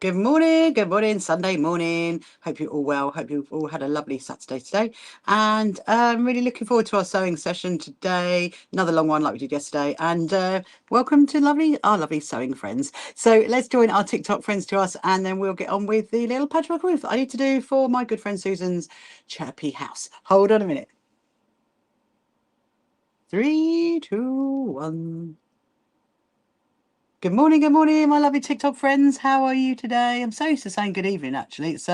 Good morning, Sunday morning. Hope you're all well. Hope you've all had a lovely Saturday today. And I'm really looking forward to our sewing session today. Another long one like we did yesterday. And welcome to our lovely sewing friends. So let's join our TikTok friends to us and then we'll get on with the little patchwork roof I need to do for my good friend Susan's chirpy house. Hold on a minute. 3, 2, 1. Good morning, my lovely TikTok friends. How are you today? I'm so used to saying good evening, actually. It's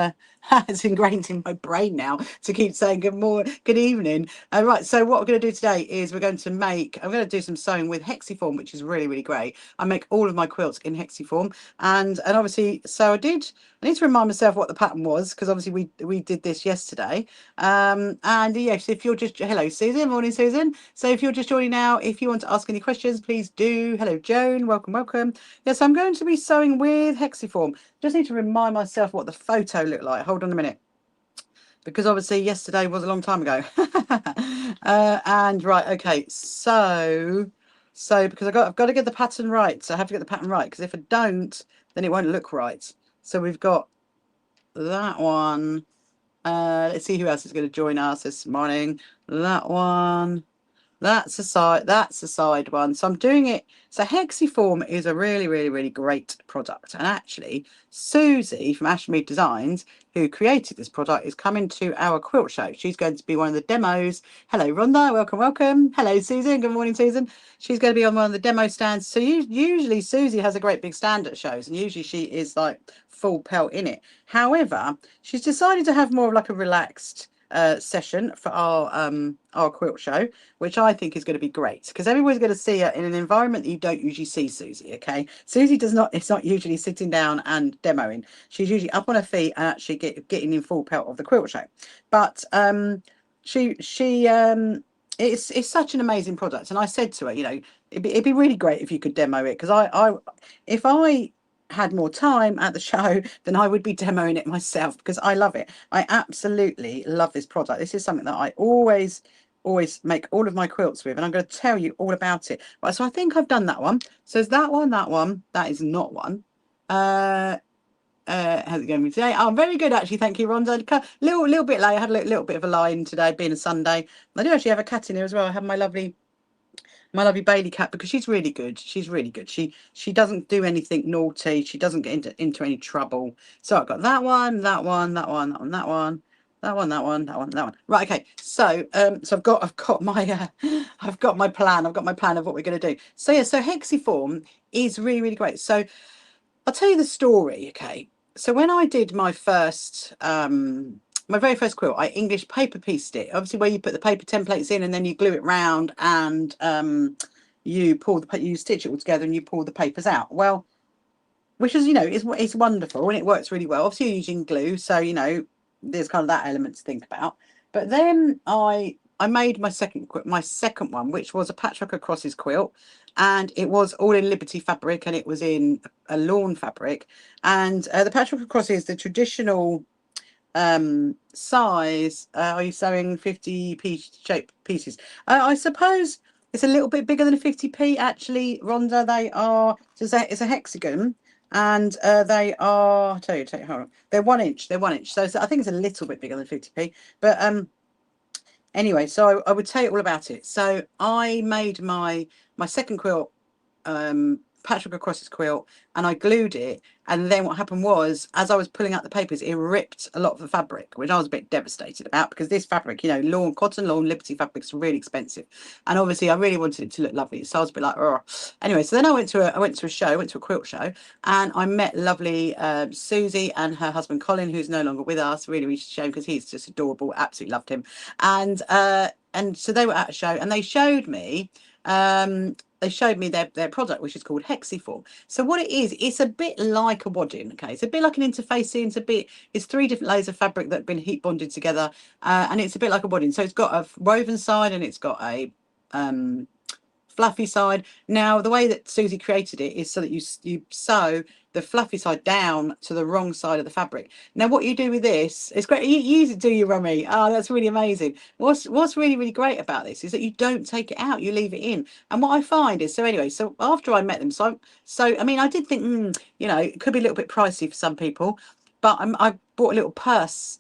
it's ingrained in my brain now to keep saying good evening. Right, so what we're going to do today is I'm going to do some sewing with Hexiform, which is really, really great. I make all of my quilts in Hexiform. And obviously, I need to remind myself what the pattern was, because obviously we did this yesterday. And yes, if you're just, hello, Susan, morning, Susan. So if you're just joining now, if you want to ask any questions, please do. Hello, Joan, welcome. Yes, I'm going to be sewing with Hexiform. Just need to remind myself what the photo looked like. Hold on a minute, because obviously yesterday was a long time ago. And right, okay, so because I've got to get the pattern right, so I have to get the pattern right, because if I don't, then it won't look right. So we've got that one. Let's see who else is going to join us this morning. That one. That's a side one. So I'm doing it. So Hexiform is a really, really, really great product. And actually, Susie from Ashmead Designs, who created this product, is coming to our quilt show. She's going to be one of the demos. Hello, Rhonda. Welcome. Hello, Susan. Good morning, Susan. She's going to be on one of the demo stands. So usually Susie has a great big stand at shows, and usually she is like full pelt in it. However, she's decided to have more of like a relaxed session for our quilt show, which I think is going to be great, because everyone's going to see her in an environment that you don't usually see Susie. Okay, Susie it's not usually sitting down and demoing. She's usually up on her feet and actually getting in full pelt of the quilt show. But it's such an amazing product, and I said to her, it'd be really great if you could demo it, because if I had more time at the show, then I would be demoing it myself, because I love it. I absolutely love this product. This is something that I always make all of my quilts with, and I'm going to tell you all about it. Right, so I think I've done that one. So is that one, that is not one. How's it going with today? Oh, very good, actually. Thank you, Rhonda. Little bit late. I had a little bit of a lie-in today, being a Sunday. I do actually have a cat in here as well. I have my lovely Bailey cat, because she's really good. She's really good. She doesn't do anything naughty. She doesn't get into any trouble. So I've got that one, that one, that one, that one, that one. That one, that one, that one, that one. Right, okay. So I've got my I've got my plan. I've got my plan of what we're going to do. So yeah, so Hexiform is really, really great. So I'll tell you the story, okay? So when I did my very first quilt, I English paper pieced it. Obviously, where you put the paper templates in and then you glue it round, and you stitch it all together and you pull the papers out. Well, which is, it's wonderful and it works really well. Obviously, you're using glue, so there's kind of that element to think about. But then I made my second one, which was a patchwork of crosses quilt, and it was all in Liberty fabric, and it was in a lawn fabric. And the patchwork of crosses, the traditional size, are you sewing 50p shape pieces? I suppose it's a little bit bigger than a 50p, actually, Rhonda. They are, so it's a hexagon, and they are, tell you, hold on, they're 1 inch. So I think it's a little bit bigger than 50p. But anyway, so I would tell you all about it. So I made my second quilt, patchwork across his quilt, and I glued it. And then what happened was, as I was pulling out the papers, it ripped a lot of the fabric, which I was a bit devastated about, because this fabric, cotton lawn Liberty fabric is really expensive, and obviously I really wanted it to look lovely. So I was a bit like, oh. Anyway, so then I went to a quilt show, and I met lovely Susie and her husband Colin, who's no longer with us. Really, really shame, because he's just adorable. Absolutely loved him. And so they were at a show, and they showed me their product, which is called Hexiform. So what it is, it's a bit like a wadding. Okay, it's a bit like an interfacing. It's 3 different layers of fabric that have been heat bonded together, and it's a bit like a wadding. So it's got a woven side and it's got a fluffy side. Now, the way that Susie created it is so that you sew the fluffy side down to the wrong side of the fabric. Now, what you do with this, it's great. You use it, do you, Rummy? Oh, that's really amazing. What's really, really great about this is that you don't take it out, you leave it in. And what I find is, so anyway, so after I met them, so I mean, I did think, you know, it could be a little bit pricey for some people, but I bought a little purse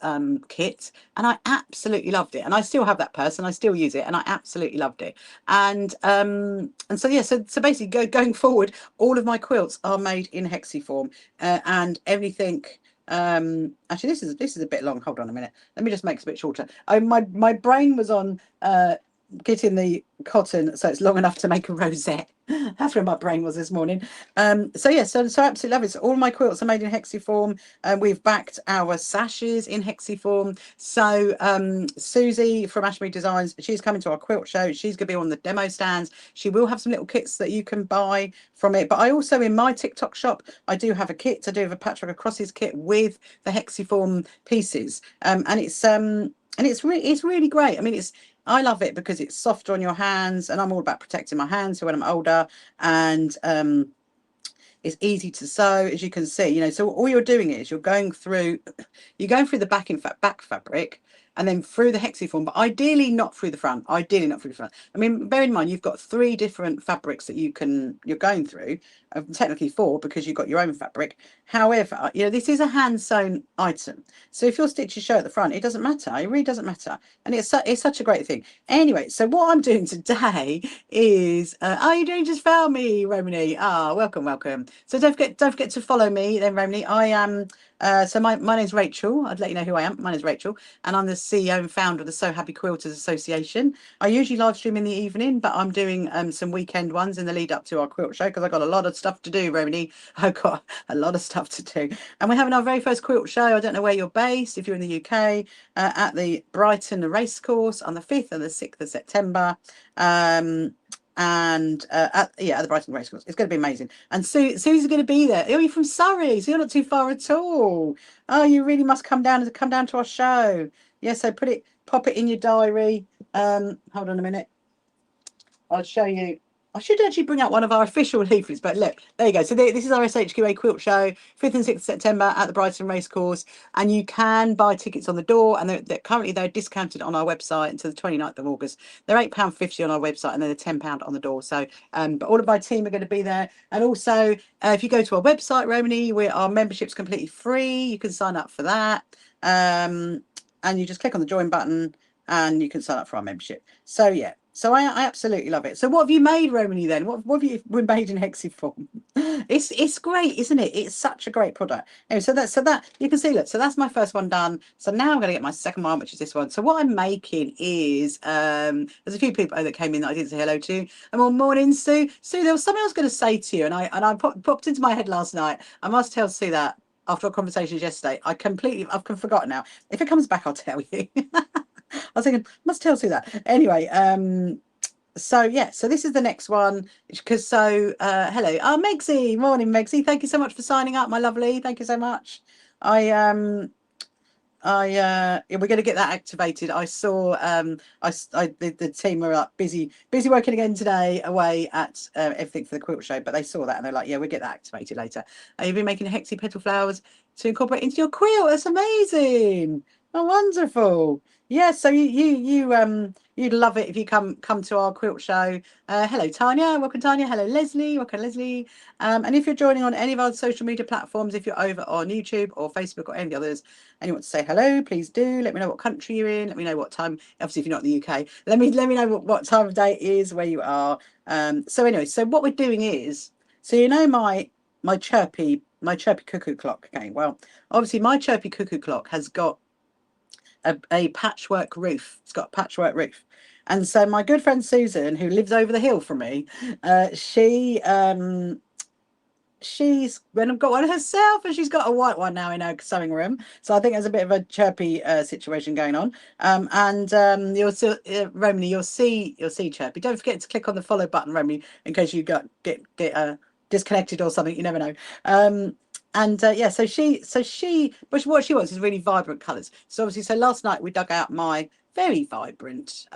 kit, and I absolutely loved it. And I still have that purse, and I still use it, and I absolutely loved it. And so yeah, so basically going forward, all of my quilts are made in hexiform, and everything. Actually, this is a bit long. Hold on a minute. Let me just make it a bit shorter. Oh, my brain was on getting the cotton so it's long enough to make a rosette. That's where my brain was this morning. So yeah, so absolutely love it. So all my quilts are made in hexiform, and we've backed our sashes in hexiform. So Susie from Ashmead Designs, she's coming to our quilt show. She's going to be on the demo stands. She will have some little kits that you can buy from it. But I also, in my TikTok shop, I do have a kit. I do have a Patchwork of Crosses kit with the hexiform pieces, and it's really great. I mean, I love it because it's softer on your hands, and I'm all about protecting my hands so when I'm older, and it's easy to sew, as you can see, you know. So all you're doing is you're going through the back fabric, and then through the hexiform, but ideally not through the front. Ideally not through the front. I mean, bear in mind you've got 3 different fabrics that you're going through. Technically 4 because you've got your own fabric. However, you know, this is a hand sewn item, so if your stitches show at the front, it doesn't matter. It really doesn't matter, and it's such a great thing. Anyway, so what I'm doing today is, oh, you doing just found me, Romany. Ah, welcome. So don't forget to follow me then, Romany. I am. So my name's Rachel. I'd let you know who I am. My name's Rachel, and I'm the CEO and founder of the So Happy Quilters Association. I usually live stream in the evening, but I'm doing some weekend ones in the lead up to our quilt show because I've got a lot of stuff to do, Romany. I've got a lot of stuff to do, and we're having our very first quilt show. I don't know where you're based. If you're in the UK, at the Brighton Racecourse on the 5th and the 6th of September. And at the Brighton Racecourse. It's going to be amazing. And Susie's going to be there. Oh, you're from Surrey, so you're not too far at all. Oh, you really must come down to our show. Yeah, so pop it in your diary. Hold on a minute. I'll show you. I should actually bring out one of our official leaflets, but look, there you go. So this is our SHQA quilt show, 5th and 6th September at the Brighton Racecourse, and you can buy tickets on the door, and they're currently discounted on our website until the 29th of August. They're £8.50 on our website, and then they're £10 on the door. So, but all of my team are going to be there, and also if you go to our website, Romany, our membership's completely free. You can sign up for that, and you just click on the join button, and you can sign up for our membership. So yeah. So I absolutely love it. So what have you made, Romany, then? What have you made in hexiform? It's great, isn't it? It's such a great product. Anyway, so that you can see, look, so that's my first one done. So now I'm going to get my second one, which is this one. So what I'm making is there's a few people that came in that I didn't say hello to. And well, morning, Sue. Sue, there was something I was going to say to you, and I popped into my head last night. I must tell Sue that after our conversations yesterday. I've forgotten now. If it comes back, I'll tell you. I was thinking, must tell Sue that. Anyway, so yeah, so this is the next one because hello, Megsy, morning, Megsy. Thank you so much for signing up, my lovely. Thank you so much. We're going to get that activated. I saw the team were up busy working again today away at everything for the quilt show, but they saw that and they're like, yeah, we'll get that activated later. You've been making hexi petal flowers to incorporate into your quilt. That's amazing. Oh, wonderful. Yeah, so you'd love it if you come to our quilt show. Hello, Tanya. Welcome, Tanya. Hello, Leslie. Welcome, Leslie. And if you're joining on any of our social media platforms, if you're over on YouTube or Facebook or any of the others, and you want to say hello, please do. Let me know what country you're in. Let me know what time. Obviously, if you're not in the UK, let me know what time of day it is where you are. So anyway, so what we're doing is, so you know my chirpy cuckoo clock. Okay, well, obviously my chirpy cuckoo clock has got a patchwork roof. It's got a patchwork roof. And so my good friend Susan, who lives over the hill from me, she's went and got one herself, and she's got a white one now in her sewing room. So I think there's a bit of a chirpy situation going on. You'll see, Romany, you'll see chirpy. Don't forget to click on the follow button, Romany, in case you get disconnected or something. You never know. Yeah, so but what she wants is really vibrant colours. So obviously, so last night we dug out my very vibrant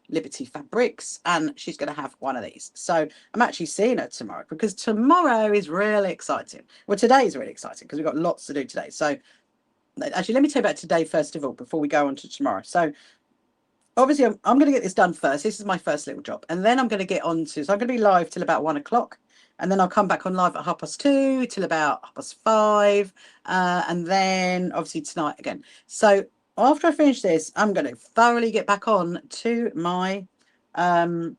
Liberty Fabrics, and she's going to have one of these. So I'm actually seeing her tomorrow, because tomorrow is really exciting. Well, today is really exciting because we've got lots to do today. So actually, let me tell you about today first of all before we go on to tomorrow. So obviously I'm going to get this done first. This is my first little job, and then I'm going to get on to, so I'm going to be live till about 1 o'clock, and then I'll come back on live at 2:30 till about 5:30, and then obviously tonight again. So after I finish this, I'm going to thoroughly get back on to my sorry,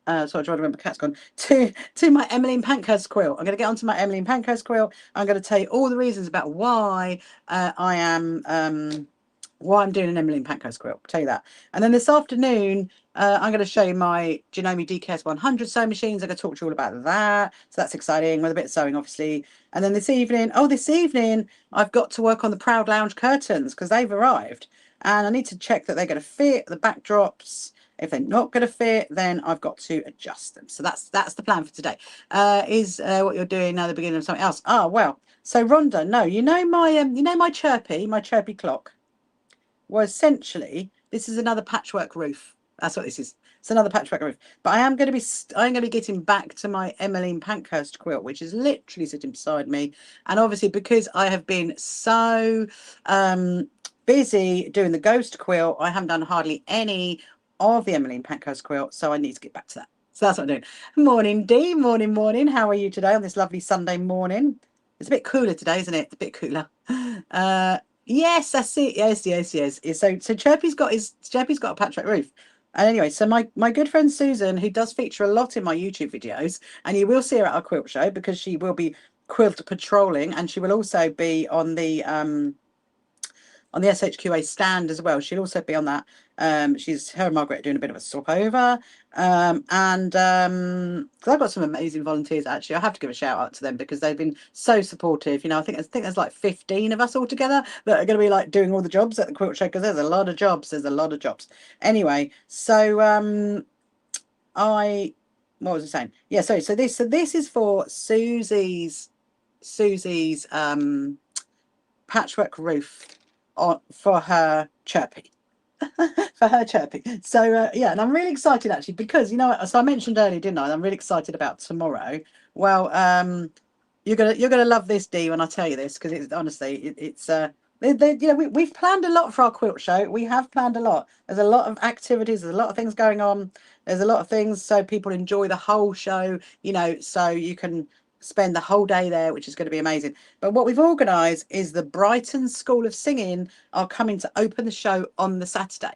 I'm trying to remember, cat's gone, to my Emmeline Pankhurst quilt. I'm going to get onto my Emmeline Pankhurst quilt. I'm going to tell you all the reasons about why why I'm doing an Emmeline Pankhurst quilt. I'll tell you that. And then this afternoon, I'm going to show you my Janome DKS 100 sewing machines. I'm going to talk to you all about that. So that's exciting, with a bit of sewing, obviously. And then this evening, I've got to work on the Proud Lounge curtains because they've arrived. And I need to check that they're going to fit the backdrops. If they're not going to fit, then I've got to adjust them. So that's the plan for today. Is what you're doing now the beginning of something else? Ah, well. So Rhonda, no, you know my chirpy clock. Well, essentially, this is another patchwork roof. That's what this is. It's another patchwork roof. But I'm going to be getting back to my Emmeline Pankhurst quilt, which is literally sitting beside me. And obviously, because I have been so busy doing the ghost quilt, I haven't done hardly any of the Emmeline Pankhurst quilt, so I need to get back to that. So that's what I'm doing. Morning, Dee. Morning. How are you today on this lovely Sunday morning? It's a bit cooler today, isn't it? It's a bit cooler. Yes, that's it. Yes. So Chirpy's got a patchwork roof. And anyway, so my good friend Susan, who does feature a lot in my YouTube videos, and you will see her at our quilt show because she will be quilt patrolling, and she will also be on the SHQA stand as well. She'll also be on that. Her and Margaret are doing a bit of a swap over. Because I've got some amazing volunteers, actually. I have to give a shout out to them because they've been so supportive. You know, I think there's like 15 of us all together that are going to be like doing all the jobs at the quilt show, because there's a lot of jobs. Anyway, so what was I saying? Yeah, so this is for Susie's patchwork roof for her Chirpy. So yeah, and I'm really excited actually, because so I mentioned earlier, didn't I? I'm really excited about tomorrow. Well, you're gonna love this, Dee, when I tell you this, because it's honestly we've planned a lot for our quilt show. We have planned a lot. There's a lot of activities. There's a lot of things going on. There's a lot of things so people enjoy the whole show. So you can spend the whole day there, which is going to be amazing. But what we've organised is the Brighton School of Singing are coming to open the show on the Saturday.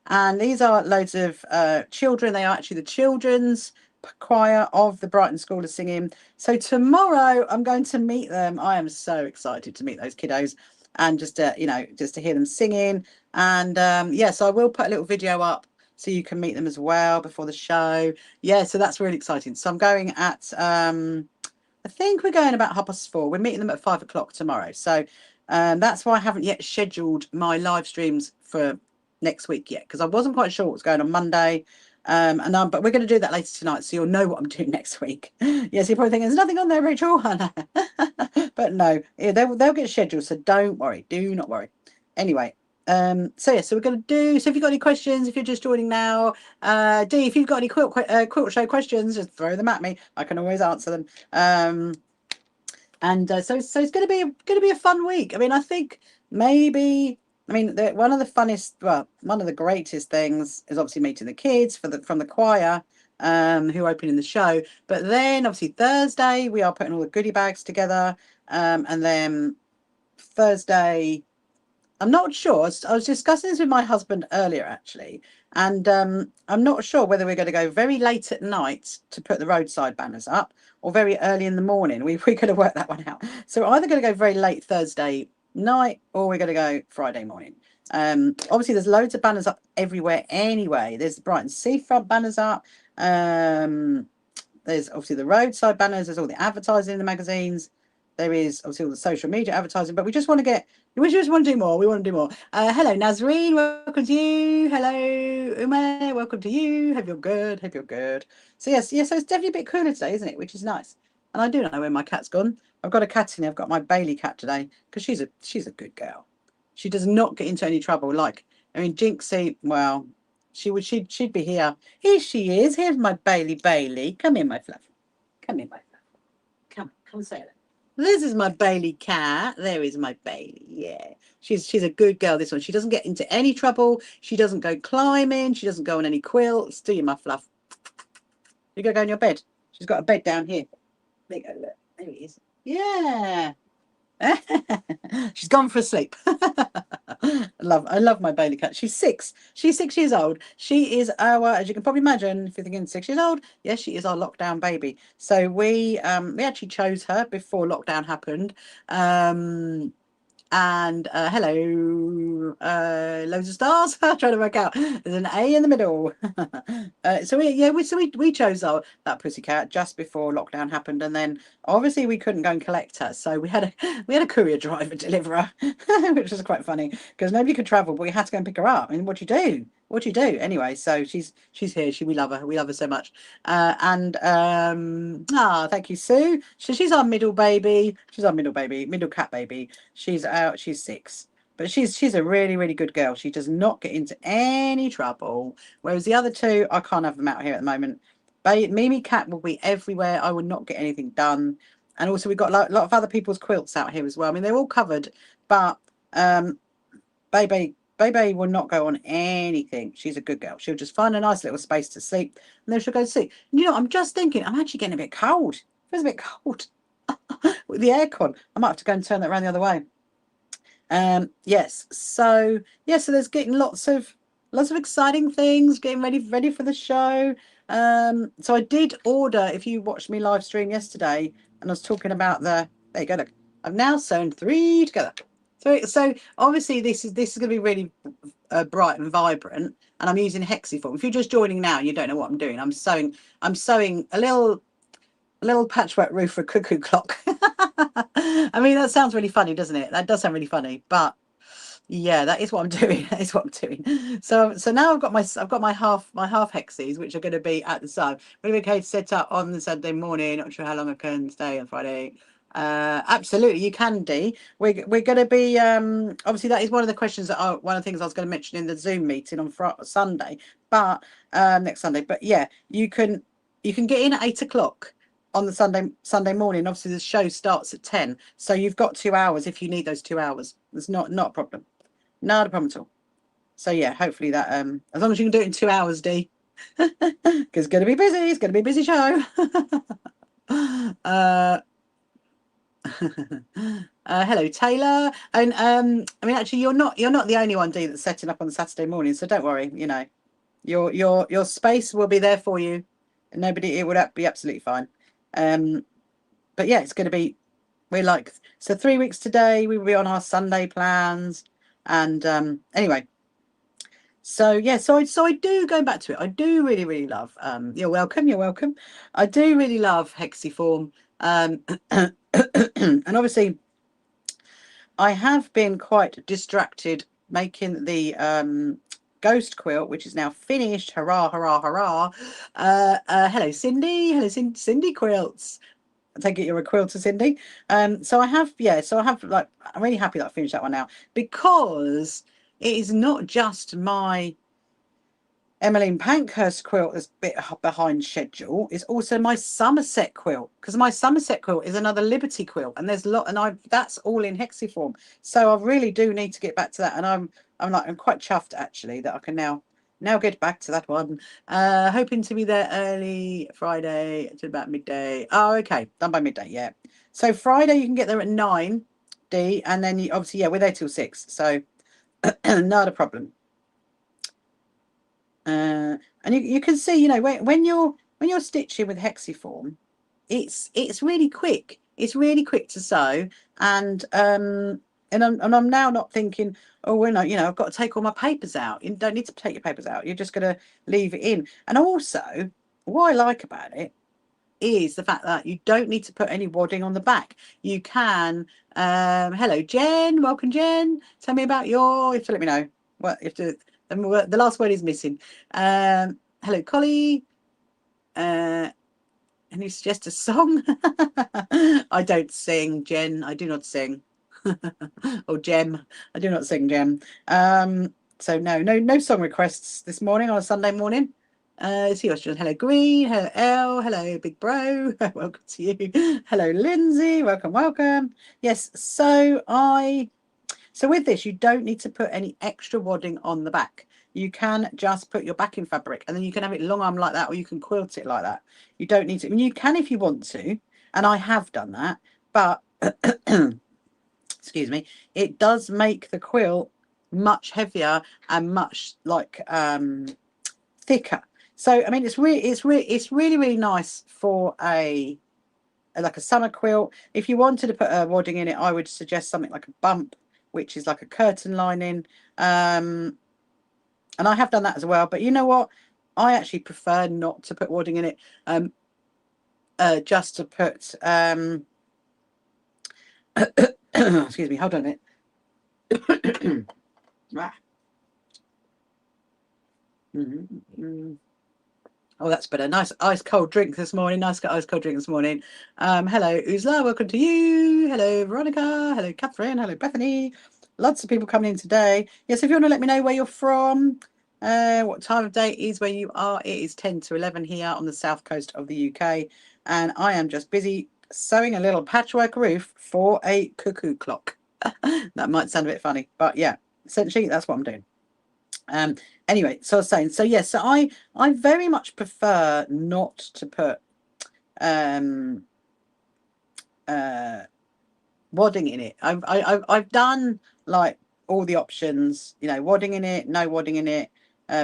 And these are loads of children. They are actually the children's choir of the Brighton School of Singing. So tomorrow I'm going to meet them. I am so excited to meet those kiddos and just to hear them singing. And so I will put a little video up so you can meet them as well before the show. Yeah, so that's really exciting. So I'm going at I think we're going about 4:30. We're meeting them at 5 o'clock tomorrow. So that's why I haven't yet scheduled my live streams for next week yet, because I wasn't quite sure what was going on Monday. But we're going to do that later tonight, so you'll know what I'm doing next week. Yes, you're probably thinking there's nothing on there, Rachel. But no, they'll get scheduled, so don't worry. Do not worry. Anyway. So we're going to do, so if you've got any questions, if you're just joining now, Dee, if you've got any quilt show questions, just throw them at me. I can always answer them. So it's going to be a fun week. I mean, I think maybe, one of the greatest things is obviously meeting the kids from the choir, who are opening the show. But then obviously Thursday we are putting all the goodie bags together, and then Thursday, I'm not sure. I was discussing this with my husband earlier, actually, and I'm not sure whether we're going to go very late at night to put the roadside banners up or very early in the morning. We're going to work that one out. So we're either going to go very late Thursday night or we're going to go Friday morning. Obviously, there's loads of banners up everywhere anyway. There's the Brighton Seafront banners up. There's obviously the roadside banners. There's all the advertising in the magazines. There is obviously all the social media advertising, but we just want to do more. We want to do more. Hello, Nazreen. Welcome to you. Hello, Ume. Welcome to you. Hope you're good. So yes. So it's definitely a bit cooler today, isn't it? Which is nice. And I do know where my cat's gone. I've got a cat in here. I've got my Bailey cat today because she's a good girl. She does not get into any trouble. Jinxie. Well, She'd be here. Here she is. Here's my Bailey. Come here, my fluff. Come here, my fluff. Come say hello. This is my Bailey cat. There is my Bailey. Yeah. She's a good girl, this one. She doesn't get into any trouble. She doesn't go climbing. She doesn't go on any quilts. Do you, my fluff? You gotta go in your bed. She's got a bed down here. There you go, look. There he is. Yeah. She's gone for a sleep. I love my Bailey cat. She's 6. She's 6 years old. She is our, as you can probably imagine, if you're thinking 6 years old, yes, she is our lockdown baby. So we actually chose her before lockdown happened. And hello, loads of stars. Trying to work out. There's an A in the middle. So we chose that pussycat just before lockdown happened, and then obviously we couldn't go and collect her, so we had a courier driver deliver her, which was quite funny because nobody could travel, but we had to go and pick her up. I mean, what do you do? What do you do anyway? So she's here. We love her. We love her so much. Thank you, Sue. She's our middle baby. She's our middle cat baby. She's 6, but she's a really, really good girl. She does not get into any trouble. Whereas the other two, I can't have them out here at the moment. Mimi cat will be everywhere. I would not get anything done. And also we've got a lot of other people's quilts out here as well. I mean, they're all covered, but Baby will not go on anything. She's a good girl. She'll just find a nice little space to sleep, and then she'll go to sleep. And, I'm just thinking, I'm actually getting a bit cold. It feels a bit cold with the aircon. I might have to go and turn that around the other way. Yes. So there's getting lots of exciting things, getting ready for the show. So I did order, if you watched me live stream yesterday, and I was talking about there you go, look. I've now sewn 3 together. So obviously this is going to be really bright and vibrant, and I'm using hexiform. If you're just joining now and you don't know what I'm doing, I'm sewing a little patchwork roof for a cuckoo clock. I mean, that sounds really funny, doesn't it? That does sound really funny, but yeah, that is what I'm doing. That is what I'm doing. So now I've got my half hexies, which are going to be at the sun. We're going to be okay to set up on the Saturday morning. Not sure how long I can stay on Friday. Absolutely, you can, Dee. We're going to be obviously that is one of the questions that one of the things I was going to mention in the Zoom meeting on Sunday, but next Sunday. But yeah, you can get in at 8 o'clock on the Sunday morning. Obviously the show starts at 10, so you've got 2 hours if you need those 2 hours. It's not a problem. Not a problem at all. So yeah, hopefully that as long as you can do it in 2 hours, Dee. Because it's going to be busy. It's going to be a busy show. Hello, Taylor. And I mean, actually, you're not the only one, Dee, that's setting up on Saturday morning. So don't worry. Your space will be there for you. Nobody, it would be absolutely fine. But yeah, it's going to be. So 3 weeks today. We will be on our Sunday plans. And anyway. So yeah, so I do, going back to it, I do really, really love. You're welcome. I do really love hexiform. And obviously I have been quite distracted making the ghost quilt, which is now finished. Hurrah, hurrah, hurrah. Hello, Cindy. Hello, Cindy Quilts. I take it you're a quilter, Cindy. So I have I'm really happy that I finished that one now, because it is not just my Emmeline Pankhurst quilt that's a bit behind schedule. It's also my Somerset quilt, because my Somerset quilt is another Liberty quilt, and there's a lot, and that's all in hexiform. So I really do need to get back to that, and I'm quite chuffed actually that I can now get back to that one. Hoping to be there early Friday to about midday. Oh, okay, done by midday. Yeah. So Friday you can get there at 9, D, and then obviously we're there till 6. So not a problem. And you can see, when you're stitching with hexiform, it's really quick. It's really quick to sew, and I'm now not thinking, oh, I've got to take all my papers out. You don't need to take your papers out. You're just going to leave it in. And also, what I like about it is the fact that you don't need to put any wadding on the back. You can. Hello, Jen. Welcome, Jen. Tell me about you have to let me know. Well, you have to. The last word is missing. Hello, Collie. And you suggest a song? I don't sing, Jen. I do not sing. Or Gem. I do not sing, Gem. So no song requests this morning on a Sunday morning. See what's hello Green, hello Elle, hello Big Bro, welcome to you. Hello Lindsay, welcome. Yes, so with this you don't need to put any extra wadding on the back. You can just put your backing fabric and then you can have it long arm like that, or you can quilt it like that. You don't need to. I mean, you can if you want to, and I have done that, but excuse me, it does make the quilt much heavier and much like thicker. So I mean, it's really nice for a like a summer quilt. If you wanted to put a wadding in it, I would suggest something like a bump, which is like a curtain lining. And I have done that as well. But you know what? I actually prefer not to put wadding in it. Just to put excuse me, hold on a minute. Oh, that's better. Nice ice cold drink this morning. Nice ice cold drink this morning. Hello, Uzla. Welcome to you. Hello, Veronica. Hello, Catherine. Hello, Bethany. Lots of people coming in today. Yes, if you want to let me know where you're from, what time of day it is where you are. It is 10 to 11 here on the south coast of the UK. And I am just busy sewing a little patchwork roof for a cuckoo clock. That might sound a bit funny, but yeah, essentially that's what I'm doing. Anyway, so I was saying, so yes, so I very much prefer not to put wadding in it. I've done like all the options, you know, wadding in it, no wadding in it,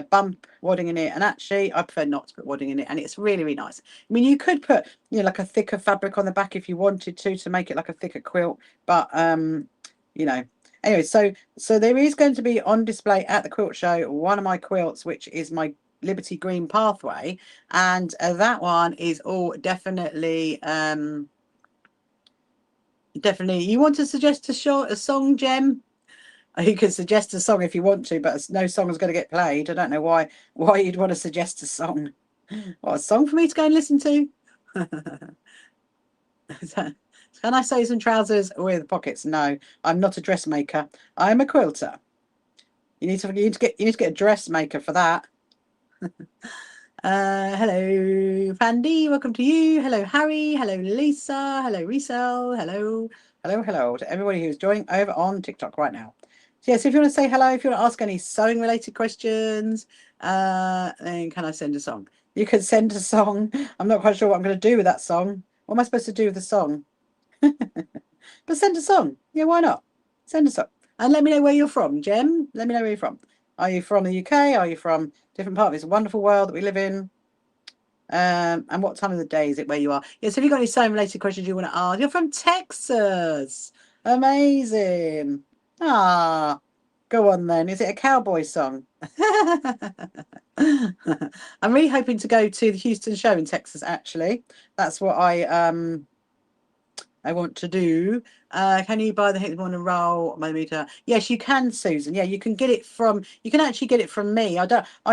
bump wadding in it, and actually I prefer not to put wadding in it, and it's really nice. I mean, you could put, you know, like a thicker fabric on the back if you wanted to make it like a thicker quilt, but you know. Anyway, so there is going to be on display at the quilt show one of my quilts, which is my Liberty Green Pathway, and that one is all definitely definitely. You want to suggest a song, Jem? You can suggest a song if you want to, but no song is going to get played. I don't know why you'd want to suggest a song. What, a song for me to go and listen to? Can I sew some trousers with pockets? No, I'm not a dressmaker. I'm a quilter. You need to get a dressmaker for that. Hello, Fandy. Welcome to you. Hello, Harry. Hello, Lisa. Hello, Resell. Hello to everybody who's joining over on TikTok right now. So yes, if you want to say hello, if you want to ask any sewing related questions, then can I send a song? You can send a song. I'm not quite sure what I'm going to do with that song. What am I supposed to do with the song? But send a song. Yeah, why not? Send a song. And let me know where you're from, Jem. Let me know where you're from. Are you from the UK? Are you from a different part of this wonderful world that we live in? And what time of the day is it where you are? Yes, have you got any sewing related questions you want to ask? You're from Texas. Amazing. Ah, go on then. Is it a cowboy song? I'm really hoping to go to the Houston show in Texas, actually. That's what I want to do. Can you buy the hit on a roll millimeter? Yes, you can, Susan. Yeah, you can get it from. You can actually get it from me. I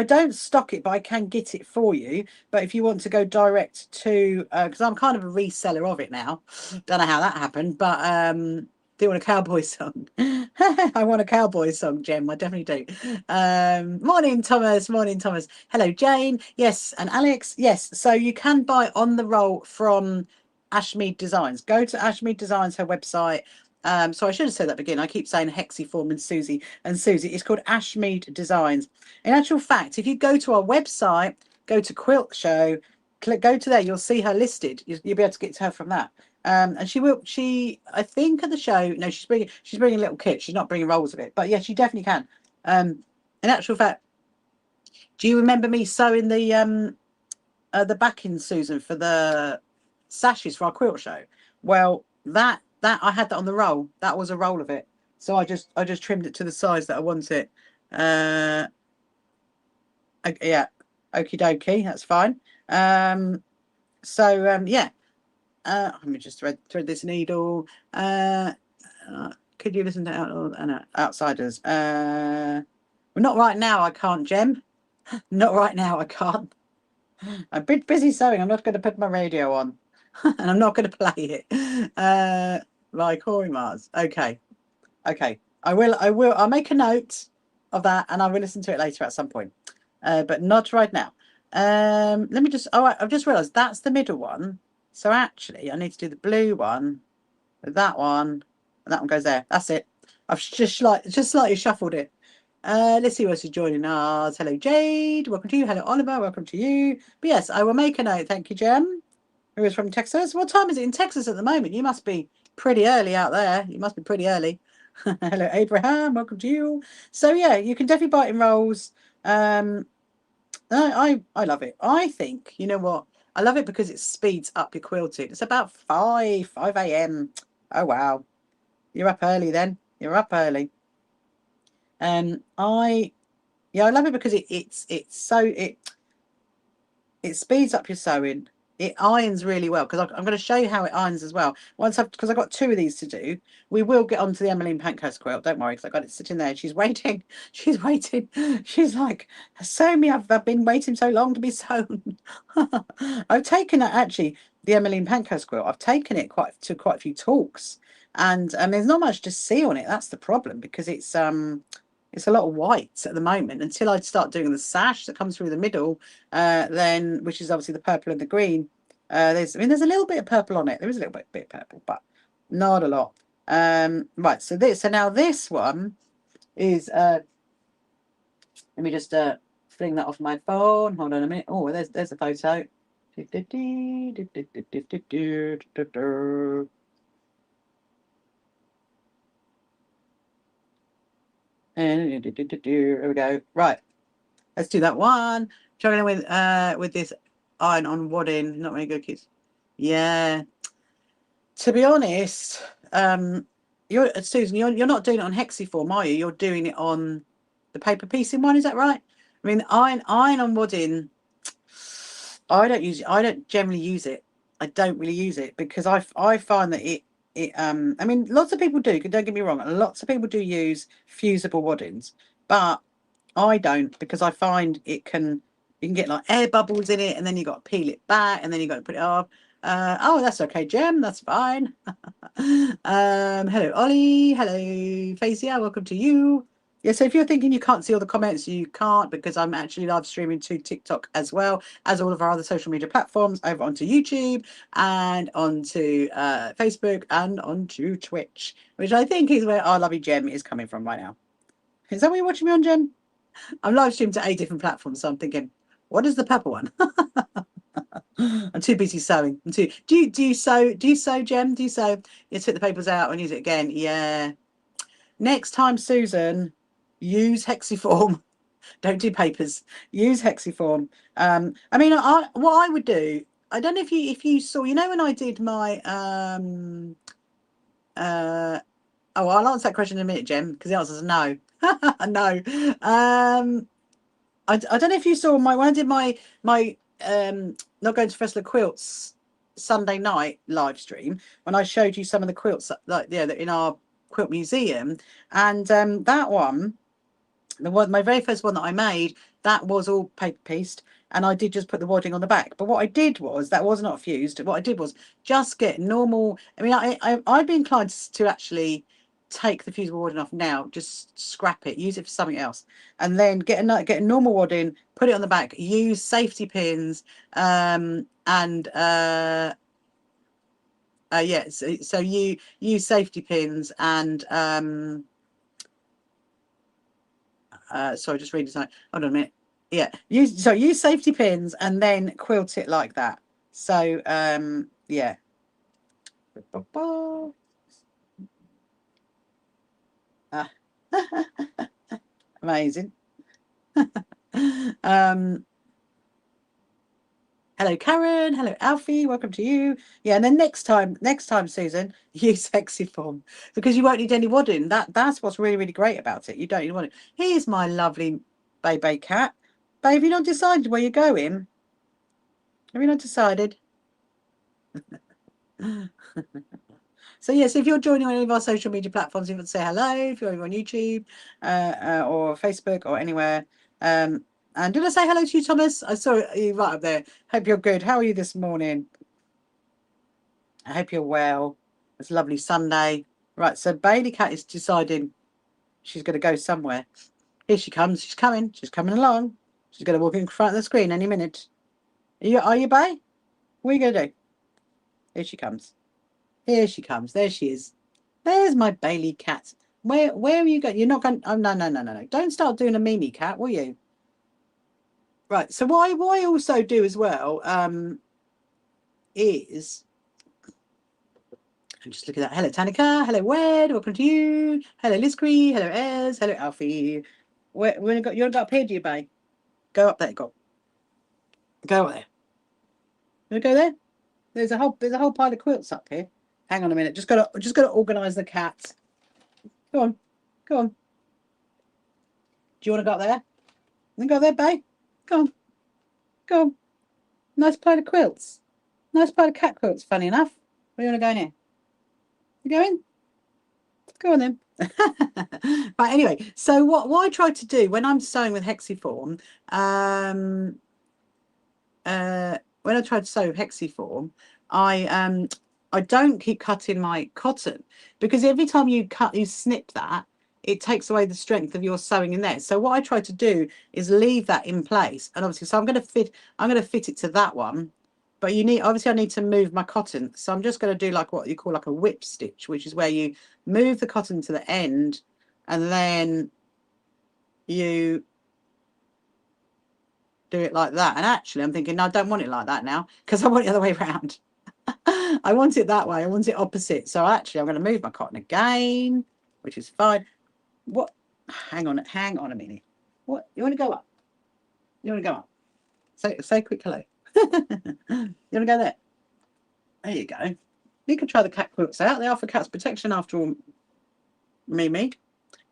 don't stock it, but I can get it for you. But if you want to go direct to, because I'm kind of a reseller of it now. Don't know how that happened, but do you want a cowboy song? I want a cowboy song, Jem. I definitely do. Morning, Thomas. Morning, Thomas. Hello, Jane. Yes, and Alex. Yes. So you can buy on the roll from Ashmead Designs. Go to Ashmead Designs, her website. So I should have said that again. I keep saying Hexiform and Susie. It's called Ashmead Designs. In actual fact, if you go to our website, go to Quilt Show, go to there, you'll see her listed. You'll be able to get to her from that. And I think at the show, no, she's bringing a little kit. She's not bringing rolls of it, but yeah, she definitely can. In actual fact, do you remember me sewing the backing, Susan, for the sashes for our quilt show? Well, that I had that on the roll. That was a roll of it. So I just trimmed it to the size that I want it. Yeah, okie dokie, that's fine. Yeah. Let me just thread this needle. Could you listen to Outsiders? Well, not right now, I can't, Jem. Not right now, I can't. I'm a bit busy sewing. I'm not going to put my radio on. And I'm not going to play it. Like Corey Mars. Okay. I will. I'll make a note. of that, and I will listen to it later at some point, but not right now. Let me just. Oh, I've just realised that's the middle one. So actually, I need to do the blue one, that one, and that one goes there. That's it. I've just slightly shuffled it. Let's see who else is joining us. Hello, Jade. Welcome to you. Hello, Oliver. Welcome to you. But yes, I will make a note. Thank you, Jem. Who is from Texas? What time is it in Texas at the moment? You must be pretty early out there. You must be pretty early. Hello, Abraham. Welcome to you. So yeah, you can definitely buy it in rolls. I love it. I think, you know what? I love it because it speeds up your quilting. It's about 5 a.m. Oh wow. You're up early then. You're up early. I love it because it speeds up your sewing. It irons really well because I'm going to show you how it irons as well. Because I've got 2 of these to do. We will get onto the Emmeline Pankhurst quilt. Don't worry, because I've got it sitting there. She's waiting. She's waiting. She's like, sew me. I've been waiting so long to be sewn. I've taken it actually. The Emmeline Pankhurst quilt. I've taken it quite a few talks, and there's not much to see on it. That's the problem because it's a lot of whites at the moment. Until I start doing the sash that comes through the middle, then which is obviously the purple and the green. There's a little bit of purple on it. There is a little bit of purple, but not a lot. Right. So now this one is. Let me just fling that off my phone. Hold on a minute. Oh, there's a photo. And here we go. Right. Let's do that one. Struggling with this iron on wadding. Not very good, kids. Yeah. To be honest, you're Susan. You're not doing it on hexiform, are you? You're doing it on the paper piecing one. Is that right? I mean, iron on wadding. I don't use it. I don't generally use it. I don't really use it because I find that it. I mean, lots of people do. Don't get me wrong. Lots of people do use fusible waddings, but I don't because I find you can get like air bubbles in it, and then you got to peel it back, and then you got to put it off. Oh, that's okay, Jem. That's fine. Hello, Ollie. Hello, Facia. Welcome to you. Yeah, so if you're thinking you can't see all the comments, you can't because I'm actually live streaming to TikTok as well as all of our other social media platforms over onto YouTube and onto Facebook and onto Twitch, which I think is where our lovely Jem is coming from right now. Is that what you're watching me on, Jem? I'm live streamed to 8 different platforms, so I'm thinking, what is the purple one? I'm too busy sewing. Do you sew? Do you sew, Jem? Do you sew? You take the papers out and use it again. Yeah. Next time, Susan, use hexiform. Don't do papers. Use hexiform. I mean, what I would do. I don't know if you saw. You know when I did my Oh, I'll answer that question in a minute, Jem, because the answer is no. No. I don't know if you saw when I did my not going to Festival of Quilts Sunday night live stream when I showed you some of the quilts in our quilt museum, and that one, my very first one that I made, that was all paper pieced, and I did just put the wadding on the back. But what I did was that was not fused. What I did was just get normal. I mean, I'd be inclined to actually take the fusible wadding off now, just scrap it, use it for something else, and then get a normal wadding, put it on the back, use safety pins, and yeah, so you use safety pins and sorry, just reading something. Hold on a minute. Yeah, use safety pins and then quilt it like that. So yeah. Amazing. Hello, Karen. Hello, Alfie. Welcome to you. Yeah, and then next time, Susan, use hexiform because you won't need any wadding. That's what's really, really great about it. You don't need wadding. Here's my lovely baby cat. Babe, have you not decided where you're going? Have you not decided? So yes, if you're joining on any of our social media platforms, you want to say hello. If you're on YouTube or Facebook or anywhere. And did I say hello to you, Thomas? I saw you right up there. Hope you're good. How are you this morning? I hope you're well. It's a lovely Sunday. Right, so Bailey Cat is deciding she's going to go somewhere. Here she comes. She's coming. She's coming along. She's going to walk in front of the screen any minute. Are you, Bay? What are you going to do? Here she comes. Here she comes. There she is. There's my Bailey cat. Where are you going? You're not going. Oh, no. Don't start doing a Mimi cat, will you? Right. So what I also do as well is, I'm just looking at that. Hello, Tanika. Hello, Wed. Welcome to you. Hello, Liz Cree. Hello, Ez. Hello, Alfie. You're going to go up here, do you, Bay? Go up there. Go up there. You want to go there? There's a whole pile of quilts up here. Hang on a minute. Just gotta organise the cats. Go on. Do you want to go up there? Then go there, Bay. Go on. Nice pile of quilts. Nice pile of cat quilts. Funny enough. Where do you want to go in here? You going? Go on then. But anyway, so what I try to do when I'm sewing with hexiform, when I try to sew hexiform, I don't keep cutting my cotton, because every time you snip that, it takes away the strength of your sewing in there. So what I try to do is leave that in place, and obviously, so I'm going to fit it to that one, but I need to move my cotton. So I'm just going to do like what you call like a whip stitch, which is where you move the cotton to the end, and then you do it like that. And actually, I'm thinking, no, I don't want it like that now, because I want it the other way around. I want it that way. I want it opposite. So actually, I'm going to move my cotton again, which is fine. What? Hang on a minute. What? You want to go up? You want to go up? Say quick hello. You want to go there? There you go. You can try the cat quilts out. They are for cat's protection after all. Mimi.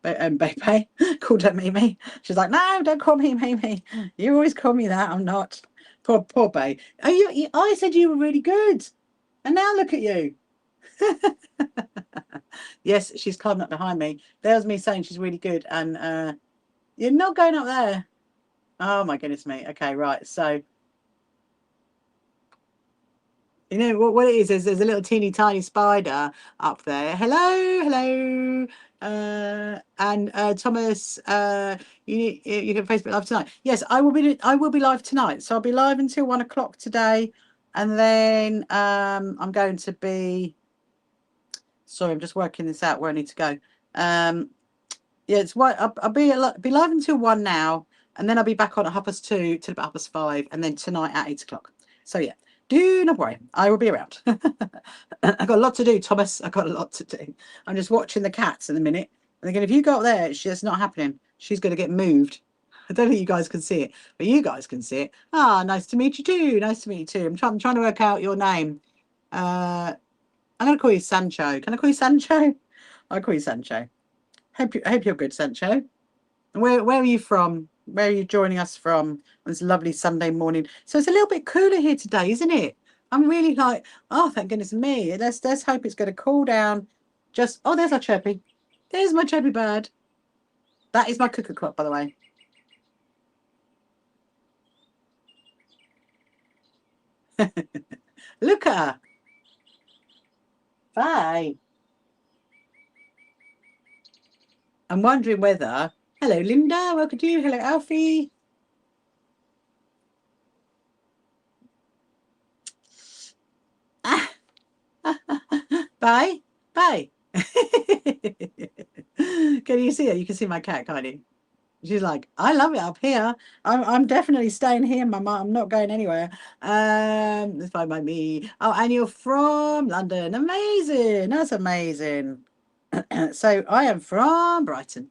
Bebe called her Mimi. She's like, no, don't call me Mimi. You always call me that. I'm not. Poor Bay. I said you were really good. And now look at you. Yes, she's climbing up behind me. There's me saying she's really good. And you're not going up there. Oh, my goodness me. Okay, right. So, you know what it is? There's a little teeny tiny spider up there. Hello. And Thomas, you can Facebook Live tonight. Yes, I will be live tonight. So I'll be live until 1 o'clock today. And then I'm going to be, sorry, I'm just working this out where I need to go. Yeah, it's what I'll be live until 1 now, and then I'll be back on at 2:30 till about 5:30, and then tonight at 8 o'clock. So yeah, do not worry, I will be around. I've got a lot to do, Thomas. I've got a lot to do. I'm just watching the cats in a minute. And again, if you go up there, it's not happening. She's going to get moved. I don't think you guys can see it, but you guys can see it. Ah, nice to meet you too. Nice to meet you too. I'm trying to work out your name. I'm going to call you Sancho. Can I call you Sancho? I'll call you Sancho. I hope you're good, Sancho. Where are you from? Where are you joining us from on this lovely Sunday morning? So it's a little bit cooler here today, isn't it? I'm really like, oh, thank goodness me. Let's hope it's going to cool down. Oh, there's our chirpy. There's my chirpy bird. That is my cuckoo clock, by the way. Look at her. Bye. I'm wondering whether... Hello, Linda. Welcome to you. Hello, Alfie. Bye. Can you see her? You can see my cat, can't you? She's like, I love it up here. I'm definitely staying here, Mama. I'm not going anywhere. It's fine by me. Oh, and you're from London. Amazing. That's amazing. So I am from Brighton.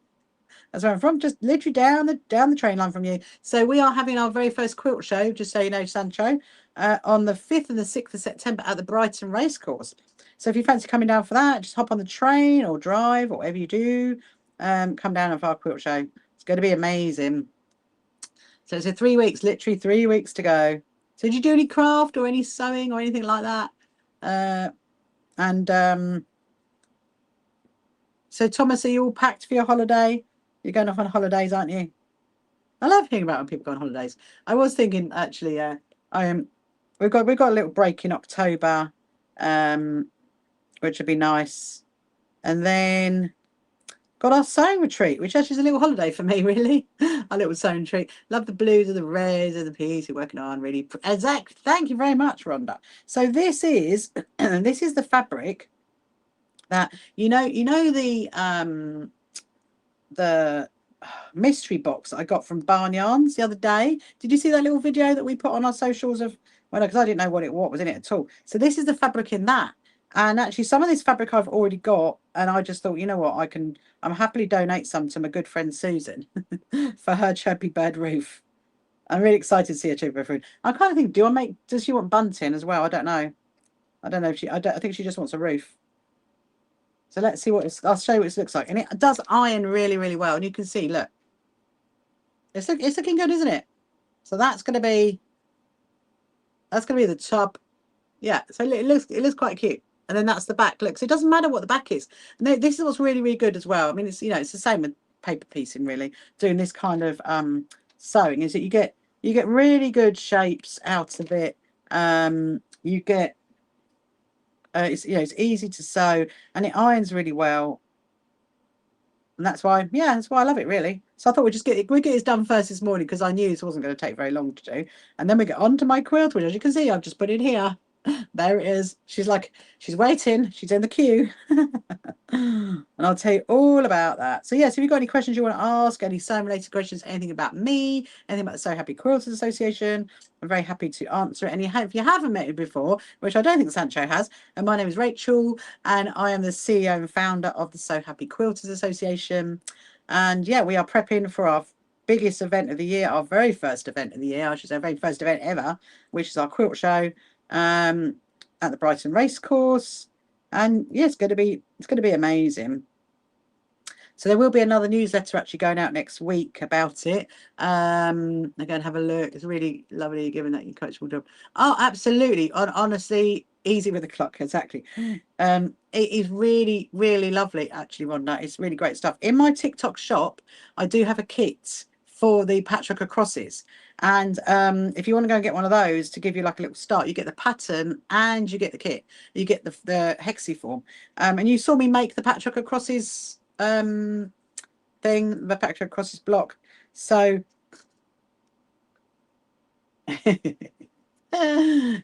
That's where I'm from, just literally down the train line from you. So we are having our very first quilt show, just so you know, Sancho, on the 5th and the 6th of September at the Brighton Racecourse. So if you fancy coming down for that, just hop on the train or drive or whatever you do. Come down for our quilt show. It's going to be amazing. So it's 3 weeks, literally 3 weeks to go. So did you do any craft or any sewing or anything like that? So Thomas, are you all packed for your holiday? You're going off on holidays, aren't you? I love hearing about when people go on holidays. I was thinking actually, we've got a little break in October, which would be nice. And then got our sewing retreat, which actually is a little holiday for me, really. A little sewing retreat. Love the blues and the reds and the pinks you're working on, really. Exactly. Thank you very much, Rhonda. So this is this is the fabric that the mystery box I got from Barn Yarns the other day. Did you see that little video that we put on our socials of, well, because I didn't know what was in it at all. So this is the fabric in that. And actually some of this fabric I've already got, and I just thought, you know what, I'm happily donate some to my good friend Susan for her chirpy bird roof. I'm really excited to see her chirpy bird roof. I kind of think, does she want bunting as well? I don't know. I don't know if I think she just wants a roof. So let's see I'll show you what it looks like. And it does iron really, really well. And you can see, look, it's looking good, isn't it? So that's going to be the top. Yeah. So it looks quite cute. And then that's the back. Look, so it doesn't matter what the back is. And this is what's really, really good as well. I mean, it's, it's the same with paper piecing, really. Doing this kind of sewing is that you get really good shapes out of it. You get it's easy to sew and it irons really well. And that's why I love it, really. So I thought we'd get this done first this morning because I knew this wasn't going to take very long to do. And then we get on to my quilt, which, as you can see, I've just put in here. There it is. She's waiting. She's in the queue. And I'll tell you all about that. So yes, if you've got any questions you want to ask, any sewing related questions, anything about me, anything about the So Happy Quilters Association, I'm very happy to answer it. And if you haven't met me before, which I don't think Sancho has, and my name is Rachel, and I am the CEO and founder of the So Happy Quilters Association. And yeah, we are prepping for our biggest event of the year, our very first event of the year, I should say, our very first event ever, which is our quilt show at the Brighton Racecourse. And yeah, it's going to be amazing. So there will be another newsletter actually going out next week about it. I'm going to have a look. It's really lovely, given that you coach job. Oh, absolutely. Honestly, easy with the clock. Exactly. It is really, really lovely, actually, Rhonda. It's really great stuff. In my TikTok shop, I do have a kit for the patchwork of crosses. And if you want to go and get one of those to give you like a little start, you get the pattern and you get the kit. You get the hexiform. And you saw me make the patchwork of crosses thing, the patchwork crosses block. So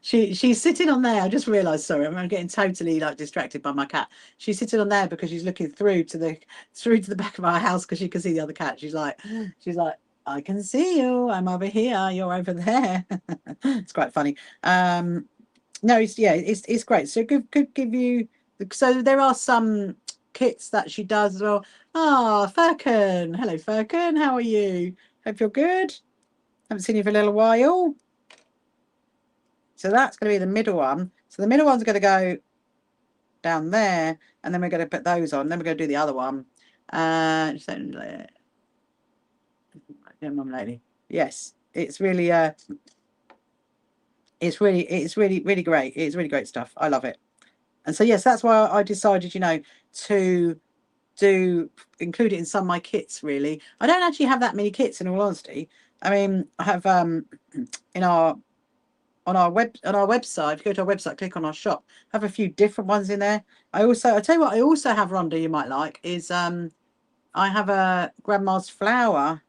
she's sitting on there. I just realized, sorry, I'm getting totally like distracted by my cat. She's sitting on there because she's looking through to the back of our house because she can see the other cat. She's like I can see you, I'm over here, you're over there. It's quite funny. No, it's great. So could give you, so there are some kits that she does as well. Ah, Firkin. Hello, Firkin. How are you? Hope you're good. Haven't seen you for a little while. So that's going to be the middle one. So the middle one's going to go down there, and then we're going to put those on. Then we're going to do the other one. Mum lady. Yes, it's really it's really great. It's really great stuff. I love it. And so yes, that's why I decided, to include it in some of my kits. Really, I don't actually have that many kits, in all honesty. I mean, I have on our website. If you go to our website, click on our shop, I have a few different ones in there. I tell you what, I also have, Rhonda, you might like, is I have a Grandma's Flower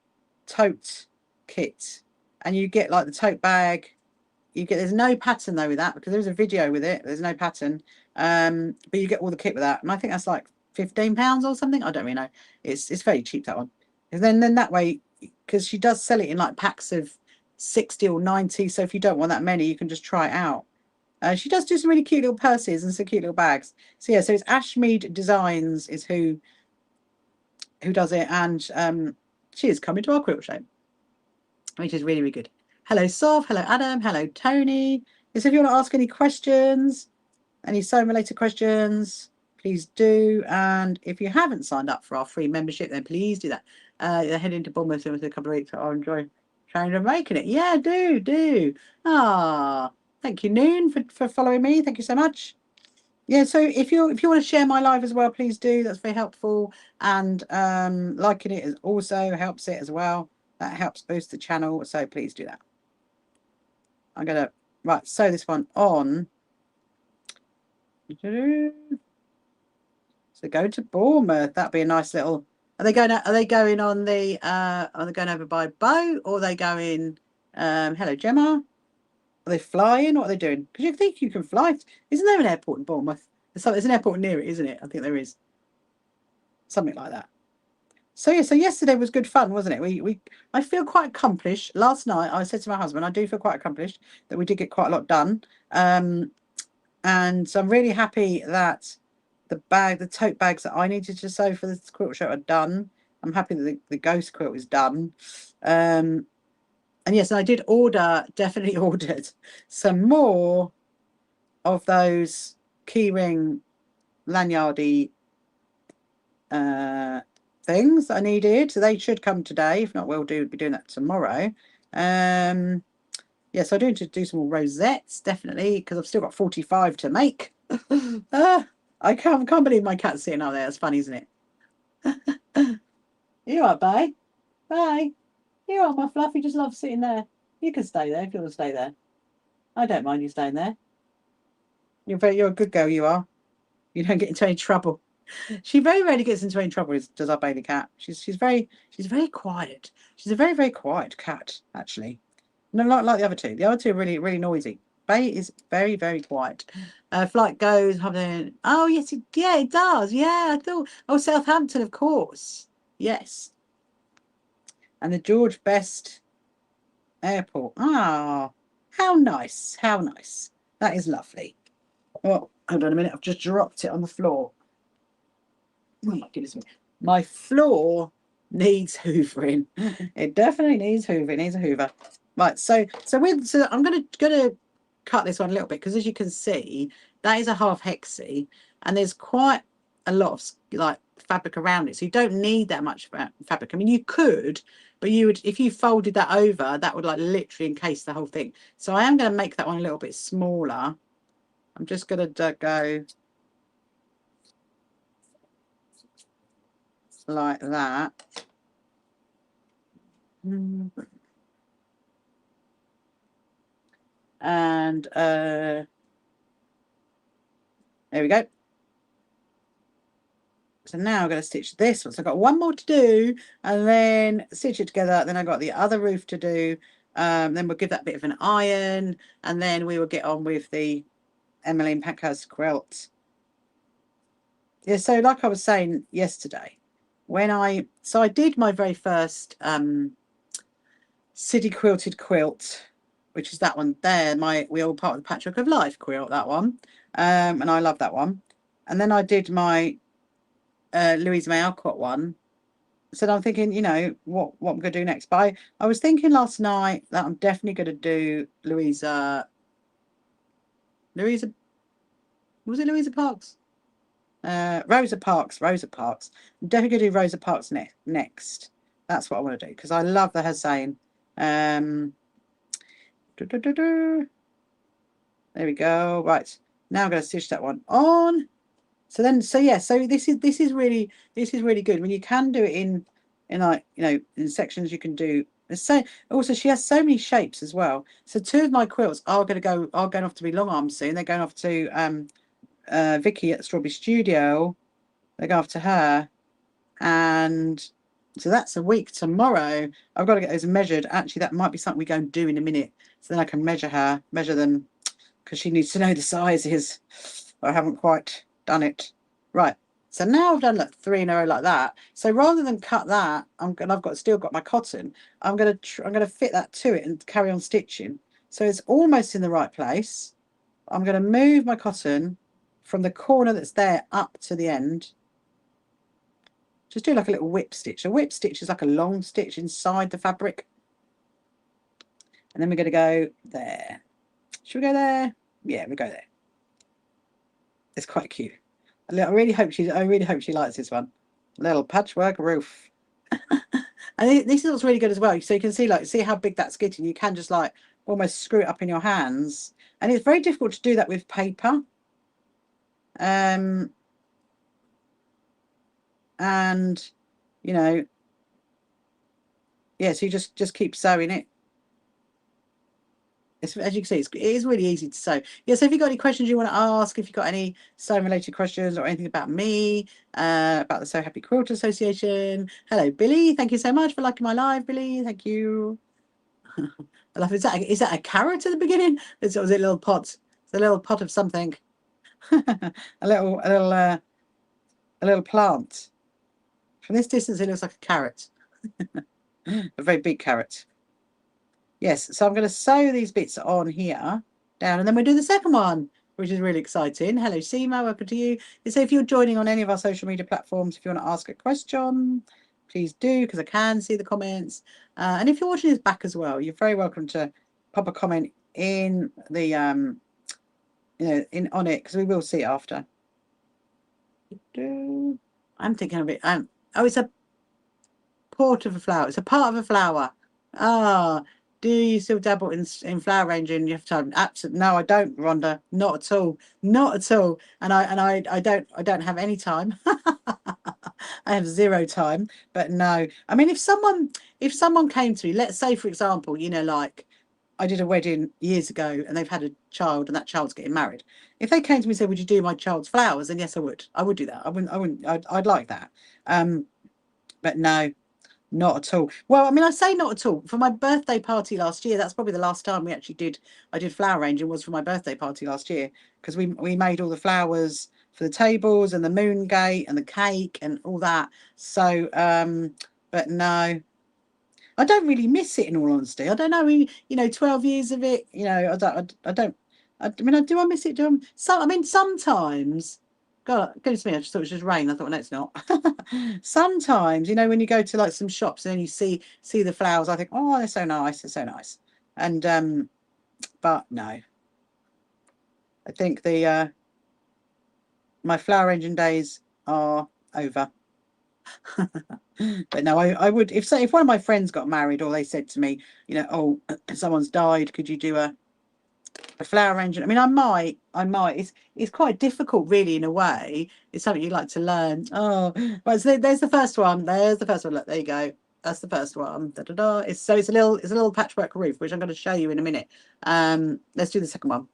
tote kit, and you get like the tote bag. There's no pattern though with that, because there's a video with it. There's no pattern, but you get all the kit with that, and I think that's like £15 or something. I don't really know. It's very cheap, that one. And then that way, because she does sell it in like packs of 60 or 90. So if you don't want that many, you can just try it out. She does do some really cute little purses and some cute little bags. So yeah, so it's Ashmead Designs is who does it, and she is coming to our quilt show, which is really, really good. Hello, Sov. Hello, Adam. Hello, Tony. So if you want to ask any questions, any sewing related questions, please do. And if you haven't signed up for our free membership, then please do that. You're heading to Bournemouth in a couple of weeks. I'll enjoy trying to making it. Yeah, do. Ah, thank you, Noon, for following me. Thank you so much. Yeah, so if you want to share my live as well, please do. That's very helpful. And liking it also helps it as well. That helps boost the channel. So please do that. I'm gonna sew this one on. So go to Bournemouth. That'd be a nice little Are they going? Are they going on the? Are they going over by boat, or are they going? Hello, Gemma. Are they flying? What are they doing? Because you think you can fly. Isn't there an airport in Bournemouth? There's an airport near it, isn't it? I think there is. Something like that. So yeah, so yesterday was good fun, wasn't it? I feel quite accomplished. Last night I said to my husband, I do feel quite accomplished that we did get quite a lot done. And so I'm really happy that the tote bags that I needed to sew for the quilt show are done. I'm happy that the ghost quilt is done. And yes, I did definitely ordered some more of those keyring lanyardy things I needed. So they should come today. If not, we'll be doing that tomorrow. Yes, I do need to do some more rosettes, definitely, because I've still got 45 to make. I can't believe my cat's sitting out there. It's funny, isn't it? You all right, bye? Bye. You all right, my fluff? You just love sitting there. You can stay there if you want to stay there. I don't mind you staying there. You're a good girl, you are. You don't get into any trouble. She very rarely gets into any trouble, does our baby cat. She's very quiet. She's a very quiet cat, actually. No, not like the other two. The other two are really noisy. Bay is very quiet. Flight goes. Oh yes, it does. Yeah, I thought. Oh, Southampton, of course. Yes. And the George Best Airport. Ah, how nice. How nice. That is lovely. Oh, hold on a minute. I've just dropped it on the floor. Oh my goodness me. My floor needs hoovering. It definitely needs hoovering. It needs a hoover. Right, so I'm gonna cut this one a little bit because as you can see, that is a half hexie, and there's quite a lot of like fabric around it. So you don't need that much fabric. I mean, you could, but you would if you folded that over, that would like literally encase the whole thing. So I am going to make that one a little bit smaller. I'm just going to go like that. And there we go. So now I'm going to stitch this one. So I've got one more to do and then stitch it together. Then I've got the other roof to do. Then we'll give that a bit of an iron and then we will get on with the Emmeline Pankhurst quilt. Yeah, so like I was saying yesterday, I did my very first city quilted quilt, which is that one there. We all part of the Patchwork of Life quilt, that one. And I love that one. And then I did my Louisa May Alcott one. So I'm thinking, you know, what I'm going to do next. But I was thinking last night that I'm definitely going to do Louisa. Was it Louisa Parks? Rosa Parks. I'm definitely going to do Rosa Parks next. That's what I want to do because I love the her saying. There we go. Right, now I'm going to stitch that one on. So this is really good when you can do it in like, you know, in sections. You can do also she has so many shapes as well. So two of my quilts are going off to be long arms soon. They're going off to Vicky at Strawberry Studio. They go off to her, and so that's a week tomorrow. I've got to get those measured. Actually, that might be something we go and do in a minute. So then I can measure them because she needs to know the sizes. I haven't quite done it. Right. So now I've done like 3 in a row like that. So rather than cut that, still got my cotton. I'm gonna fit that to it and carry on stitching. So it's almost in the right place. I'm gonna move my cotton from the corner that's there up to the end. Just do like a little whip stitch. A whip stitch is like a long stitch inside the fabric. And then we're going to go there. Should we go there? Yeah, we go there. It's quite cute. I really hope she likes this one. Little patchwork roof. And this looks really good as well. So you can see how big that's getting. You can just like almost screw it up in your hands. And it's very difficult to do that with paper. And you know, yeah, so you just keep sewing it. as you can see, it is really easy to sew. Yeah, so if you've got any questions you want to ask, if you've got any sewing related questions or anything about me, about the So Happy Quilt Association. Hello, Billy. Thank you so much for liking my live, Billy. Thank you. I love, is that a carrot at the beginning? Was it a little pot? It's a little pot of something. a little plant. From this distance, it looks like a carrot. A very big carrot. Yes, so I'm going to sew these bits on here down, and then we'll do the second one, which is really exciting. Hello, Seema, welcome to you. So if you're joining on any of our social media platforms, if you want to ask a question, please do, because I can see the comments. And if you're watching this back as well, you're very welcome to pop a comment in the on it, because we will see it after. I'm thinking of it. Oh, it's a part of a flower. It's a part of a flower. Ah, do you still dabble in flower arranging? You have time. Absolutely. No, I don't, Rhonda. Not at all. Not at all. And I don't have any time. I have zero time. But no. I mean, if someone came to me, let's say for example, like I did a wedding years ago and they've had a child and that child's getting married. If they came to me and said, would you do my child's flowers? Then yes, I would. I would do that. I wouldn't, I'd like that. But no, not at all. Well, I mean, I say not at all. For my birthday party last year, that's probably the last time I did flower arranging, was for my birthday party last year, because we made all the flowers for the tables and the moon gate and the cake and all that. So, but no, I don't really miss it, in all honesty. I don't know, 12 years of it, I mean, do I miss it? I mean, sometimes, God, goodness me, I just thought it was just rain. I thought, no, it's not. Sometimes, when you go to like some shops and then you see the flowers, I think, oh, they're so nice. They're so nice. And, but no, I think my flower engine days are over. But no, I would, if one of my friends got married, or they said to me, oh, someone's died, could you do a flower arrangement? I mean, I might. It's quite difficult, really, in a way. It's something you like to learn. Oh, right. So there's the first one. There's the first one. Look, there you go. That's the first one. Da, da, da. It's a little patchwork roof, which I'm going to show you in a minute. Let's do the second one.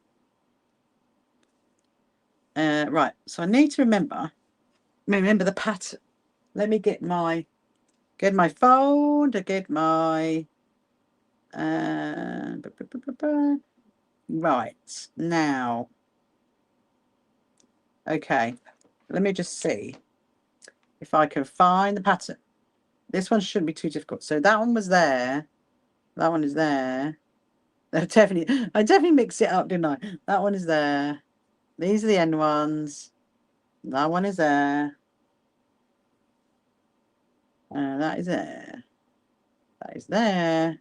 Right. So I need to remember the pattern. Let me get my phone to get my right now. Okay, let me just see if I can find the pattern. This one shouldn't be too difficult. So that one was there. That one is there. I definitely mixed it up, didn't I? That one is there. These are the end ones. That one is there. That is there. That is there.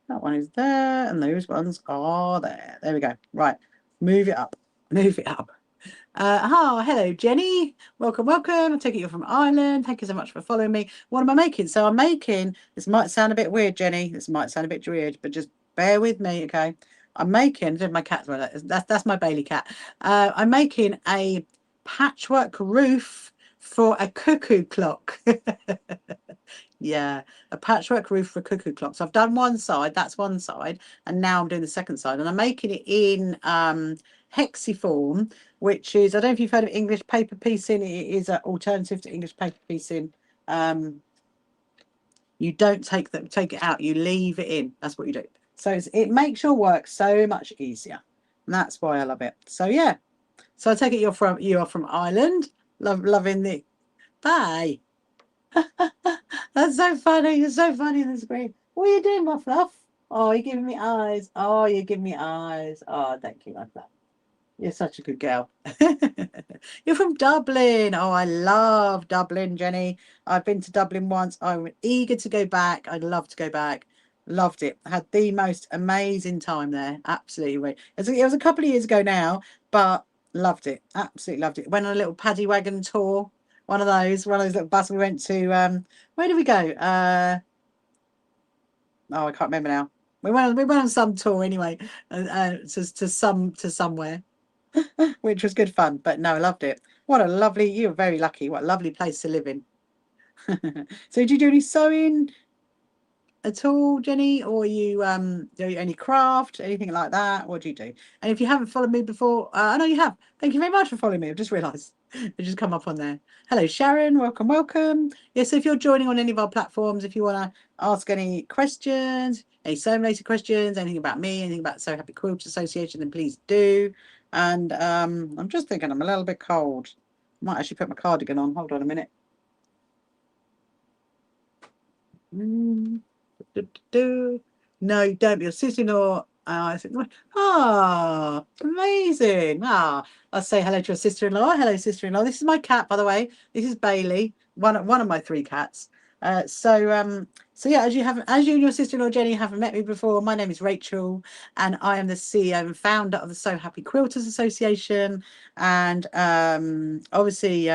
That one is there, and those ones are there. There we go. Right, move it up. Move it up. Hello, Jenny. Welcome. I take it you're from Ireland. Thank you so much for following me. What am I making? So I'm making, this might sound a bit weird, Jenny. This might sound a bit weird, but just bear with me, okay? I'm making, my cat's well, that's my Bailey cat. I'm making a patchwork roof for a cuckoo clock. Yeah, a patchwork roof for a cuckoo clock. So I've done one side, that's one side, and now I'm doing the second side, and I'm making it in hexiform, which is, I don't know if you've heard of English paper piecing. It is an alternative to English paper piecing. You don't take it out, you leave it in. That's what you do. So it makes your work so much easier, and that's why I love it. So yeah, so I take it you are from Ireland. Loving the bye. That's so funny. You're so funny in the screen. What are you doing, my fluff? Oh, you're giving me eyes. Oh, you're giving me eyes. Oh, thank you, my fluff. You're such a good girl. You're from Dublin. Oh, I love Dublin, Jenny. I've been to Dublin once. I'm eager to go back. I'd love to go back. Loved it. I had the most amazing time there. Absolutely. It was a couple of years ago now, but loved it. Absolutely loved it. Went on a little paddy wagon tour. One of those little buses. We went to where did we go? Oh, I can't remember now. We went on some tour anyway, to somewhere, which was good fun. But no, I loved it. You're very lucky. What a lovely place to live in. So did you do any sewing? at all, Jenny? Or you do you any craft, anything like that? What do you do? And if you haven't followed me before, I know you have. Thank you very much for following me. I've just realised it just come up on there. Hello, Sharon. Welcome, welcome. Yes, if you're joining on any of our platforms, if you want to ask any questions, any sewing related questions, anything about me, anything about So Happy Quilters Association, then please do. And I'm just thinking I'm a little bit cold. Might actually put my cardigan on. Hold on a minute. No, don't be your sister-in-law. I said, amazing. I'll say hello to your sister-in-law. Hello, sister-in-law. This is my cat, by the way. This is Bailey, one of my 3 cats. So yeah, as you and your sister-in-law Jenny haven't met me before, my name is Rachel, and I am the CEO and founder of the So Happy Quilters Association. And obviously,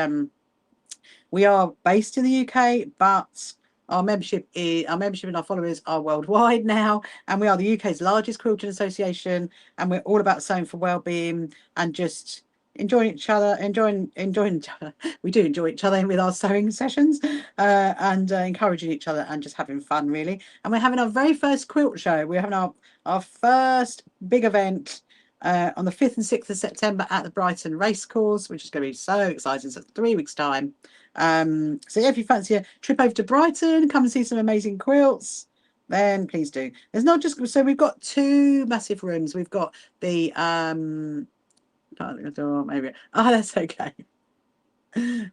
we are based in the UK, but our membership and our followers are worldwide now, and we are the UK's largest quilting association, and we're all about sewing for well-being and just enjoying each other. We do enjoy each other with our sewing sessions, and encouraging each other and just having fun, really. And we're having our very first quilt show. We're having our first big event on the 5th and 6th of September at the Brighton Racecourse, which is going to be so exciting. So 3 weeks' time. So yeah, if you fancy a trip over to Brighton, come and see some amazing quilts, then please do. There's not just, so we've got 2 massive rooms. We've got the maybe, oh, that's okay.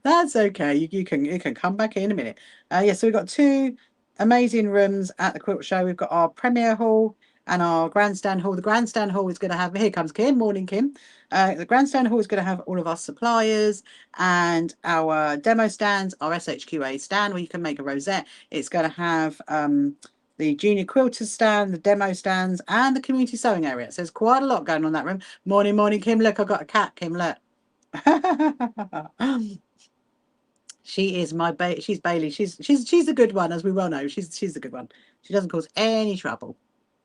That's okay. You can come back in a minute. Yeah, so we've got 2 amazing rooms at the quilt show. We've got our premier hall and our grandstand hall. The grandstand hall is going to have, here comes Kim. Morning, Kim. The grandstand hall is going to have all of our suppliers and our demo stands, our SHQA stand where you can make a rosette. It's going to have the junior quilters stand, the demo stands, and the community sewing area. So there's quite a lot going on in that room. Morning, morning, Kim. Look, I've got a cat, Kim. Look. She is my she's Bailey. She's a good one, as we well know. She's a good one. She doesn't cause any trouble.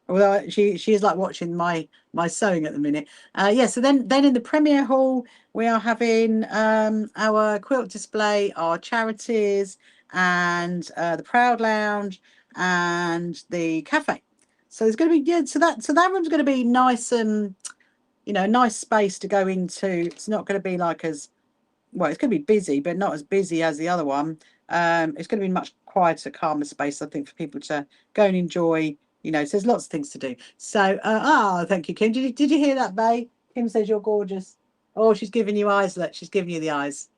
Although she is like watching my sewing at the minute. Yeah, so then in the Premier Hall we are having our quilt display, our charities, and the Proud Lounge and the cafe. So it's going to be good. So that room's going to be nice and nice space to go into. It's not going to be like as well, it's going to be busy, but not as busy as the other one. It's going to be much quieter, calmer space, I think, for people to go and enjoy. So there's lots of things to do. So, thank you, Kim. Did you hear that, Bay? Kim says you're gorgeous. Oh, she's giving you eyes. Look, she's giving you the eyes.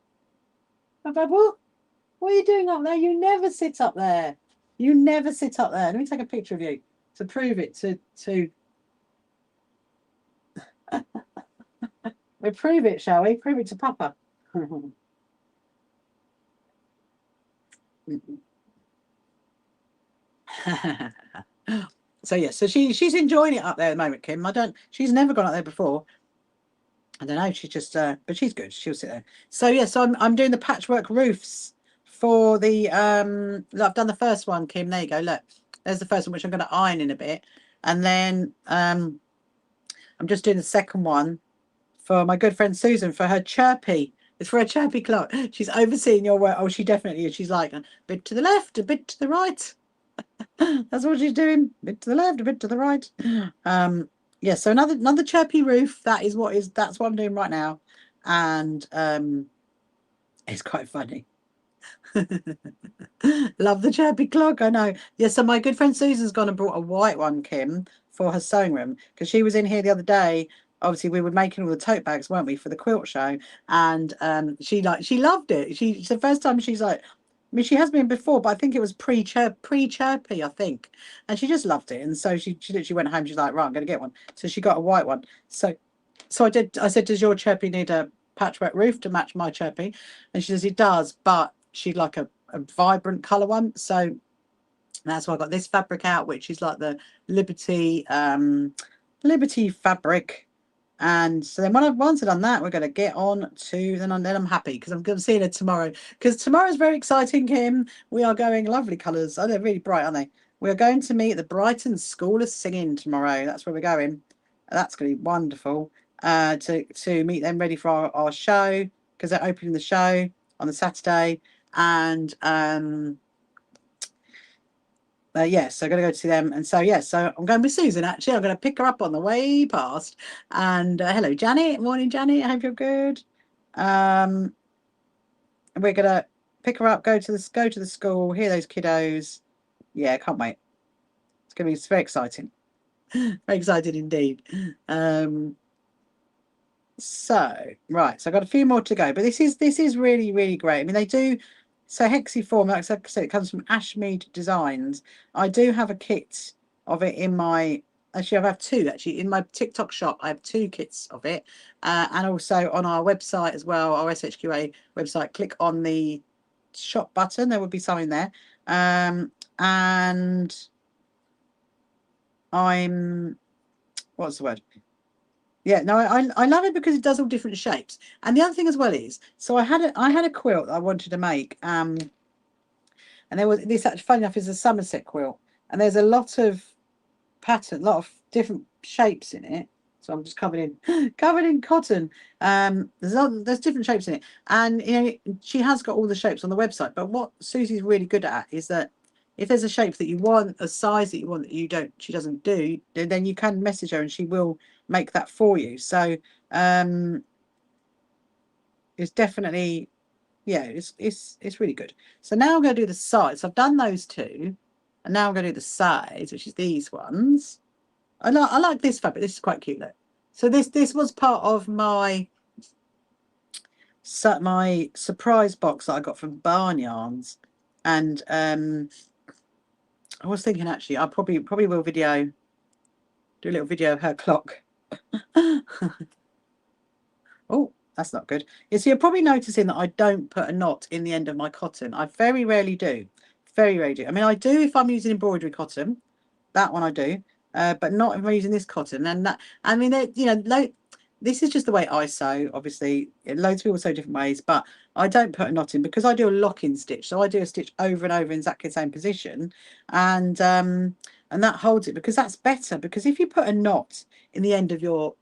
What are you doing up there? You never sit up there. You never sit up there. Let me take a picture of you to prove it to. We prove it, shall we? Prove it to Papa. So yeah, so she's enjoying it up there at the moment, Kim. She's never gone up there before. I don't know, she's just but she's good. She'll sit there. So yeah, so I'm doing the patchwork roofs for the I've done the first one, Kim. There you go. Look, there's the first one, which I'm going to iron in a bit, and then I'm just doing the second one for my good friend Susan for her chirpy. It's for a chirpy clock. She's overseeing your work. Oh, she definitely is. She's like a bit to the left, a bit to the right. That's what she's doing. A bit to the left, a bit to the right. Yeah, so another chirpy roof. That's what I'm doing right now. And it's quite funny. Love the chirpy clock, I know. Yeah, so my good friend Susan's gone and brought a white one, Kim, for her sewing room, because she was in here the other day. Obviously, we were making all the tote bags, weren't we, for the quilt show? And she loved it. It's the first time she's like, I mean, she has been before, but I think it was pre-chirpy, I think. And she just loved it. And so she literally went home. She's like, right, I'm going to get one. So she got a white one. So I did. I said, does your chirpy need a patchwork roof to match my chirpy? And she says, it does, but she'd like a vibrant colour one. So that's why I got this fabric out, which is like the Liberty fabric. And so then once I've done that, we're going to get on to, then I'm happy because I'm seeing her tomorrow. Because tomorrow's very exciting, Kim. We are going, lovely colours. Oh, they're really bright, aren't they? We're going to meet the Brighton School of Singing tomorrow. That's where we're going. That's going to be wonderful to meet them ready for our show, because they're opening the show on the Saturday. And yes, I'm going to go to see them. And so, yes, so I'm going with Susan, actually. I'm going to pick her up on the way past. And hello, Janet. Morning, Janet. I hope you're good. We're going to pick her up, go to the school, hear those kiddos. Yeah, can't wait. It's going to be very exciting. Very excited indeed. So, right, so I've got a few more to go, but this is really, really great. I mean, they do, so Hexiform, like I said, it comes from Ashmead Designs. I do have a kit of it in my, actually I have two, actually, in my TikTok shop, I have two kits of it. And also on our website as well, our SHQA website, click on the shop button, there will be something there. And what's the word? Yeah, no, I love it because it does all different shapes. And the other thing as well is, so I had a quilt I wanted to make, and there was this, actually funny enough, is a Somerset quilt, and there's a lot of pattern, a lot of different shapes in it. So I'm just covered in cotton. There's different shapes in it, and you know she has got all the shapes on the website. But what Susie's really good at is that if there's a shape that you want, a size that you want that she doesn't do, then you can message her and she will make that for you. So it's definitely, yeah, it's really good. So now I'm going to do the sides. I've done those two, and now I'm going to do the sides, which is these ones. I like this fabric. This is quite cute, look. So this was part of my surprise box that I got from Barn Yarns, and I was thinking actually I probably will do a little video of her clock. Oh, that's not good. Yeah, so you're probably noticing that I don't put a knot in the end of my cotton. I very rarely do. Very rarely do. I mean, I do if I'm using embroidery cotton. That one I do. But not if I'm using this cotton. And that, I mean, you know, this is just the way I sew. Obviously, loads of people sew different ways, but I don't put a knot in because I do a lock-in stitch. So I do a stitch over and over in exactly the same position, and that holds it, because that's better. Because if you put a knot in the end of your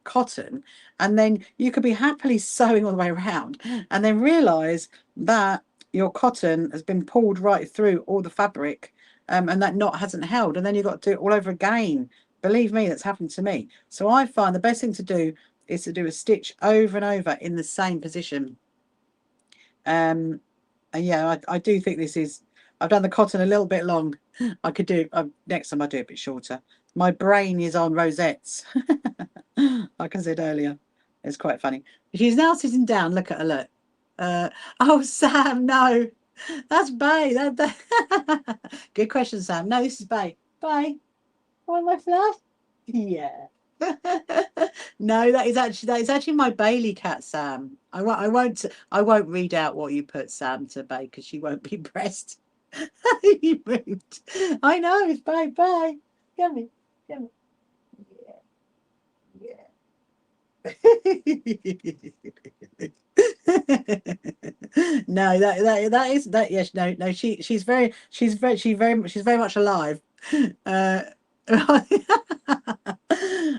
cotton, and then you could be happily sewing all the way around and then realize that your cotton has been pulled right through all the fabric, and that knot hasn't held, and then you've got to do it all over again. Believe me, that's happened to me. So I find the best thing to do is to do a stitch over and over in the same position. And yeah, I do think this is, I've done the cotton a little bit long. I could do next time I do it a bit shorter. My brain is on rosettes. Like I said earlier, it's quite funny. She's now sitting down. Look at her, look. Oh, Sam, no, that's Bay. Good question, Sam. No, this is Bay. Bay, want my fluff? Yeah. No, that is actually my Bailey cat, Sam. I won't read out what you put, Sam, to Bay, because she won't be impressed. You moved. I know, it's Bay. Bay. Yummy. Yummy. Yeah. No, yes, no, she's very much alive.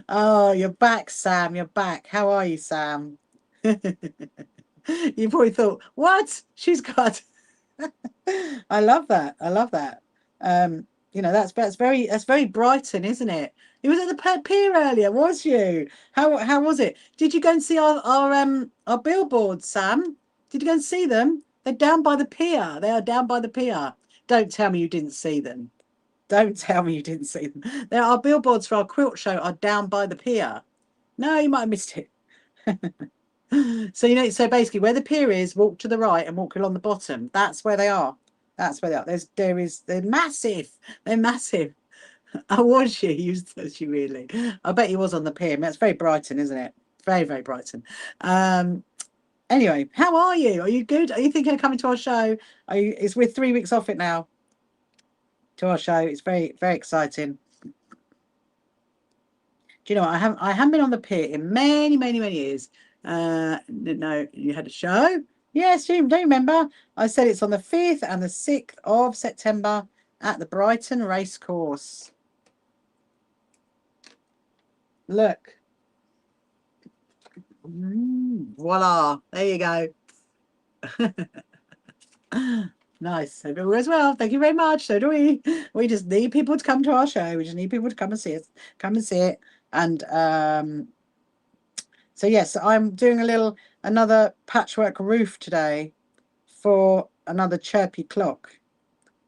Oh, you're back, Sam, you're back. How are you, Sam? You probably thought, what, she's got I love that. You know, that's very Brighton, isn't it? You was at the pier earlier, was you? How was it? Did you go and see our billboards, Sam? Did you go and see them? They're down by the pier. They are down by the pier. Don't tell me you didn't see them. Don't tell me you didn't see them. There are billboards for our quilt show are down by the pier. No, you might have missed it. So you know, so basically where the pier is, walk to the right and walk along the bottom. That's where they are. That's where they are. They're massive. They're massive. Oh, was she? Was she really? I bet he was on the pier. I mean, that's very Brighton, isn't it? Very, very Brighton. Anyway, how are you? Are you good? Are you thinking of coming to our show? We're 3 weeks off it now. To our show. It's very, very exciting. Do you know what? I haven't been on the pier in many, many, many years. Didn't know you had a show. Yes, Jim, don't you remember? I said it's on the 5th and the 6th of September at the Brighton Racecourse. Look. Voila. There you go. Nice. So do we as well. Thank you very much. So do we. We just need people to come to our show. We just need people to come and see us. Come and see it. And so yes, I'm doing another patchwork roof today for another chirpy clock.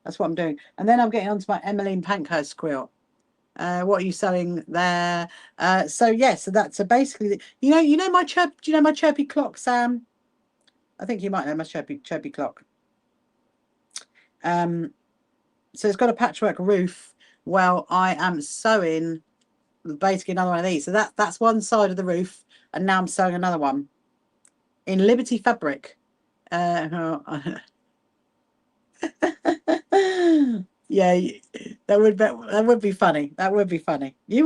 That's what I'm doing. And then I'm getting onto my Emmeline Pankhurst quilt. What are you sewing there? So yes, so that's basically you know my do you know my chirpy clock, Sam? I think you might know my chirpy clock. So it's got a patchwork roof. Well, I am sewing basically another one of these. So that's one side of the roof, and now I'm sewing another one in Liberty fabric. Yeah, that would be funny. That would be funny. You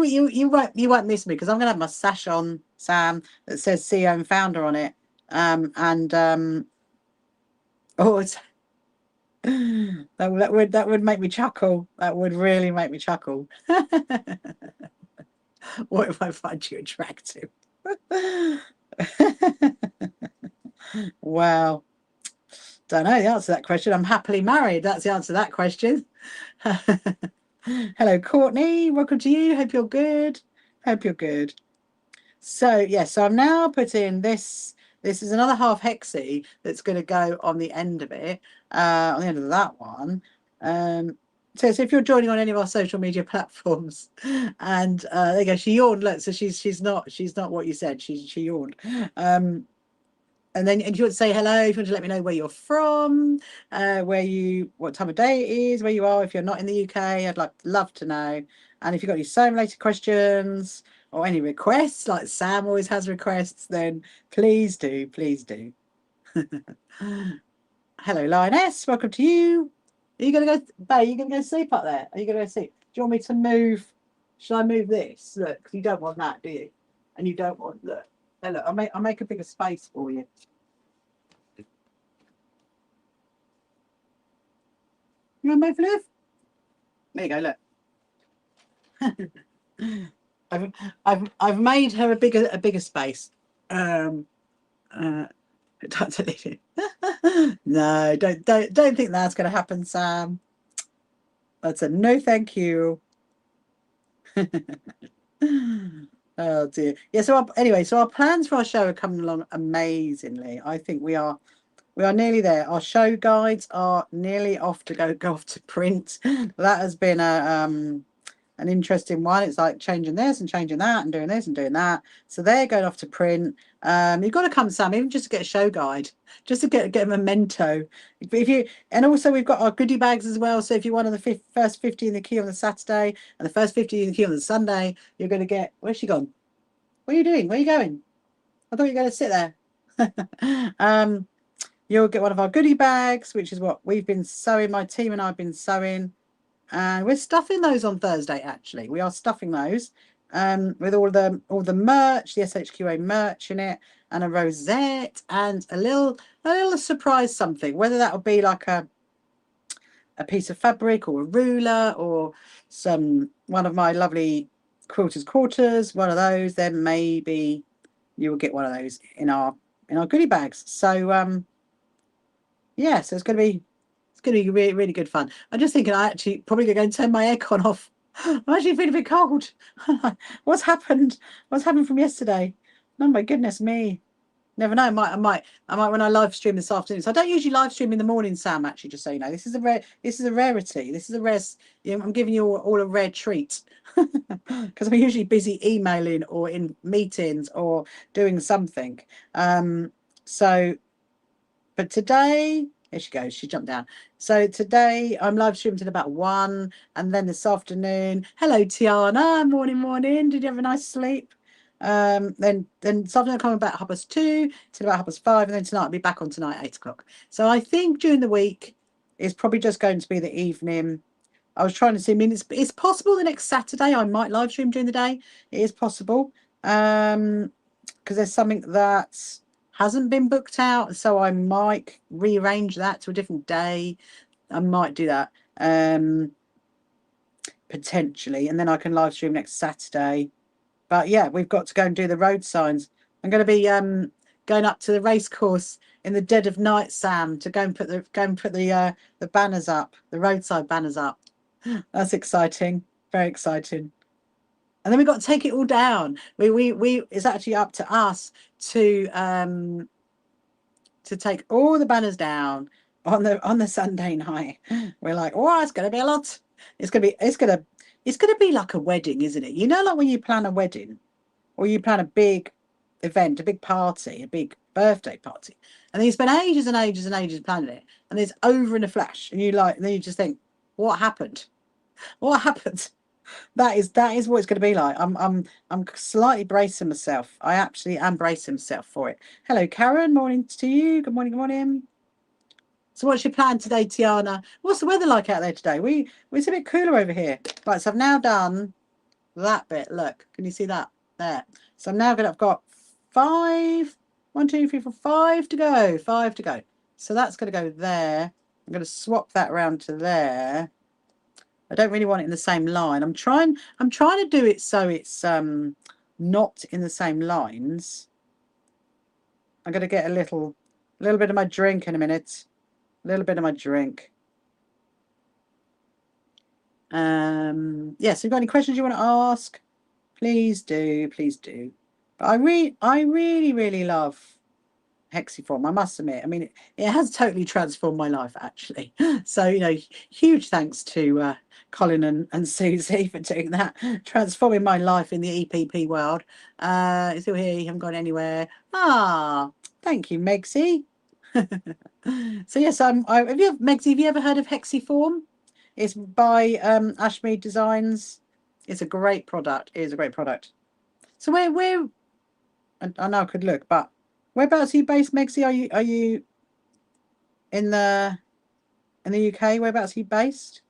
won't miss me because I'm gonna have my sash on, Sam, that says CEO and founder on it. Oh, it's that would make me chuckle. That would really make me chuckle. What if I find you attractive? Wow. Don't know the answer to that question. I'm happily married. That's the answer to that question. Hello, Courtney. Welcome to you. Hope you're good. Hope you're good. So, yes, so I'm now putting this. This is another half hexie that's going to go on the end of it, on the end of that one. So if you're joining on any of our social media platforms, and there you go, she yawned. Look, so she's not what you said. She yawned. And then if you want to say hello, if you want to let me know where you're from, what time of day it is, where you are, if you're not in the UK, I'd love to know. And if you've got any sewing related questions or any requests, like Sam always has requests, then please do, please do. Hello, Lioness, welcome to you. Are you gonna go, Bay? Are you gonna go sleep up there? Are you gonna go sleep? Do you want me to move? Should I move this? Look, you don't want that, do you? And you don't want look. Hey, look, I'll make a bigger space for you. You want to move, Liv? There you go. Look, I've made her a bigger space. No, don't think that's going to happen, Sam. That's a no, thank you. Oh dear. Yeah. So anyway, so our plans for our show are coming along amazingly. I think we are nearly there. Our show guides are nearly off to go off to print. That has been an interesting one. It's like changing this and changing that and doing this and doing that. So they're going off to print. You've got to come, Sam, even just to get a show guide, just to get a memento. And also we've got our goodie bags as well. So if you're one of the first 50 in the queue on the Saturday and the first 50 in the queue on the Sunday, you're going to get. Where's she gone? What are you doing? Where are you going? I thought you were going to sit there. You'll get one of our goodie bags, which is what we've been sewing. My team and I have been sewing. And we're stuffing those on Thursday, actually. We are stuffing those with all the merch, the SHQA merch in it, and a rosette and a little surprise something, whether that will be like a piece of fabric or a ruler or one of my lovely quilters quarters, one of those, then maybe you will get one of those in our goodie bags. So yeah, so it's going to be really, really good fun. I'm just thinking I actually probably going to go and turn my aircon off. I'm actually feeling a bit cold. What's happened? What's happened from yesterday? Oh my goodness me. Never know. I might when I live stream this afternoon. So I don't usually live stream in the morning, Sam, actually, just so you know. This is a rarity. This is a rare, I'm giving you all a rare treat. Because I'm usually busy emailing or in meetings or doing something. But today, here she goes, she jumped down. So today I'm live streaming till about 1, and then this afternoon, hello Tiana, morning. Did you have a nice sleep? Then this afternoon I'm coming back at 2:30 till about 5:30, and then tonight I'll be back on tonight at 8 o'clock. So I think during the week it's probably just going to be the evening. I was trying to see. I mean, it's possible the next Saturday I might live stream during the day. It is possible. Because there's something that hasn't been booked out, so I might rearrange that to a different day. I might do that potentially, and then I can live stream next Saturday. But yeah, we've got to go and do the road signs. I'm going to be going up to the race course in the dead of night, Sam, to go and put the banners up, the roadside banners up. That's exciting, very exciting. And then we've got to take it all down. It's actually up to us to take all the banners down on the Sunday night. We're like, oh, it's going to be a lot. It's going to be like a wedding, isn't it? You know, like when you plan a wedding or you plan a big event, a big party, a big birthday party, and then you spend ages and ages and ages planning it, and it's over in a flash, and then you just think, what happened? What happened? That is what it's going to be like. I'm slightly bracing myself. I actually am bracing myself for it. Hello, Karen. Morning to you. Good morning. Good morning. So what's your plan today, Tiana? What's the weather like out there today? It's a bit cooler over here. Right, so I've now done that bit. Look, can you see that there? So I've got 5, 1, 2, 3, 4, 5 to go. 5 to go. So that's going to go there. I'm going to swap that around to there. I don't really want it in the same line. I'm trying to do it so it's not in the same lines. I'm going to get a little bit of my drink in a minute. A little bit of my drink. Yes, if you've got any questions you want to ask, please do. But I really love Hexiform, I must admit. I mean, it has totally transformed my life, actually. So, huge thanks to Colin and Susie for doing that, transforming my life in the EPP world. It's still here, you haven't gone anywhere. Thank you, Megsie. So yes, Megsie, have you ever heard of Hexiform? It's by Ashmead Designs. It's a great product. It is a great product. So where I know I could look, but whereabouts are you based, Megsie? Are you in the UK? Whereabouts are you based?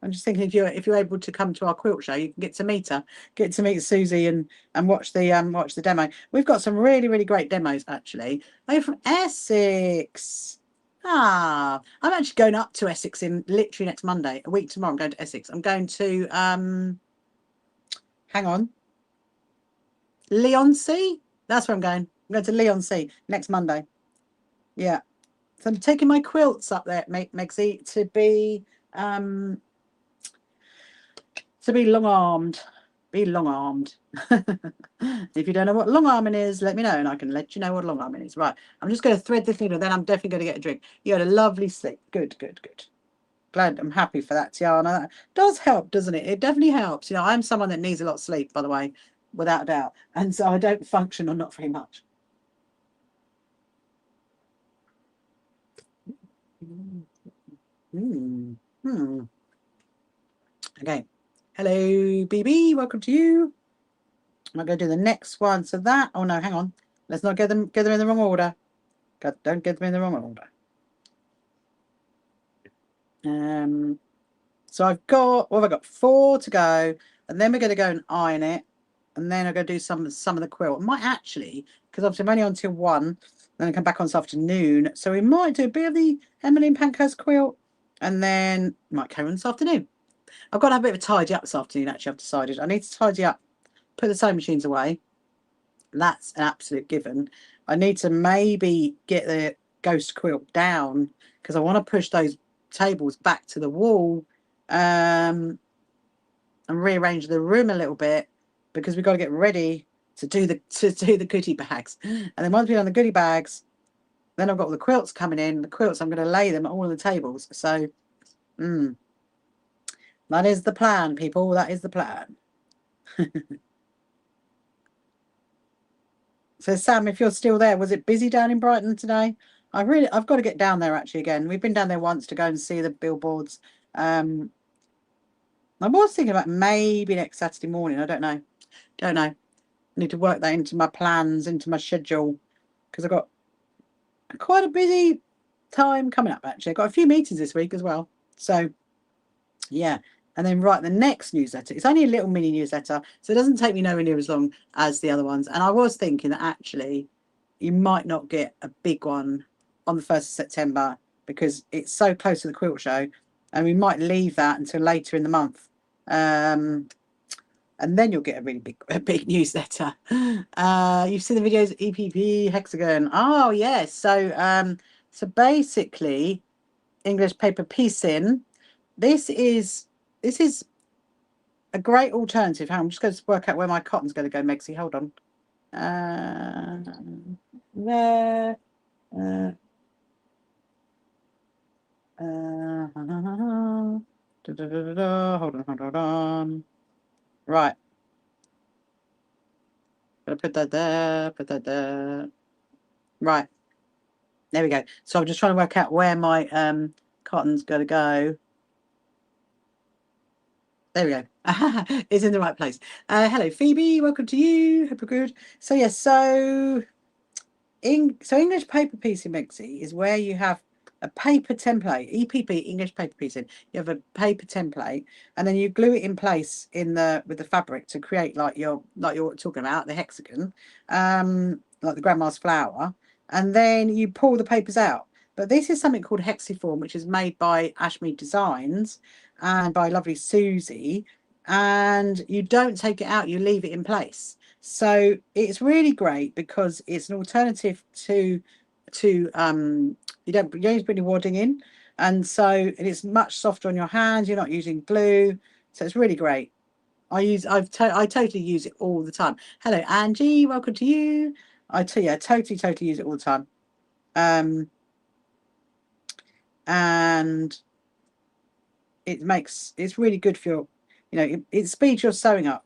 I'm just thinking if you're able to come to our quilt show, you can get to meet her, get to meet Susie and watch the demo. We've got some really great demos actually. Are you from Essex? I'm actually going up to Essex in literally next Monday, a week tomorrow. I'm going to Essex. I'm going to hang on, Leigh-on-Sea. That's where I'm going. I'm going to Leigh-on-Sea next Monday. Yeah. So I'm taking my quilts up there, Megsie, to be long-armed. Be long-armed. If you don't know what long-arming is, let me know and I can let you know what long-arming is. Right. I'm just going to thread this needle, then I'm definitely going to get a drink. You had a lovely sleep. Good. Glad, I'm happy for that, Tiana. That does help, doesn't it? It definitely helps. I'm someone that needs a lot of sleep, by the way, without a doubt. And so I don't function on not very much. Okay. Hello, BB. Welcome to you. I'm going to do the next one. So that, oh no, hang on. Let's not get them in the wrong order. God, don't get them in the wrong order. So I've got 4 to go, and then we're going to go and iron it, and then I'm going to do some of the quilt. I might actually, because obviously I'm only on till 1, then I come back on this afternoon. So we might do a bit of the Emmeline Pankhurst quilt, and then might carry on this afternoon. I've got to have a bit of a tidy up this afternoon, actually. I've decided I need to tidy up, put the sewing machines away. That's an absolute given. I need to maybe get the ghost quilt down because I want to push those tables back to the wall and rearrange the room a little bit because we've got to get ready to do the goodie bags. And then once we've done the goodie bags, then I've got all the quilts coming in. The quilts, I'm going to lay them all on the tables. So that is the plan, people. That is the plan. So Sam, if you're still there, was it busy down in Brighton today? I've got to get down there actually again. We've been down there once to go and see the billboards. I was thinking about maybe next Saturday morning. I don't know. I need to work that into my plans, into my schedule, because I've got quite a busy time coming up actually. I've got a few meetings this week as well. So yeah. And then write the next newsletter. It's only a little mini newsletter, so it doesn't take me nowhere near as long as the other ones. And I was thinking that actually you might not get a big one on the 1st of September because it's so close to the quilt show, and we might leave that until later in the month. and then you'll get a really big newsletter. You've seen the videos EPP hexagon. Oh yes. So basically, English paper piecing. This is a great alternative. I'm just going to work out where my cotton's going to go, Megsie. Hold on. There. Hold on. Right. Gonna put that there, put that there. Right. There we go. So I'm just trying to work out where my cotton's going to go. There we go. It's in the right place. Hello, Phoebe. Welcome to you. Hope you're good. So yes, so English paper piecing, Mexi, is where you have a paper template, EPP, English paper piecing. You have a paper template, and then you glue it in place with the fabric to create like you're talking about, the hexagon, like the grandma's flower, and then you pull the papers out. But this is something called Hexiform, which is made by Ashmead Designs and by lovely Susie. And you don't take it out, you leave it in place. So it's really great because it's an alternative to you don't put any wadding in, and it's much softer on your hands. You're not using glue, so it's really great. I totally use it all the time. Hello, Angie. Welcome to you. I totally use it all the time. And it's really good for your, it speeds your sewing up.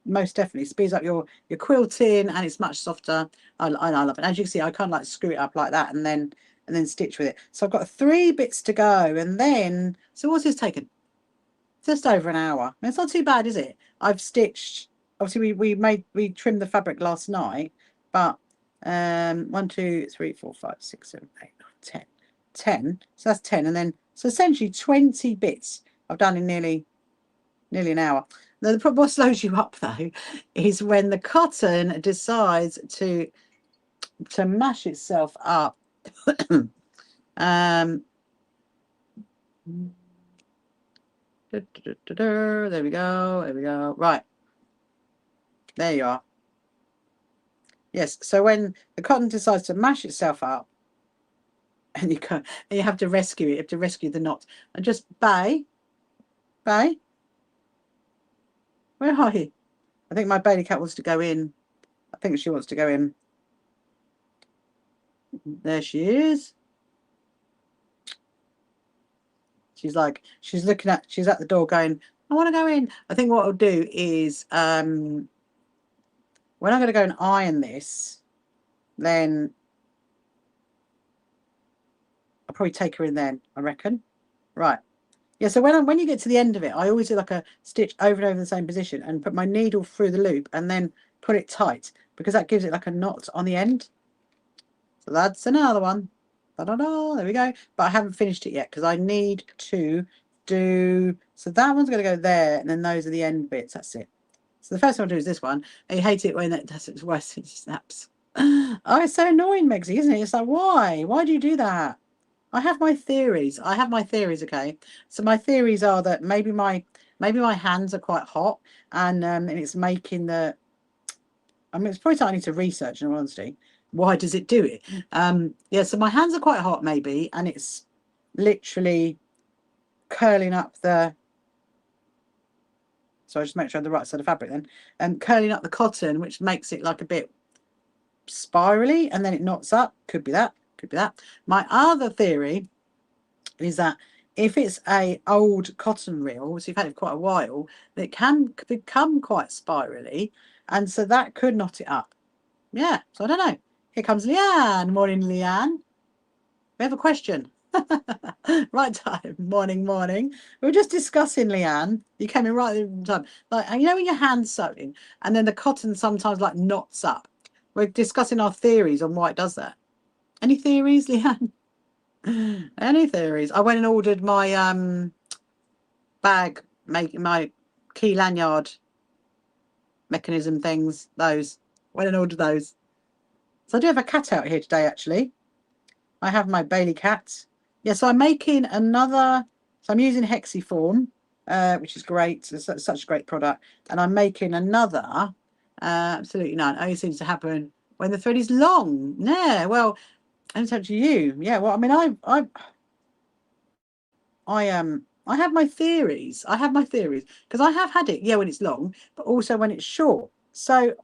Most definitely speeds up your quilting, and it's much softer. I love it. As you can see, I kind of like screw it up like that and then stitch with it. So I've got 3 bits to go, and then what's this taken? Just over an hour. It's not too bad, is it? I've stitched. Obviously, we trimmed the fabric last night, but 1, 2, 3, 4, 5, 6, 7, 8, 9, 10. So that's 10, and then essentially 20 bits I've done in nearly an hour. Now, what slows you up though is when the cotton decides to mash itself up. There we go. Right. There you are. Yes. So when the cotton decides to mash itself up, and you have to rescue it. You have to rescue the knot. And just Bay. Where are you? I think my baby cat wants to go in. I think she wants to go in. There she is. She's at the door going, I want to go in. I think what I'll do is when I'm going to go and iron this, then I'll probably take her in then, I reckon. Right. Yeah, so when you get to the end of it, I always do like a stitch over and over in the same position and put my needle through the loop and then put it tight, because that gives it like a knot on the end. So that's another one. There we go. But I haven't finished it yet because I need to do. So that one's going to go there, and then those are the end bits. That's it. So the first one I'll do is this one. I hate it when that does its worst. It snaps. Oh, it's so annoying, Megsie, isn't it? It's like, why? Why do you do that? I have my theories. Okay. So my theories are that maybe my hands are quite hot, and it's making the. I mean, it's probably something I need to research, in all honesty. Why does it do it? Yeah, so my hands are quite hot, maybe, and it's literally curling up the. So I just make sure I have the right side of fabric then, and curling up the cotton, which makes it like a bit spirally, and then it knots up. Could be that. My other theory is that if it's a old cotton reel, so you've had it quite a while, it can become quite spirally, and so that could knot it up. Yeah, so I don't know. Here comes Leanne. Morning, Leanne. We have a question. Right time. Morning. We were just discussing, Leanne. You came in right at the time. Like, when your hand's sewing and then the cotton sometimes like knots up. We're discussing our theories on why it does that. Any theories, Leanne? Any theories? I went and ordered my bag, making my key lanyard mechanism things. Went and ordered those. So I do have a cat out here today, actually. I have my Bailey cat. Yeah, so I'm making another. So I'm using Hexiform. which is great. It's such a great product. And I'm making another. Absolutely none. Only seems to happen when the thread is long. Yeah, well, and it's up to you. Yeah, well, I mean, I have my theories. I have my theories because I have had it, yeah, when it's long, but also when it's short. So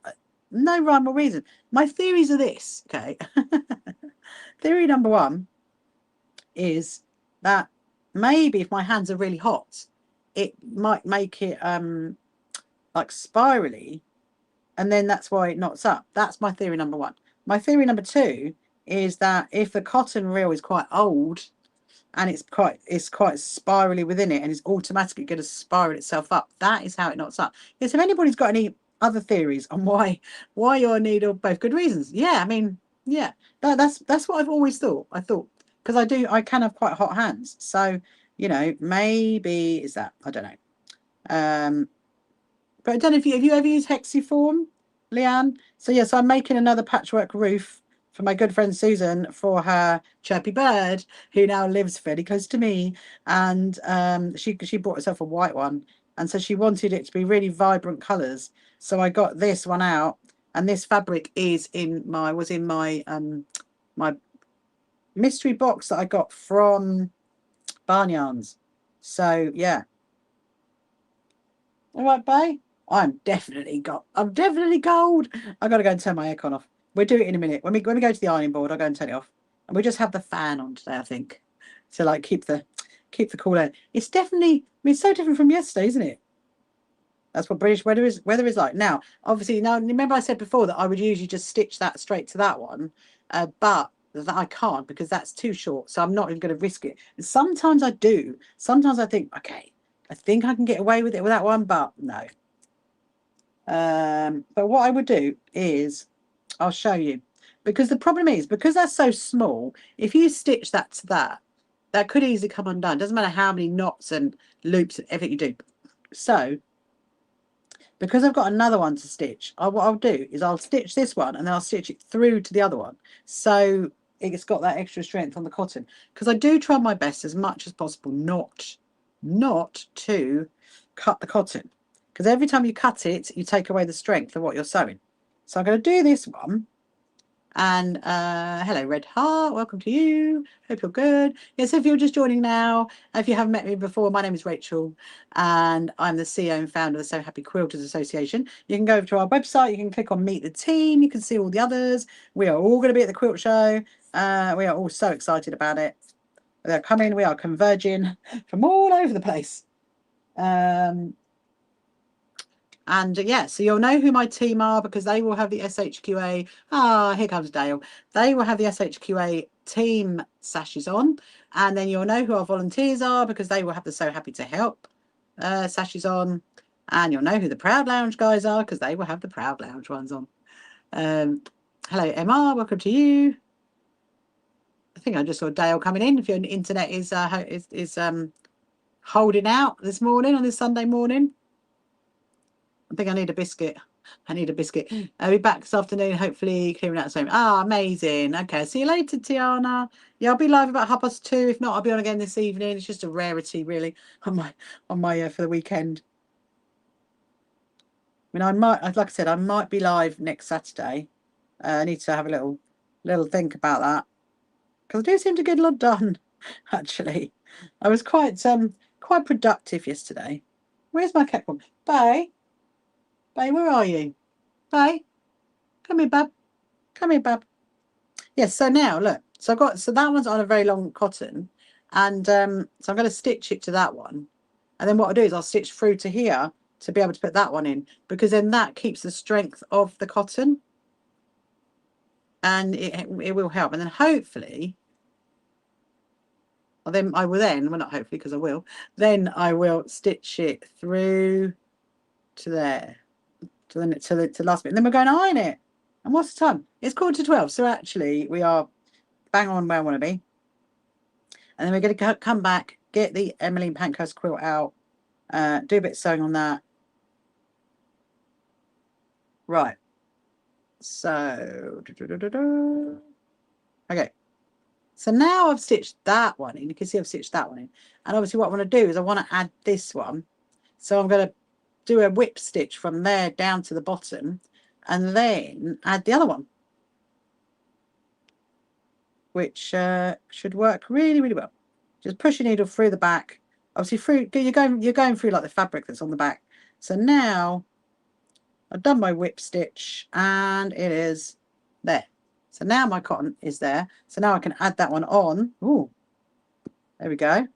no rhyme or reason. My theories are this, okay? Theory number one is that maybe if my hands are really hot, it might make it like spirally, and then that's why it knots up. That's my theory number one. My theory number two is that if the cotton reel is quite old and it's quite spirally within it and it's automatically going to spiral itself up, that is how it knots up. Yes, if anybody's got any other theories on why your needle, both good reasons. Yeah, I mean, yeah, that's what I've always thought. I thought because I can have quite hot hands, so you know, maybe is that, I don't know. But I don't know if you ever used Hexiform, Leanne? So yes, I'm making another patchwork roof for my good friend Susan for her chirpy bird, who now lives fairly close to me. And she bought herself a white one, and so she wanted it to be really vibrant colours. So I got this one out, and this fabric was in my my mystery box that I got from Barn Yarns. So yeah. All right, Bay. I'm definitely cold. I've got to go and turn my aircon off. We'll do it in a minute. When we go to the ironing board, I'll go and turn it off. And we'll just have the fan on today, I think. To like keep the cool air. It's definitely, I mean, it's so different from yesterday, isn't it? That's what British weather is like. Now, obviously, now remember I said before that I would usually just stitch that straight to that one. But that I can't because that's too short. So I'm not even going to risk it. And sometimes I do. Sometimes I think, okay, I think I can get away with it with that one, but no. But what I would do is I'll show you, because the problem is, because that's so small, if you stitch that to that could easily come undone. Doesn't matter how many knots and loops and everything you do. So because I've got another one to stitch, what I'll do is I'll stitch this one and then I'll stitch it through to the other one, so it's got that extra strength on the cotton. Because I do try my best as much as possible not to cut the cotton, because every time you cut it, you take away the strength of what you're sewing. So I'm going to do this one. And hello, Red Heart. Welcome to you. Hope you're good. Yes, if you're just joining now, if you haven't met me before, my name is Rachel, and I'm the CEO and founder of the So Happy Quilters Association. You can go over to our website. You can click on Meet the Team. You can see all the others. We are all going to be at the quilt show. We are all so excited about it. They're coming. We are converging from all over the place. And yeah, so you'll know who my team are because they will have the SHQA. Ah, here comes Dale. They will have the SHQA team sashes on. And then you'll know who our volunteers are because they will have the So Happy to Help sashes on. And you'll know who the Proud Lounge guys are because they will have the Proud Lounge ones on. Hello, Emma. Welcome to you. I think I just saw Dale coming in. If your internet is holding out this morning on this Sunday morning. I think I need a biscuit. I'll be back this afternoon, hopefully clearing out the same. Ah, amazing. Okay, see you later, Tiana. Yeah, I'll be live about 2:30. If not, I'll be on again this evening. It's just a rarity, really, on my for the weekend. I mean, I might, like I said, I might be live next Saturday. I need to have a little think about that, because I do seem to get a lot done. Actually, I was quite productive yesterday. Where's my cat gone? Bye. Bay, where are you? Bay, come here, bub. Come here, bub. Yes, so now look. So that one's on a very long cotton, and so I'm going to stitch it to that one, and then what I'll do is I'll stitch through to here to be able to put that one in, because then that keeps the strength of the cotton, and it will help. And then hopefully, well, then I will well, not hopefully, because I will, then I will stitch it through to there. To the last bit, and then we're going to iron it. And what's the time? It's 11:45, so actually we are bang on where I want to be. And then we're going to come back, get the Emmeline Pankhurst quilt out, do a bit of sewing on that. Right. So okay. So now I've stitched that one in. You can see I've stitched that one in. And obviously what I want to do is I want to add this one. So I'm going to do a whip stitch from there down to the bottom and then add the other one, which should work really, really well. Just push your needle through the back. Obviously, you're going through like the fabric that's on the back. So now I've done my whip stitch and it is there. So now my cotton is there. So now I can add that one on. Ooh, there we go.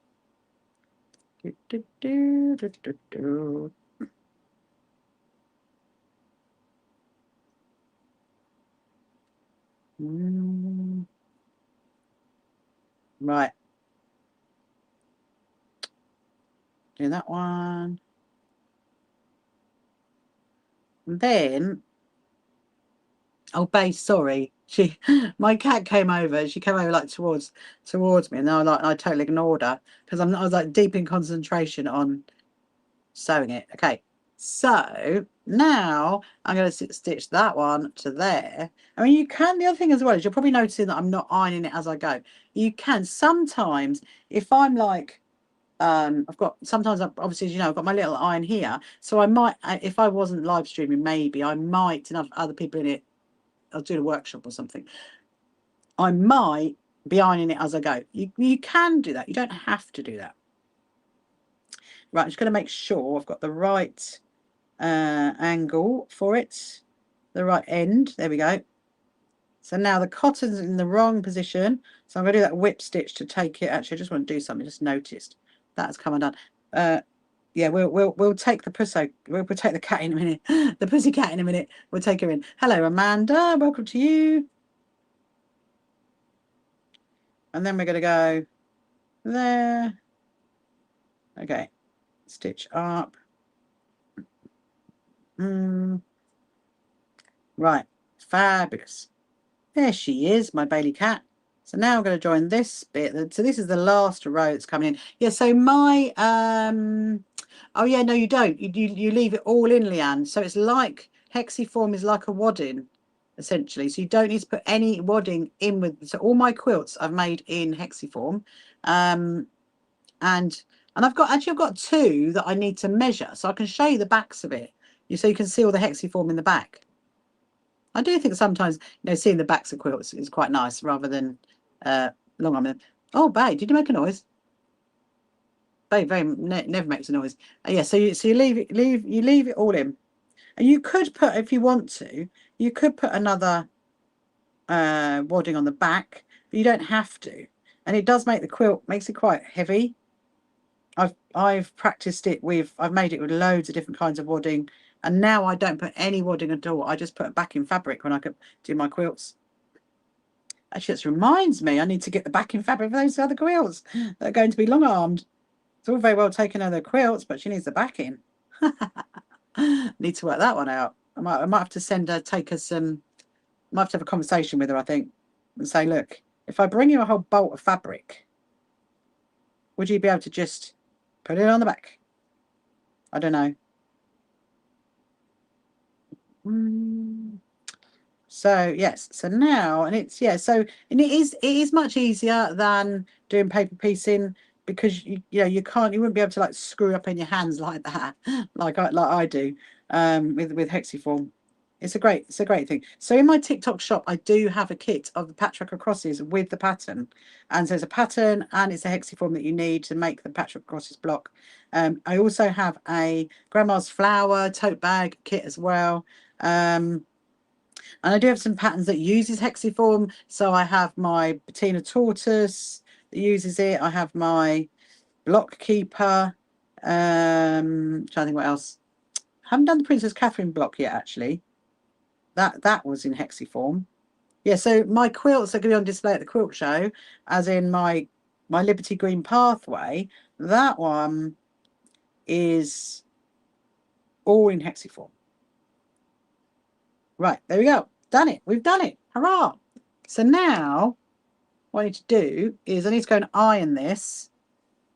Right. Do that one. And then, oh, babe, sorry. My cat came over. She came over like towards me, and I totally ignored her because I was like deep in concentration on sewing it. Okay, so now I'm going to stitch that one to there. I mean, you can. The other thing as well is you're probably noticing that I'm not ironing it as I go. You can sometimes, if I'm like, I've got sometimes obviously, as you know, I've got my little iron here, so I might, if I wasn't live streaming, maybe I might, and have other people in it, I'll do a workshop or something, I might be ironing it as I go. You can do that. You don't have to do that. Right, I'm just going to make sure I've got the right angle for it, the right end. There we go. So now the cotton's in the wrong position, so I'm going to do that whip stitch to take it. Actually, I just want to do something. I just noticed that's come undone. Yeah, we'll take the pusso. We'll take the cat in a minute. The pussy cat in a minute. We'll take her in. Hello, Amanda. Welcome to you. And then we're going to go there. Okay, stitch up. Right, fabulous. There she is, my Bailey cat. So now I'm going to join this bit. So this is the last row that's coming in. Yeah, so my oh yeah, no, you don't. You leave it all in, Leanne. So it's like hexiform is like a wadding, essentially. So you don't need to put any wadding in with. So all my quilts I've made in hexiform, and I've got two that I need to measure, so I can show you the backs of it. So you can see all the hexiform in the back. I do think sometimes, seeing the backs of quilts is quite nice rather than long arm. Oh, babe, did you make a noise? Babe, never makes a noise. Yeah, so you leave it all in, and you could put, if you want to, you could put another wadding on the back, but you don't have to. And it does make the quilt, makes it quite heavy. I've practiced it with, I've made it with loads of different kinds of wadding, and now I don't put any wadding at all. I just put a backing fabric when I could do my quilts. Actually, this reminds me, I need to get the backing fabric for those other quilts that are going to be long-armed. It's all very well taking other quilts, but she needs the backing. Need to work that one out. I might have to send her, take her some, might have to have a conversation with her, I think, and say, look, if I bring you a whole bolt of fabric, would you be able to just put it on the back? I don't know. So yes, so now, and it's, yeah, so, and it is much easier than doing paper piecing, because you wouldn't be able to like screw up in your hands like that, like I do with hexiform. It's a great thing. So in my TikTok shop, I do have a kit of the patchwork crosses with the pattern, and so there's a pattern and it's a hexiform that you need to make the patchwork crosses block. I also have a grandma's flower tote bag kit as well. And I do have some patterns that uses hexiform. So I have my Bettina tortoise that uses it. I have my block keeper. Trying to think what else. I haven't done the Princess Catherine block yet, actually. That was in hexiform. Yeah, so my quilts are going to be on display at the quilt show, as in my Liberty Green Pathway. That one is all in hexiform. Right, there we go. Done it. We've done it. Hurrah. So now what I need to do is I need to go and iron this.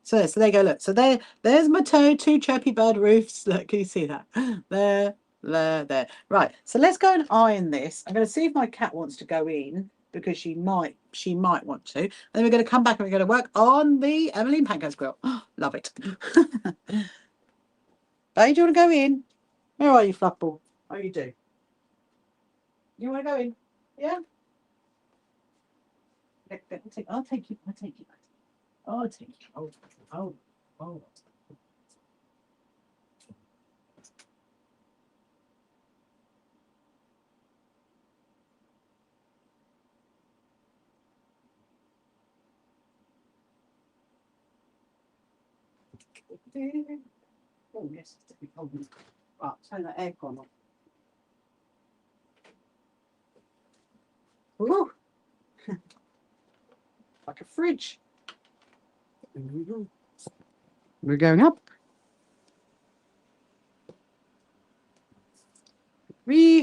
So there you go. Look, so there's my two chirpy bird roofs. Look, can you see that? There. Right, so let's go and iron this. I'm going to see if my cat wants to go in, because she might want to. And then we're going to come back and we're going to work on the Emmeline Pankhurst quilt. Love it. Hey, do you want to go in? Where are you, Fluffball? Oh, you do. You want to go in? Yeah? I'll take you. I'll take you. I'll take you. Oh. Oh, yes. Right, turn that aircon on. Ooh. Like a fridge. We're going up.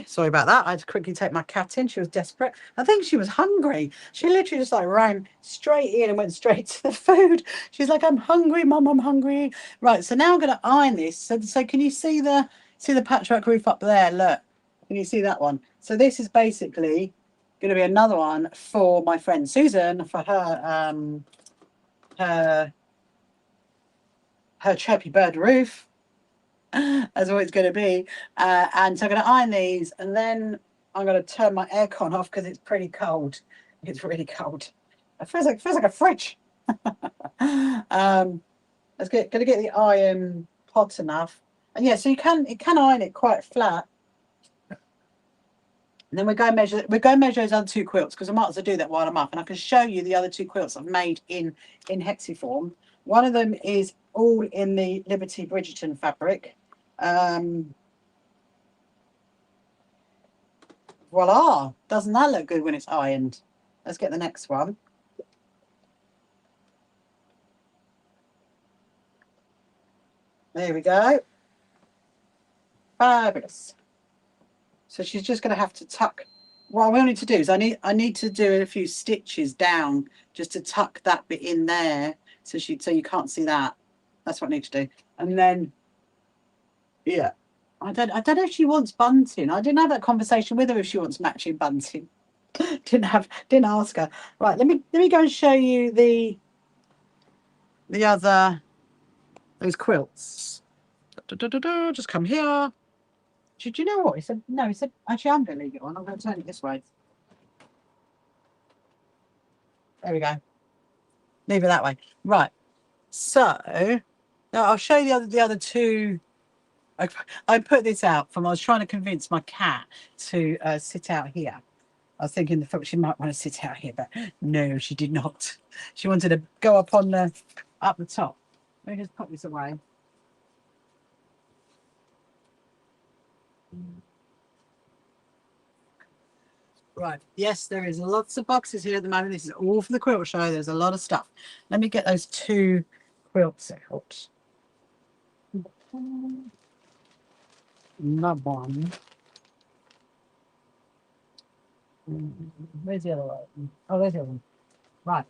Sorry about that. I had to quickly take my cat in. She was desperate. I think she was hungry. She literally just like ran straight in and went straight to the food. She's like, I'm hungry, Mum, I'm hungry. Right, so now I'm gonna iron this. So can you see the patchwork roof up there? Look. Can you see that one? So this is basically gonna be another one for my friend Susan for her chirpy bird roof. As always going to be. And so I'm going to iron these and then I'm going to turn my aircon off because it's pretty cold. It's really cold. It feels like a fridge. Let's going to get the iron hot enough. And yeah, so it can iron it quite flat. And then we're going to measure those other two quilts because I might as well do that while I'm up. And I can show you the other two quilts I've made in hexiform. One of them is all in the Liberty Bridgerton fabric. Voila! Doesn't that look good when it's ironed? Let's get the next one. There we go. Fabulous. So she's just going to have to tuck. What I need to do is I need to do a few stitches down just to tuck that bit in there, so you can't see that. That's what I need to do. And then, yeah, I don't know if she wants bunting. I didn't have that conversation with her if she wants matching bunting. didn't ask her. Right, let me go and show you the other those quilts. Just come here. Do you know what? He said, no, he said, actually, I'm going to leave it on. I'm going to turn it this way. There we go. Leave it that way. Right. So, now I'll show you the other two. I put this out from, I was trying to convince my cat to sit out here. I was thinking she might want to sit out here, but no, she did not. She wanted to go up the top. Let me just put this away. Right. Yes, there is lots of boxes here at the moment. This is all for the quilt show. There's a lot of stuff. Let me get those two quilts out. Not one. Where's the other one? Oh, there's the other one. Right.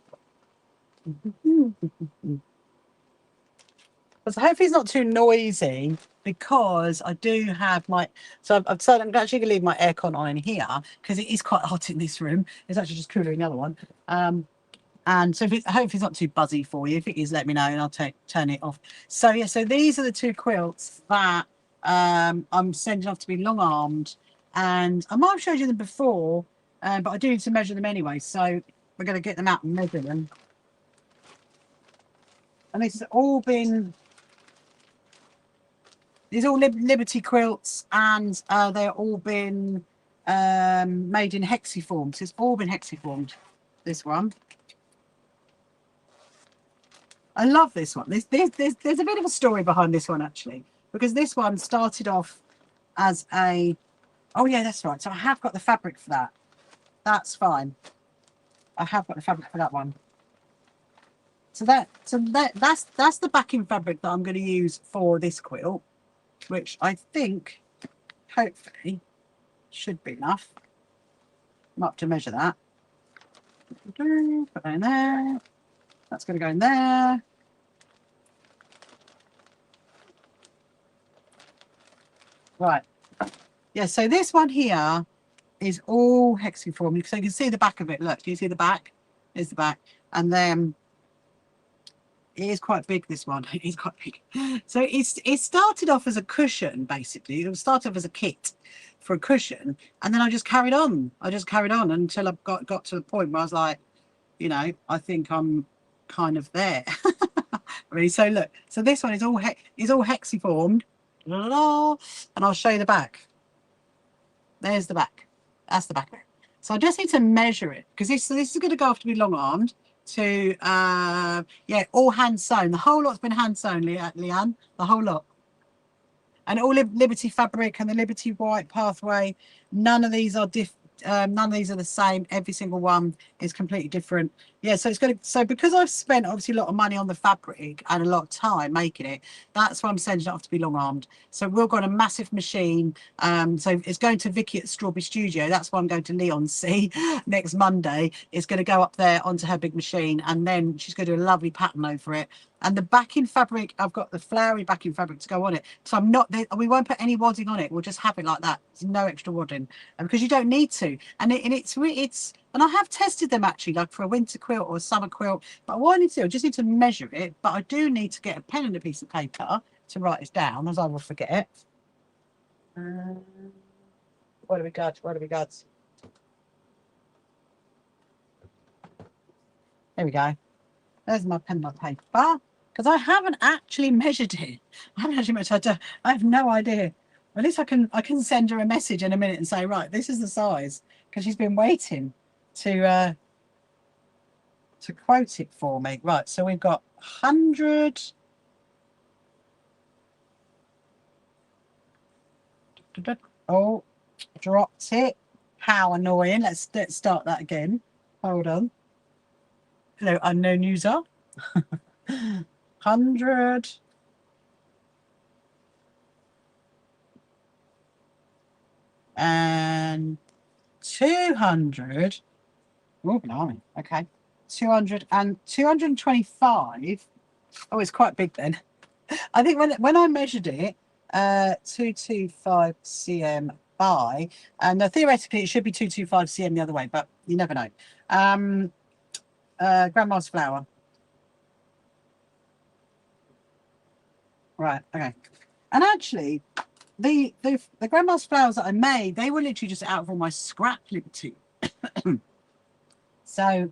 So hopefully it's not too noisy because I do have my. So I've decided I'm actually going to leave my aircon on in here because it is quite hot in this room. It's actually just cooler in the other one. And so hopefully it's not too buzzy for you. If it is, let me know and I'll turn it off. So yeah, so these are the two quilts that I'm sending off to be long armed, and I might have showed you them before, but I do need to measure them anyway. So we're going to get them out and measure them. And this has all been. These are all Liberty quilts, and they're all been made in hexiform. So it's all been hexiformed. This one. I love this one. There's a bit of a story behind this one actually, because this one started off as a. Oh yeah, that's right. So I have got the fabric for that. That's fine. I have got the fabric for that one. So that's the backing fabric that I'm going to use for this quilt, which I think hopefully should be enough. I'm up to measure that. Put that in there. That's going to go in there. Right. Yeah, so this one here is all hexiform. So you can see the back of it. Look, do you see the back? There's the back. And then It is quite big, this one. It is quite big. So it started off as a cushion, basically. It started off as a kit for a cushion, and then I just carried on. I just carried on until I got to the point where I was like, you know, I think I'm kind of there. Really. So look, so this one is all hexiformed, and I'll show you the back. There's the back. That's the back of it. So I just need to measure it, because this is going to go off to be long armed to yeah, all hand sewn. The whole lot's been hand sewn, Leanne, the whole lot. And all Liberty fabric and the Liberty white pathway. None of these are none of these are the same. Every single one is completely different. Yeah, so it's going to, so because I've spent obviously a lot of money on the fabric and a lot of time making it, that's why I'm sending it off to be long armed. So we've got a massive machine. So it's going to Vicky at Strawberry Studio. That's why I'm going to Leon see next Monday. It's going to go up there onto her big machine, and then she's going to do a lovely pattern over it. And the backing fabric, I've got the flowery backing fabric to go on it. So I'm not, we won't put any wadding on it. We'll just have it like that. There's no extra wadding, because you don't need to. And it's, and I have tested them actually, like for a winter quilt or a summer quilt. But what I need to do, I just need to measure it. But I do need to get a pen and a piece of paper to write this down, as I will forget. What do we got? What do we got? There we go. There's my pen and my paper. Because I haven't actually measured it. I haven't actually measured it. I have no idea. At least I can send her a message in a minute and say, right, this is the size. Because she's been waiting to quote it for me. Right, so we've got 100. Oh, dropped it. How annoying. Let's start that again. Hold on. Hello, unknown user. 100 and 200. Oh, blimey. Okay. 200 and 225. Oh, it's quite big then. I think when I measured it, 225 cm by, and theoretically it should be 225 cm the other way, but you never know. Grandma's flower. Right, okay. And actually, the grandma's flowers that I made, they were literally just out of all my scrap Liberty. So,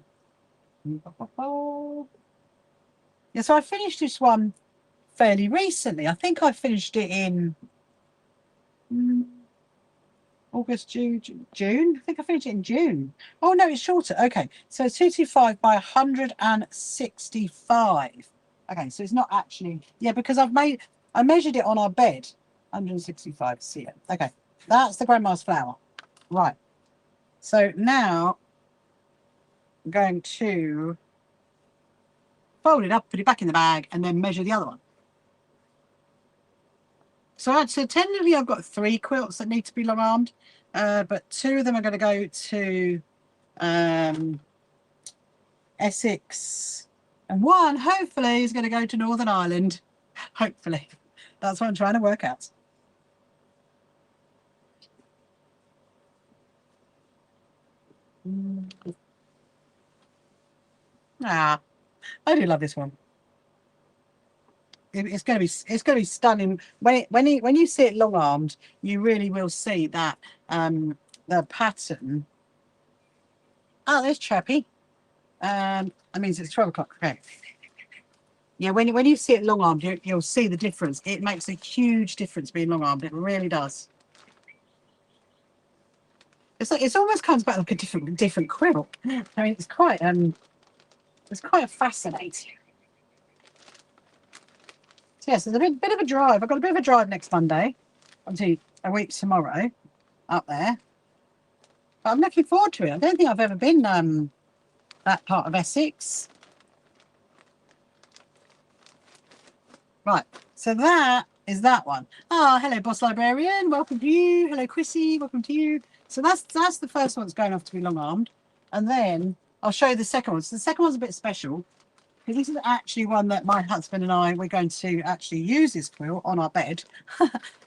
yeah, so I finished this one fairly recently. I think I finished it in August, June. I think I finished it in June. Oh, no, it's shorter. Okay, so 225 by 165. Okay, so it's not actually, yeah, because I measured it on our bed, 165 cm. Okay, that's the grandma's flower. Right. So now I'm going to fold it up, put it back in the bag, and then measure the other one. So technically I've got 3 quilts that need to be long armed, but 2 of them are going to go to Essex, and 1 hopefully is going to go to Northern Ireland. Hopefully. That's what I'm trying to work out. I do love this one. It's going to be stunning when you see it long armed. You really will see that the pattern. Oh, there's Chappy. That means it's 12 o'clock. Okay. Yeah, when you see it long armed, you'll see the difference. It makes a huge difference being long armed. It really does. It's almost comes back like a different quilt. I mean, it's quite fascinating. So yes, there's a bit of a drive. I've got a bit of a drive next Monday, until a week tomorrow, up there. But I'm looking forward to it. I don't think I've ever been that part of Essex. Right, so that is that one. Ah, hello, Boss Librarian. Welcome to you. Hello, Chrissy. Welcome to you. So that's the first one that's going off to be long armed, and then I'll show you the second one. So the second one's a bit special, because this is actually one that my husband and I, we're going to actually use this quilt on our bed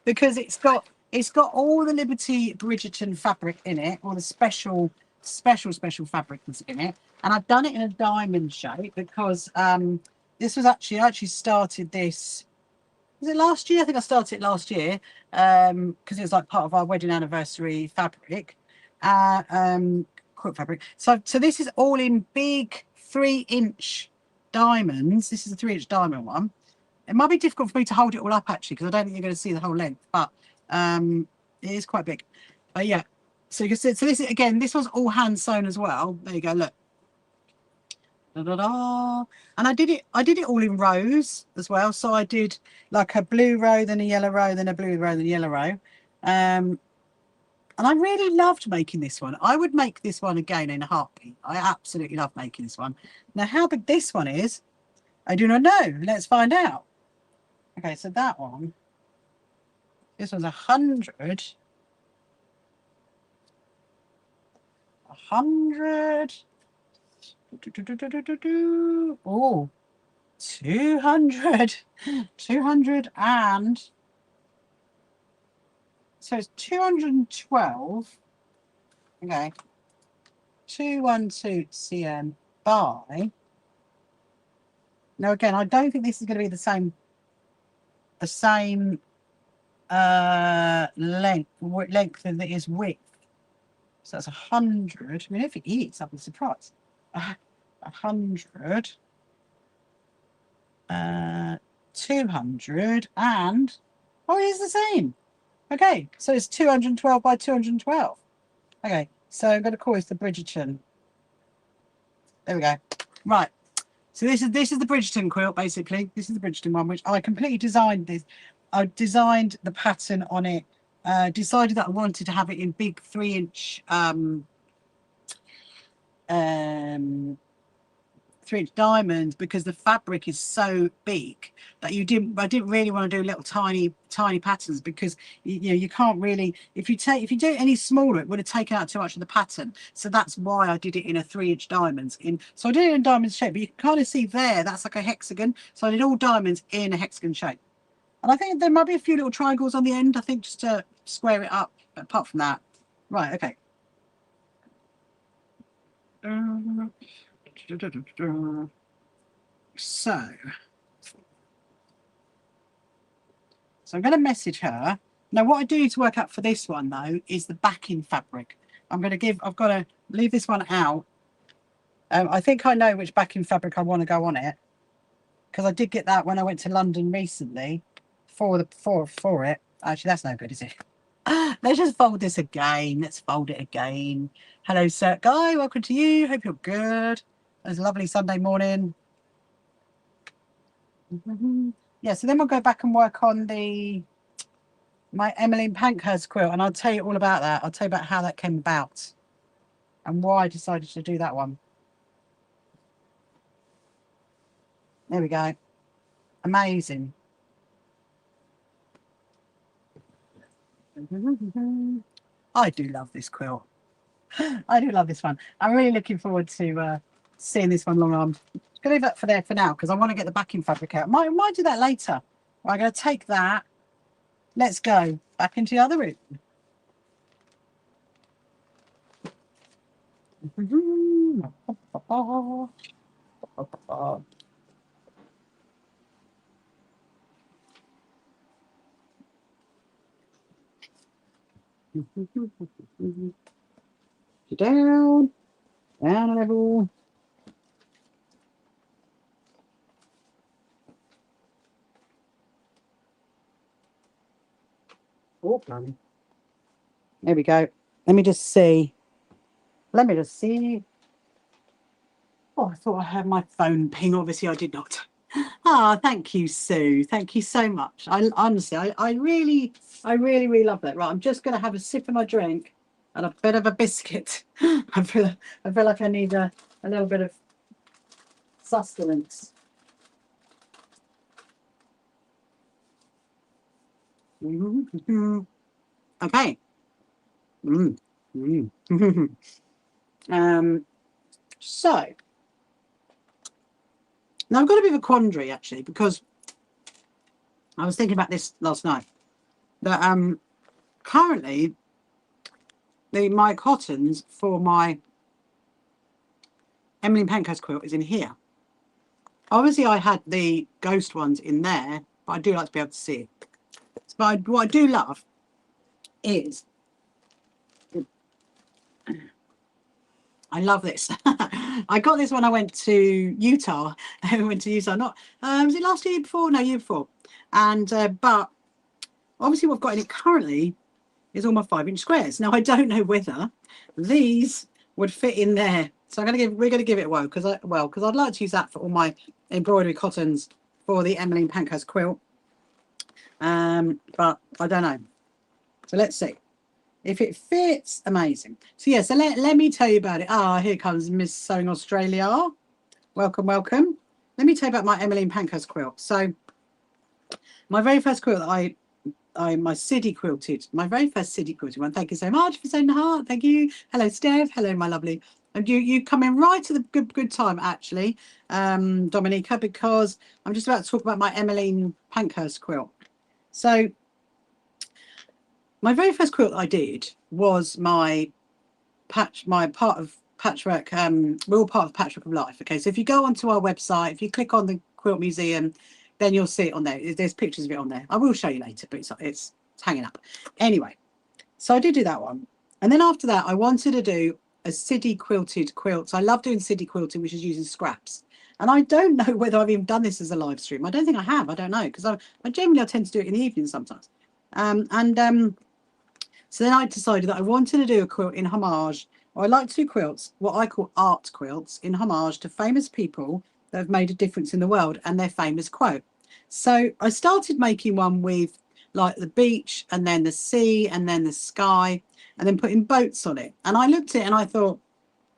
because it's got all the Liberty Bridgerton fabric in it, all the special fabric that's in it, and I've done it in a diamond shape because This was actually, I actually started this, was it last year? I think I started it last year because it was like part of our wedding anniversary fabric, quilt fabric. So this is all in big 3-inch diamonds. This is a 3-inch diamond one. It might be difficult for me to hold it all up actually because I don't think you're going to see the whole length, but it is quite big. But yeah, so you can see. So this is, again, this was all hand sewn as well. There you go. Look. Da, da, da. And I did it all in rows as well. So I did like a blue row, then a yellow row, then a blue row, then a yellow row. And I really loved making this one. I would make this one again in a heartbeat. I absolutely love making this one. Now, how big this one is, I do not know. Let's find out. Okay, so that one, this was 100. 100. Oh, 200. 200 and so it's 212. Okay. 212 cm by. Now again, I don't think this is going to be the same length as it is width. So that's 100. I mean, if it is, I'll be surprised. 100, 200, and oh, it is the same. Okay, so it's 212 by 212. Okay, so I'm going to call this the Bridgerton. There we go. Right. So this is the Bridgerton quilt, basically. This is the Bridgerton one, which I completely designed this. I designed the pattern on it. Decided that I wanted to have it in big 3-inch 3-inch diamonds because the fabric is so big that I didn't really want to do little tiny patterns because you can't really, if you do it any smaller it would have taken out too much of the pattern. So that's why I did it in a 3-inch diamonds. So I did it in diamond shape, but you can kind of see there that's like a hexagon. So I did all diamonds in a hexagon shape, and I think there might be a few little triangles on the end, I think, just to square it up. But apart from that, right, okay. So I'm going to message her. Now, what I do need to work out for this one, though, is the backing fabric. I've got to leave this one out. I think I know which backing fabric I want to go on it because I did get that when I went to London recently for it. Actually, that's no good, is it? Let's just fold this again. Let's fold it again. Hello, Sir Guy. Welcome to you. Hope you're good. It's a lovely Sunday morning. Yeah, so then we'll go back and work on my Emmeline Pankhurst quilt, and I'll tell you all about that. I'll tell you about how that came about and why I decided to do that one. There we go. Amazing. I do love this quilt. I do love this one. I'm really looking forward to seeing this one long armed. I'm going to leave that for there for now because I want to get the backing fabric out. Might do that later. I'm going to take that. Let's go back into the other room. Down a level. Oh, blimey. There we go. Let me just see. Oh, I thought I heard my phone ping. Obviously, I did not. Ah, thank you, Sue. Thank you so much. Honestly, I really love that. Right, I'm just going to have a sip of my drink and a bit of a biscuit. I feel like I need a little bit of sustenance. Okay. So now I've got a bit of a quandary actually because I was thinking about this last night. That currently my cottons for my Emmeline Pankhurst quilt is in here. Obviously, I had the ghost ones in there, but I do like to be able to see it. But what I do love is, I love this. I got this when I went to Utah. I went to Utah, not, was it last year before? No, year before. And, but obviously what I've got in it currently is all my 5-inch squares. Now, I don't know whether these would fit in there. So we're going to give it a whirl because I'd like to use that for all my embroidery cottons for the Emmeline Pankhurst quilt. But I don't know. So let's see. If it fits, amazing. So yeah, so let me tell you about it. Ah, here comes Miss Sewing Australia. Welcome, welcome. Let me tell you about my Emmeline Pankhurst quilt. So my very first quilt that my City quilted, my very first City quilted one. Thank you so much for sending the heart. Thank you. Hello, Steph. Hello, my lovely. And you come in right at the good time, actually, Dominica, because I'm just about to talk about my Emmeline Pankhurst quilt. So my very first quilt I did was my part of Patchwork. We're all part of Patchwork of Life. Okay, so if you go onto our website, if you click on the Quilt Museum, then you'll see it on there. There's pictures of it on there. I will show you later, but it's hanging up. Anyway, so I did do that one. And then after that, I wanted to do a City quilted quilt. So I love doing City quilting, which is using scraps. And I don't know whether I've even done this as a live stream. I don't think I have. I don't know, because I generally tend to do it in the evening sometimes. So then I decided that I wanted to do a quilt in homage, or I like to do quilts, what I call art quilts, in homage to famous people that have made a difference in the world and their famous quote. So I started making one with like the beach and then the sea and then the sky and then putting boats on it. And I looked at it and I thought,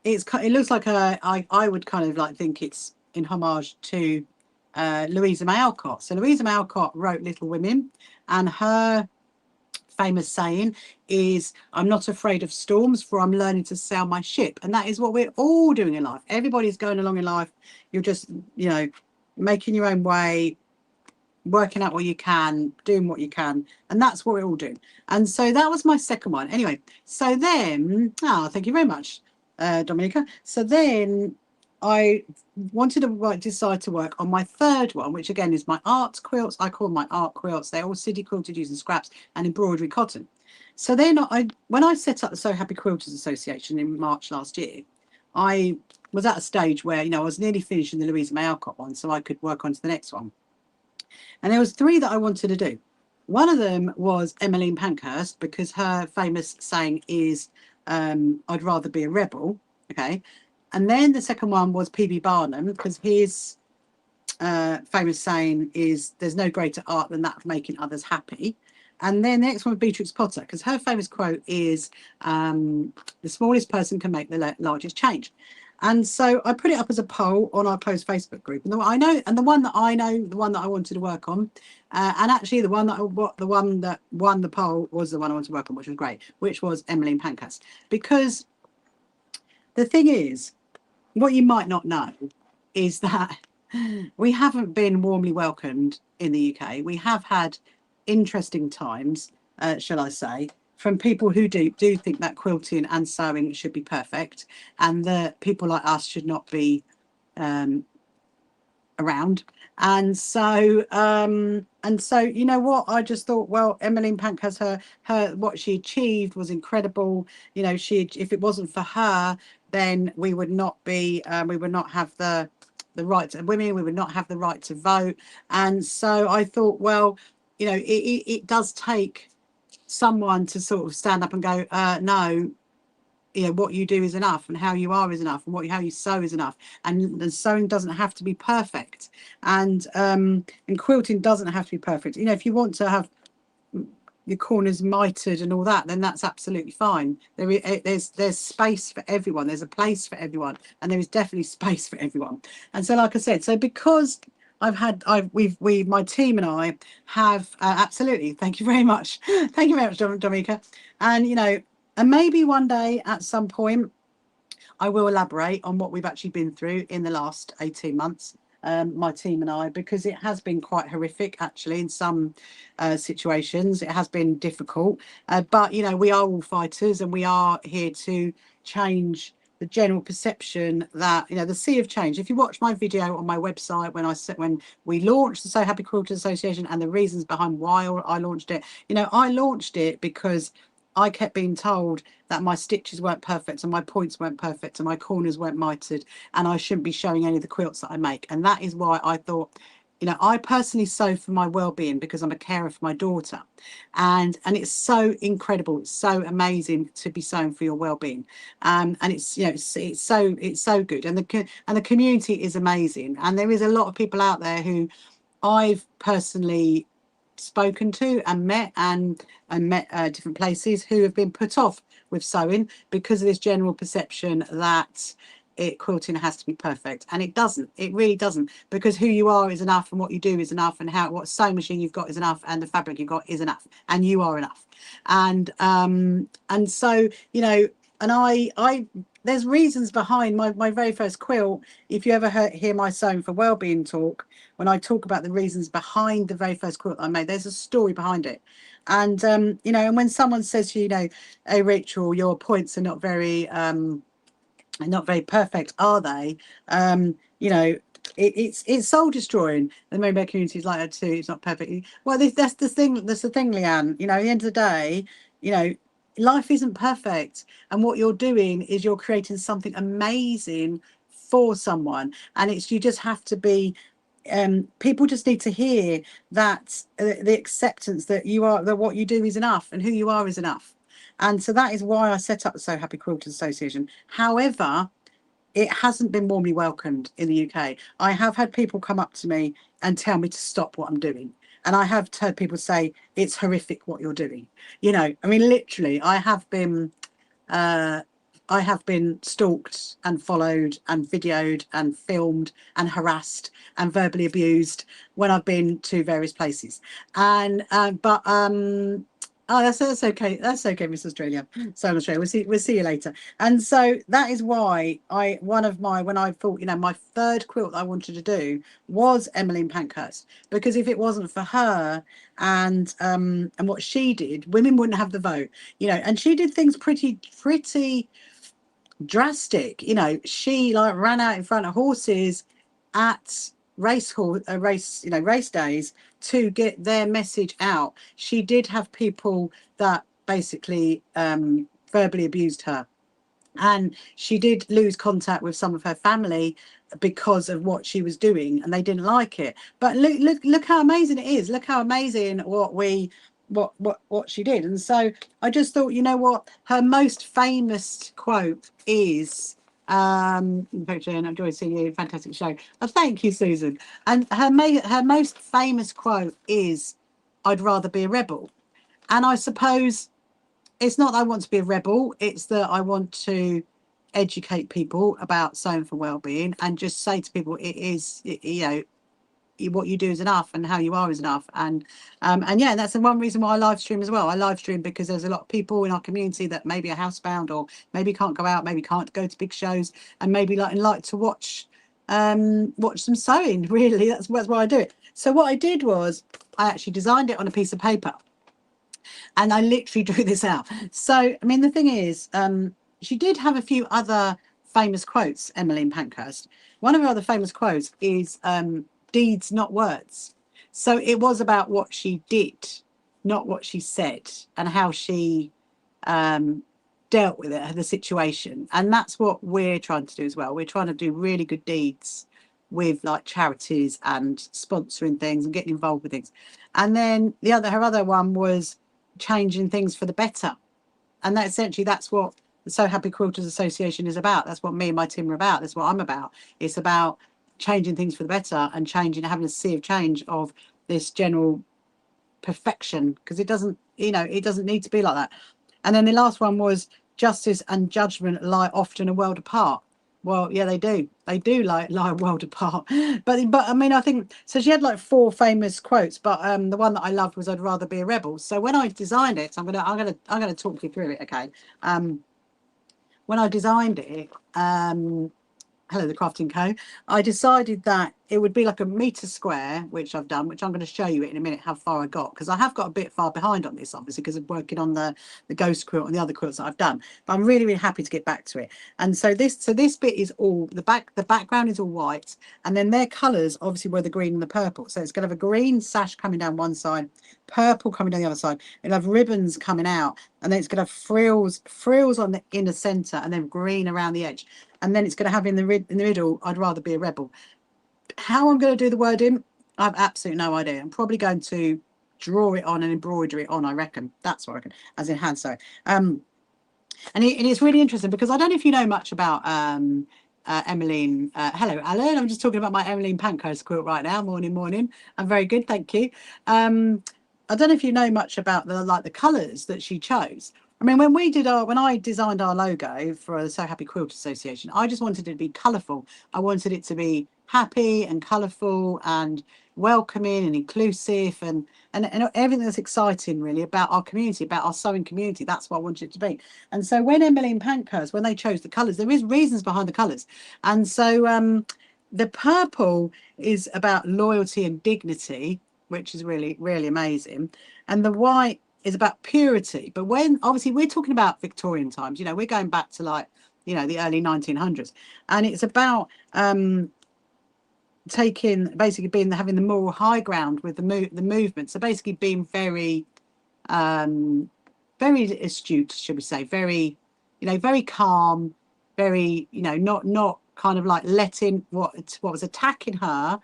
it looks like I would kind of like think it's in homage to Louisa May Alcott. So Louisa May Alcott wrote Little Women, and her famous saying is, I'm not afraid of storms, for I'm learning to sail my ship. And that is what we're all doing in life. Everybody's going along in life. You're just, you know, making your own way, working out what you can, doing what you can. And that's what we're all doing. And so that was my second one. Anyway, so then, thank you very much, Dominica. So then I wanted to decide to work on my third one, which again is my art quilts. I call them my art quilts. They're all City quilted using scraps and embroidery cotton. So then when I set up the So Happy Quilters Association in March last year, I was at a stage where, you know, I was nearly finishing the Louisa May Alcott one, so I could work on to the next one. And there was 3 that I wanted to do. One of them was Emmeline Pankhurst, because her famous saying is, I'd rather be a rebel. Okay. And then the second one was P.B. Barnum, because his famous saying is, there's no greater art than that of making others happy. And then the next one was Beatrix Potter, because her famous quote is, the smallest person can make the largest change. And so I put it up as a poll on our closed Facebook group. And the one that I wanted to work on, and actually the one that won the poll was the one I wanted to work on, which was great, which was Emmeline Pankhurst. Because the thing is, what you might not know is that we haven't been warmly welcomed in the UK. We have had interesting times, shall I say, from people who do think that quilting and sewing should be perfect, and that people like us should not be around. And so you know what, I just thought, well, Emmeline Pankhurst, her what she achieved was incredible. You know, if it wasn't for her, then we would not have the rights of women, we would not have the right to vote. And so I thought, well, you know, it does take someone to sort of stand up and go, no, you know, what you do is enough, and how you are is enough, and how you sew is enough, and sewing doesn't have to be perfect, and quilting doesn't have to be perfect. You know, if you want to have your corners mitered and all that, then that's absolutely fine. There's space for everyone, there's a place for everyone, and there is definitely space for everyone. And so, like I said, so because my team and I have absolutely, thank you very much, thank you very much, Dominica. And you know, and maybe one day at some point I will elaborate on what we've actually been through in the last 18 months, my team and I, because it has been quite horrific actually in some situations. It has been difficult, but you know, we are all fighters, and we are here to change the general perception that, you know, the sea of change. If you watch my video on my website when we launched the So Happy Quilters Association and the reasons behind why I launched it, you know, I launched it because I kept being told that my stitches weren't perfect and my points weren't perfect and my corners weren't mitered and I shouldn't be showing any of the quilts that I make. And that is why I thought, you know, I personally sew for my well-being because I'm a carer for my daughter, and it's so incredible, it's so amazing to be sewing for your well-being, and it's, you know, it's so good, and the community is amazing, and there is a lot of people out there who I've personally spoken to and met different places who have been put off with sewing because of this general perception that quilting has to be perfect, and it doesn't. It really doesn't, because who you are is enough, and what you do is enough, and what sewing machine you've got is enough, and the fabric you've got is enough, and you are enough. And so, you know, and I there's reasons behind my very first quilt. If you ever hear my Sewing for Wellbeing talk, when I talk about the reasons behind the very first quilt I made, there's a story behind it. And you know, and when someone says to you, you know, hey Rachel, your points are not very perfect, are they? You know, it's soul destroying. The mermaid community is like that too. It's not perfect. Well, that's the thing. That's the thing, Leanne. You know, at the end of the day, you know, life isn't perfect, and what you're doing is you're creating something amazing for someone, and it's, you just have to be. People just need to hear that the acceptance that what you do is enough, and who you are is enough. And so that is why I set up the So Happy Quilters Association. However, it hasn't been warmly welcomed in the UK. I have had people come up to me and tell me to stop what I'm doing. And I have heard people say, it's horrific what you're doing. You know, I mean, literally, I have been stalked and followed and videoed and filmed and harassed and verbally abused when I've been to various places. And oh, that's okay. That's okay, Miss Australia. So Australia, we'll see you later. And so that is why when I thought, you know, my third quilt I wanted to do was Emmeline Pankhurst, because if it wasn't for her and what she did, women wouldn't have the vote, you know. And she did things pretty drastic. You know, she like ran out in front of horses at race days to get their message out. She did have people that basically verbally abused her, and she did lose contact with some of her family because of what she was doing, and they didn't like it. But look how amazing it is. Look how amazing what she did. And so I just thought, you know what, her most famous quote is Jane, I enjoyed seeing you, fantastic show. Thank you, Susan. And her most famous quote is, I'd rather be a rebel. And I suppose it's not that I want to be a rebel, it's that I want to educate people about sewing for well-being and just say to people, it is, you know, what you do is enough, and how you are is enough. And yeah, that's the one reason why I live stream as well. I live stream because there's a lot of people in our community that maybe are housebound, or maybe can't go out, maybe can't go to big shows, and maybe like to watch some sewing. Really, that's why I do it. So what I did was I actually designed it on a piece of paper, and I literally drew this out. So I mean, the thing is, she did have a few other famous quotes, Emmeline Pankhurst. One of her other famous quotes is deeds, not words. So it was about what she did, not what she said, and how she dealt with it, the situation. And that's what we're trying to do as well. We're trying to do really good deeds with like charities and sponsoring things and getting involved with things. And then her other one was changing things for the better. And that essentially, that's what the So Happy Quilters Association is about. That's what me and my team are about. That's what I'm about. It's about changing things for the better and having a sea of change of this general perfection, because it doesn't, you know, it doesn't need to be like that. And then the last one was justice and judgment lie often a world apart. Well, yeah, they do lie a world apart. But I mean, I think so. She had like 4 famous quotes, but the one that I loved was, I'd rather be a rebel. So when I designed it, I'm gonna talk you through it. Okay. When I designed it, Hello, the Crafting Co., I decided that it would be like a metre square, which I've done, which I'm going to show you in a minute how far I got, because I have got a bit far behind on this, obviously, because I'm working on the ghost quilt and the other quilts that I've done. But I'm really, really happy to get back to it. And so this bit is all the background is all white, and then their colours obviously were the green and the purple. So it's going to have a green sash coming down one side, purple coming down the other side. It'll have ribbons coming out, and then it's going to have frills on the inner centre, and then green around the edge. And then it's going to have in the middle, I'd rather be a rebel. How I'm going to do the wording, I have absolutely no idea. I'm probably going to draw it on and embroider it on, I reckon. That's what I reckon, as in hand sew. And it's really interesting because I don't know if you know much about Emmeline. Hello, Alan. I'm just talking about my Emmeline Pankhurst quilt right now. Morning. I'm very good, thank you. I don't know if you know much about the colours that she chose. I mean, when I designed our logo for the So Happy Quilt Association, I just wanted it to be colourful. I wanted it to be happy and colourful and welcoming and inclusive and everything that's exciting really about our community, about our sewing community. That's what I wanted it to be. And so when Emmeline Pankhurst, when they chose the colours, there is reasons behind the colours. And so the purple is about loyalty and dignity, which is really, really amazing. And the white is about purity. But when obviously we're talking about Victorian times, we're going back to the early 1900s, and it's about having the moral high ground with the movement. So basically being very very astute, should we say, very very calm, very not kind of like letting what was attacking her,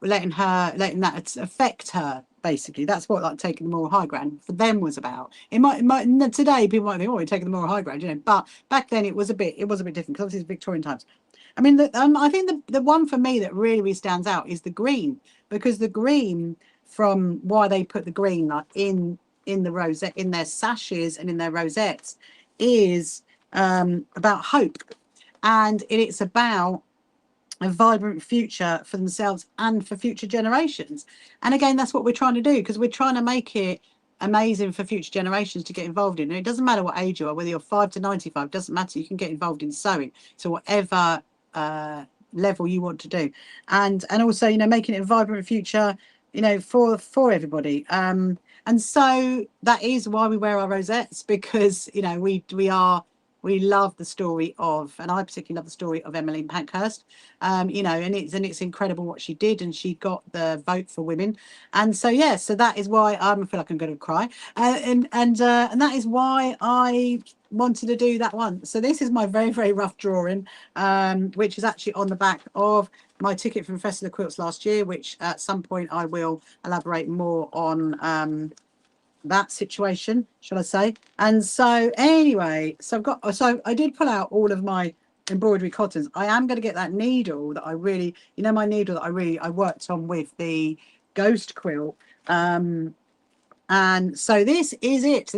letting that affect her. Basically, that's what taking the moral high ground for them was about. It might today people might think, oh, you're taking the moral high ground, but back then it was a bit different because obviously it's Victorian times. I mean, I think the one for me that really stands out is the green, because the green, from why they put the green in the rosette, in their sashes and in their rosettes, is about hope, and it's about a vibrant future for themselves and for future generations. And again, that's what we're trying to do, because we're trying to make it amazing for future generations to get involved in. And it doesn't matter what age you are, whether you're 5 to 95, doesn't matter. You can get involved in sewing to whatever level you want to do, and also making it a vibrant future for everybody. And so that is why we wear our rosettes, because we love the story of, and I particularly love the story of Emmeline Pankhurst. And it's incredible what she did, and she got the vote for women. And so so that is why I feel like I'm going to cry, and that is why I wanted to do that one. So this is my very, very rough drawing, which is actually on the back of my ticket from Festival of Quilts last year, which at some point I will elaborate more on that situation, shall I say. And so anyway, so I did pull out all of my embroidery cottons. I am going to get that needle that I really, my needle that I worked on with the ghost quilt. And so this is it.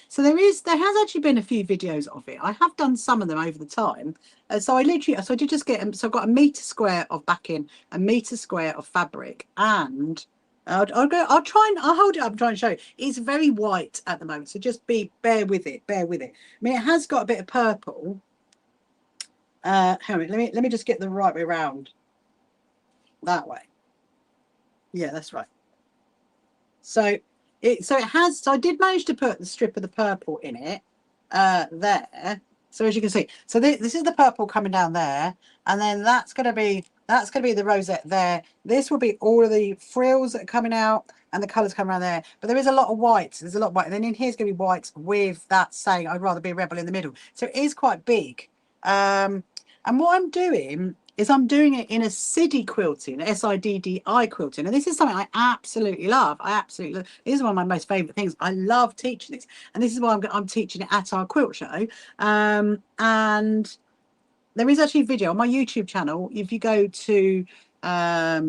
So there has actually been a few videos of it. I have done some of them over the time. So I did just get them. So I've got a metre square of backing, a metre square of fabric, and I'll hold it up and try and show you. It's very white at the moment, so just bear with it. I mean, it has got a bit of purple. Hang on, let me just get the right way around. That way. Yeah, that's right. So I did manage to put the strip of the purple in it there. So as you can see, so this is the purple coming down there, and then that's going to be the rosette there. This will be all of the frills that are coming out and the colours coming around there. But there is a lot of white. There's a lot of white. And then in here's going to be white with that saying, I'd rather be a rebel in the middle. So it is quite big. And what I'm doing is I'm doing it in a SIDDI quilting, SIDDI quilting. And this is something I absolutely love. This is one of my most favourite things. I love teaching this. And this is why I'm teaching it at our quilt show. And there is actually a video on my YouTube channel. If you go to, I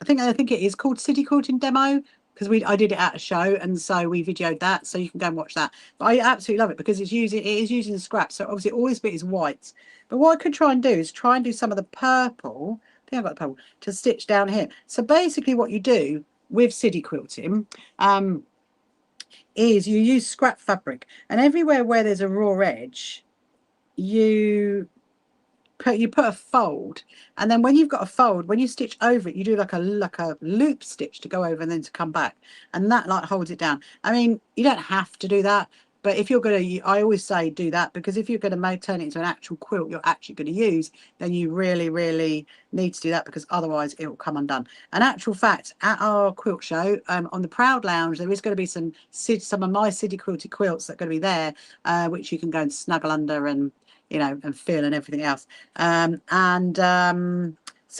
think it is called SIDDI Quilting Demo, because I did it at a show, and so we videoed that, so you can go and watch that. But I absolutely love it because it is using the scraps. So obviously all this bit is white. But what I could try and do is do some of the purple. I think I've got the purple to stitch down here. So basically, what you do with SIDDI quilting is you use scrap fabric, and everywhere where there's a raw edge, you you put a fold, and then when you've got a fold, when you stitch over it, you do like a loop stitch to go over and then to come back, and that like holds it down. I mean, you don't have to do that, but if you're going to, I always say do that, because if you're going to turn it into an actual quilt you're actually going to use, then you really need to do that, because otherwise it will come undone. An actual fact, at our quilt show on the Proud Lounge, there is going to be some of my City Quilted quilts that are going to be there, which you can go and snuggle under and, you know, and feel and everything else. So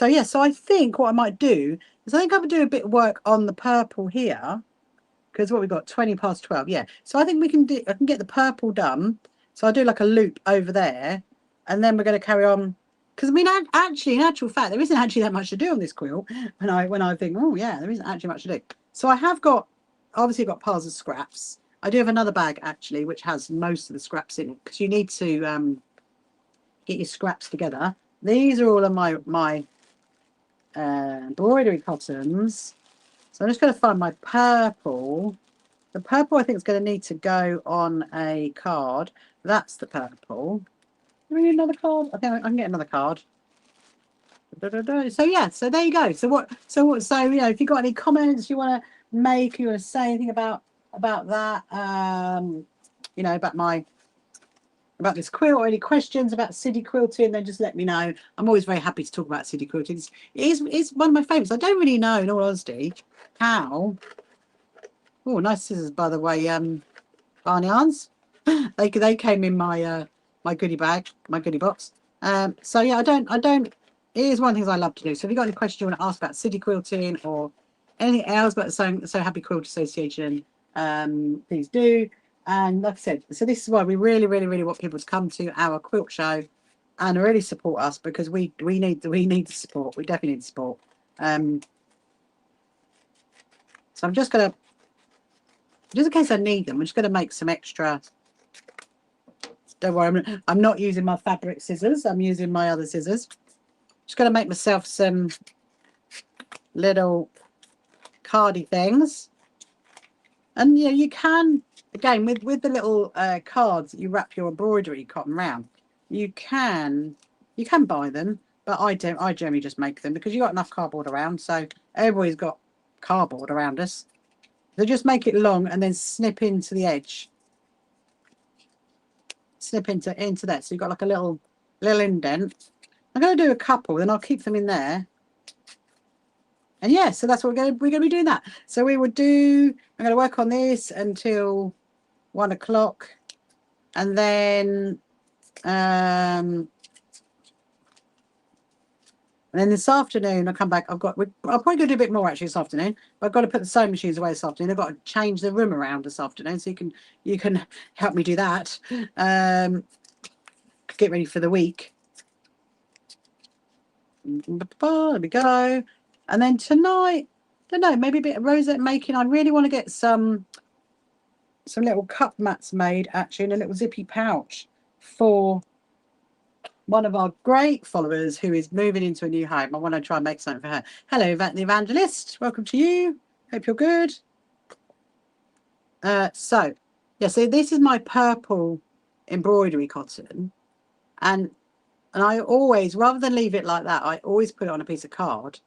yeah, so I think what I might do is I think I would do a bit of work on the purple here, because what we've got 20 past 12. Yeah, so I think we can do, I can get the purple done. So I'll do like a loop over there, and then we're going to carry on, because I mean, actually, in actual fact, there isn't actually that much to do on this quilt when I think, oh yeah, there isn't actually much to do. So I have got, obviously got piles of scraps. I do have another bag actually which has most of the scraps in it, because you need to get your scraps together. These are all of my embroidery cottons. So I'm just going to find my purple. The purple I think is going to need to go on a card. That's the purple. Do we need another card? I think I can get another card. So yeah, so there you go. So you know, if you've got any comments you want to make, you want to say anything about that, you know, about this quilt, or any questions about city quilting, then just let me know. I'm always very happy to talk about city quilting. It's one of my favourites. I don't really know, in all honesty, how. Oh, nice scissors, by the way, Barn Yarns. they came in my my goodie bag, my goodie box. So yeah, I don't. It is one of the things I love to do. So if you've got any questions you want to ask about city quilting or anything else about the So Happy Quilt Association, please do. And like I said, so this is why we really want people to come to our quilt show and really support us, because we need the support. We definitely need the support. So I'm just gonna, just in case I need them, I'm just gonna make some extra. Don't worry, I'm not using my fabric scissors. I'm using my other scissors. Just gonna make myself some little cardy things. And yeah, you can, again, with the little cards that you wrap your embroidery cotton round, you can buy them, but I generally just make them, because you've got enough cardboard around. So everybody's got cardboard around us. So just make it long and then snip into the edge. Snip into that. So you've got like a little indent. I'm going to do a couple, then I'll keep them in there. And yeah, so that's what we're going to be doing that. So we would do, I'm going to work on this until 1 o'clock, and then this afternoon I'll come back. I'll probably go do a bit more actually this afternoon, but I've got to put the sewing machines away this afternoon. I've got to change the room around this afternoon, so you can help me do that. Get ready for the week. There we go. And then tonight, I don't know, maybe a bit of rosette making. I really want to get some little cup mats made actually in a little zippy pouch for one of our great followers who is moving into a new home. I want to try and make something for her. Hello, the Evangelist. Welcome to you. Hope you're good. So yeah, so this is my purple embroidery cotton, and I always, rather than leave it like that, I always put it on a piece of card,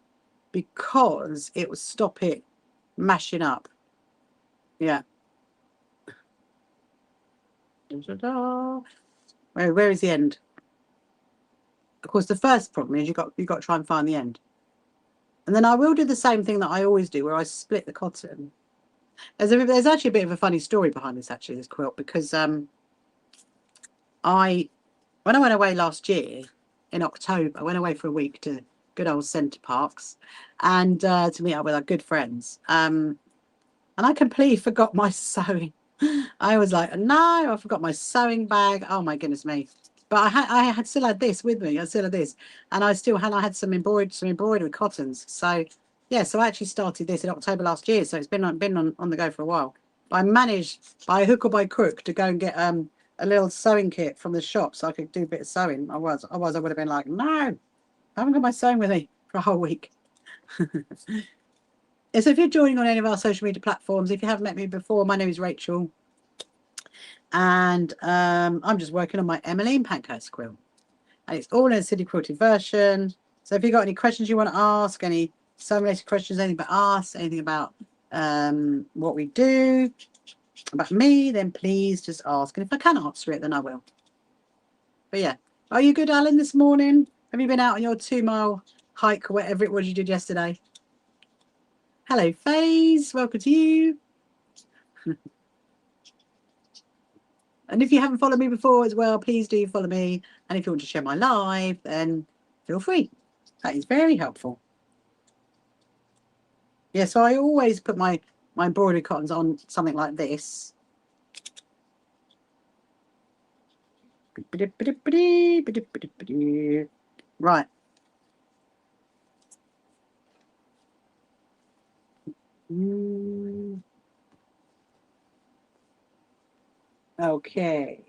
because it will stop it mashing up. Yeah. Where is the end? Of course, the first problem is you've got to try and find the end. And then I will do the same thing that I always do, where I split the cotton. There's actually a bit of a funny story behind this, actually, this quilt, because when I went away last year in October, I went away for a week to good old Centre Parks, and to meet up with our good friends. And I completely forgot my sewing. I was like, no, I forgot my sewing bag. Oh my goodness me! But I had still had this with me. I still had this, and I had some embroidery cottons. So yeah, so I actually started this in October last year. So it's been on the go for a while. But I managed by hook or by crook to go and get a little sewing kit from the shop, so I could do a bit of sewing. Otherwise I would have been like, no. I haven't got my sewing with me for a whole week. So if you're joining on any of our social media platforms, if you haven't met me before, my name is Rachel. And I'm just working on my Emmeline Pankhurst quilt. and it's all in a city quilted version. So if you've got any questions you want to ask, any sewing related questions, anything about us, anything about what we do, about me, then please just ask. And if I can answer it, then I will. But yeah, are you good, Alan, this morning? Have you been out on your 2-mile hike or whatever it was you did yesterday? Hello, FaZe. Welcome to you. And if you haven't followed me before as well, please do follow me. And if you want to share my live, then feel free. That is very helpful. Yeah, so I always put my embroidery cottons on something like this. Right. Okay.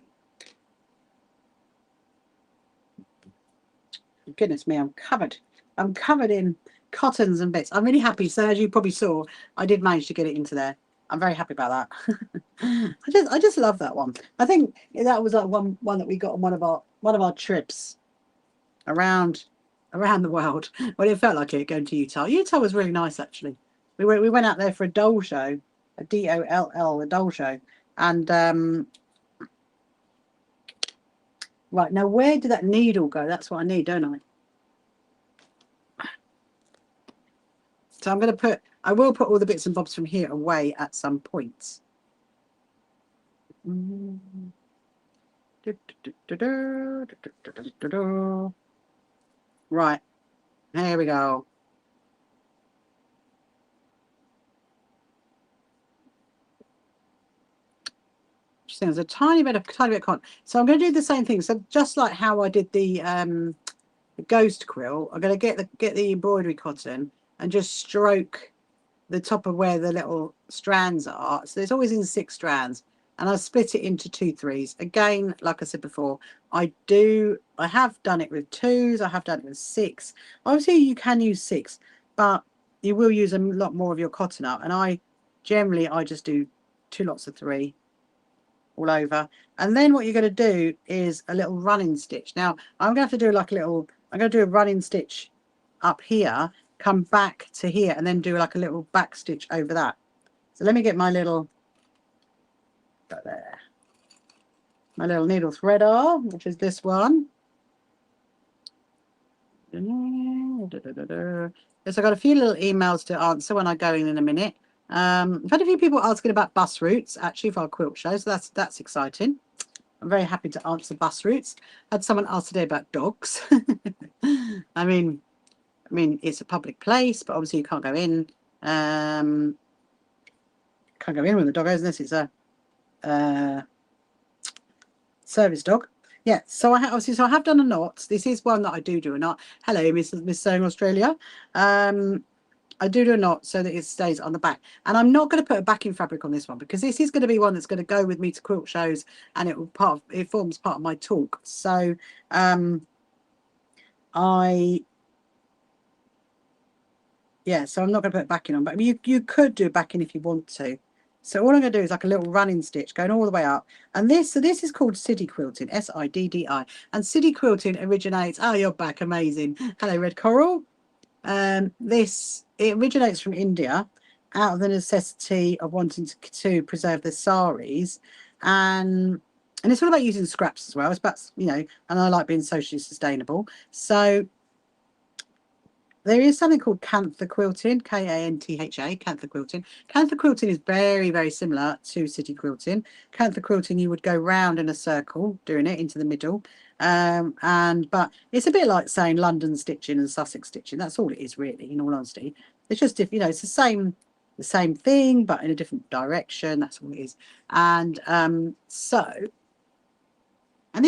Goodness me, I'm covered. I'm covered in cottons and bits. I'm really happy. So as you probably saw, I did manage to get it into there. I'm very happy about that. I just love that one. I think that was like one that we got on one of our trips around the world. Well, it felt like it going to Utah. Utah was really nice actually. We went out there for a doll show, a DOLL, a doll show, and right now where did that needle go? That's what I need, don't I? So I'm going to I will put all the bits and bobs from here away at some point. Right, here we go. Just there's a tiny bit of cotton. So I'm going to do the same thing. So just like how I did the ghost quilt, I'm going to get the embroidery cotton and just stroke the top of where the little strands are. So it's always in 6 strands, and I split it into 2 3s. Again, like I said before, I have done it with 2s, I have done it with 6. Obviously you can use 6, but you will use a lot more of your cotton up, and I just do 2 lots of 3 all over. And then what you're going to do is a little running stitch. Now I'm going to have to do like a little, I'm going to do a running stitch up here, come back to here, and then do like a little back stitch over that. So let me get my little needle threader, which is this one. Yes, I've got a few little emails to answer when I go in a minute. I've had a few people asking about bus routes actually for our quilt show, so that's exciting. I'm very happy to answer bus routes. I had someone ask today about dogs. I mean, it's a public place, but obviously you can't go in. Can't go in with the dog, unless it's a service dog. Yeah, so I have done a knot. This is one that I do a knot. Hello, Miss Sewing Australia. I do a knot so that it stays on the back, and I'm not going to put a backing fabric on this one because this is going to be one that's going to go with me to quilt shows, and it forms part of my talk. So so I'm not going to put backing on, but you could do backing if you want to. So all I'm going to do is like a little running stitch going all the way up. And this is called Siddi quilting, SIDDI. And Siddi quilting originates, oh, you're back, amazing. Hello, Red Coral. It originates from India out of the necessity of wanting to preserve the saris. And it's all about using scraps as well. It's about, and I like being socially sustainable. So there is something called Kantha quilting, Kantha, Kantha quilting. Kantha quilting is very, very similar to Siddi quilting. Kantha quilting, you would go round in a circle, doing it into the middle. But it's a bit like saying London stitching and Sussex stitching. That's all it is, really, in all honesty. It's just, it's the same thing, but in a different direction. That's all it is. And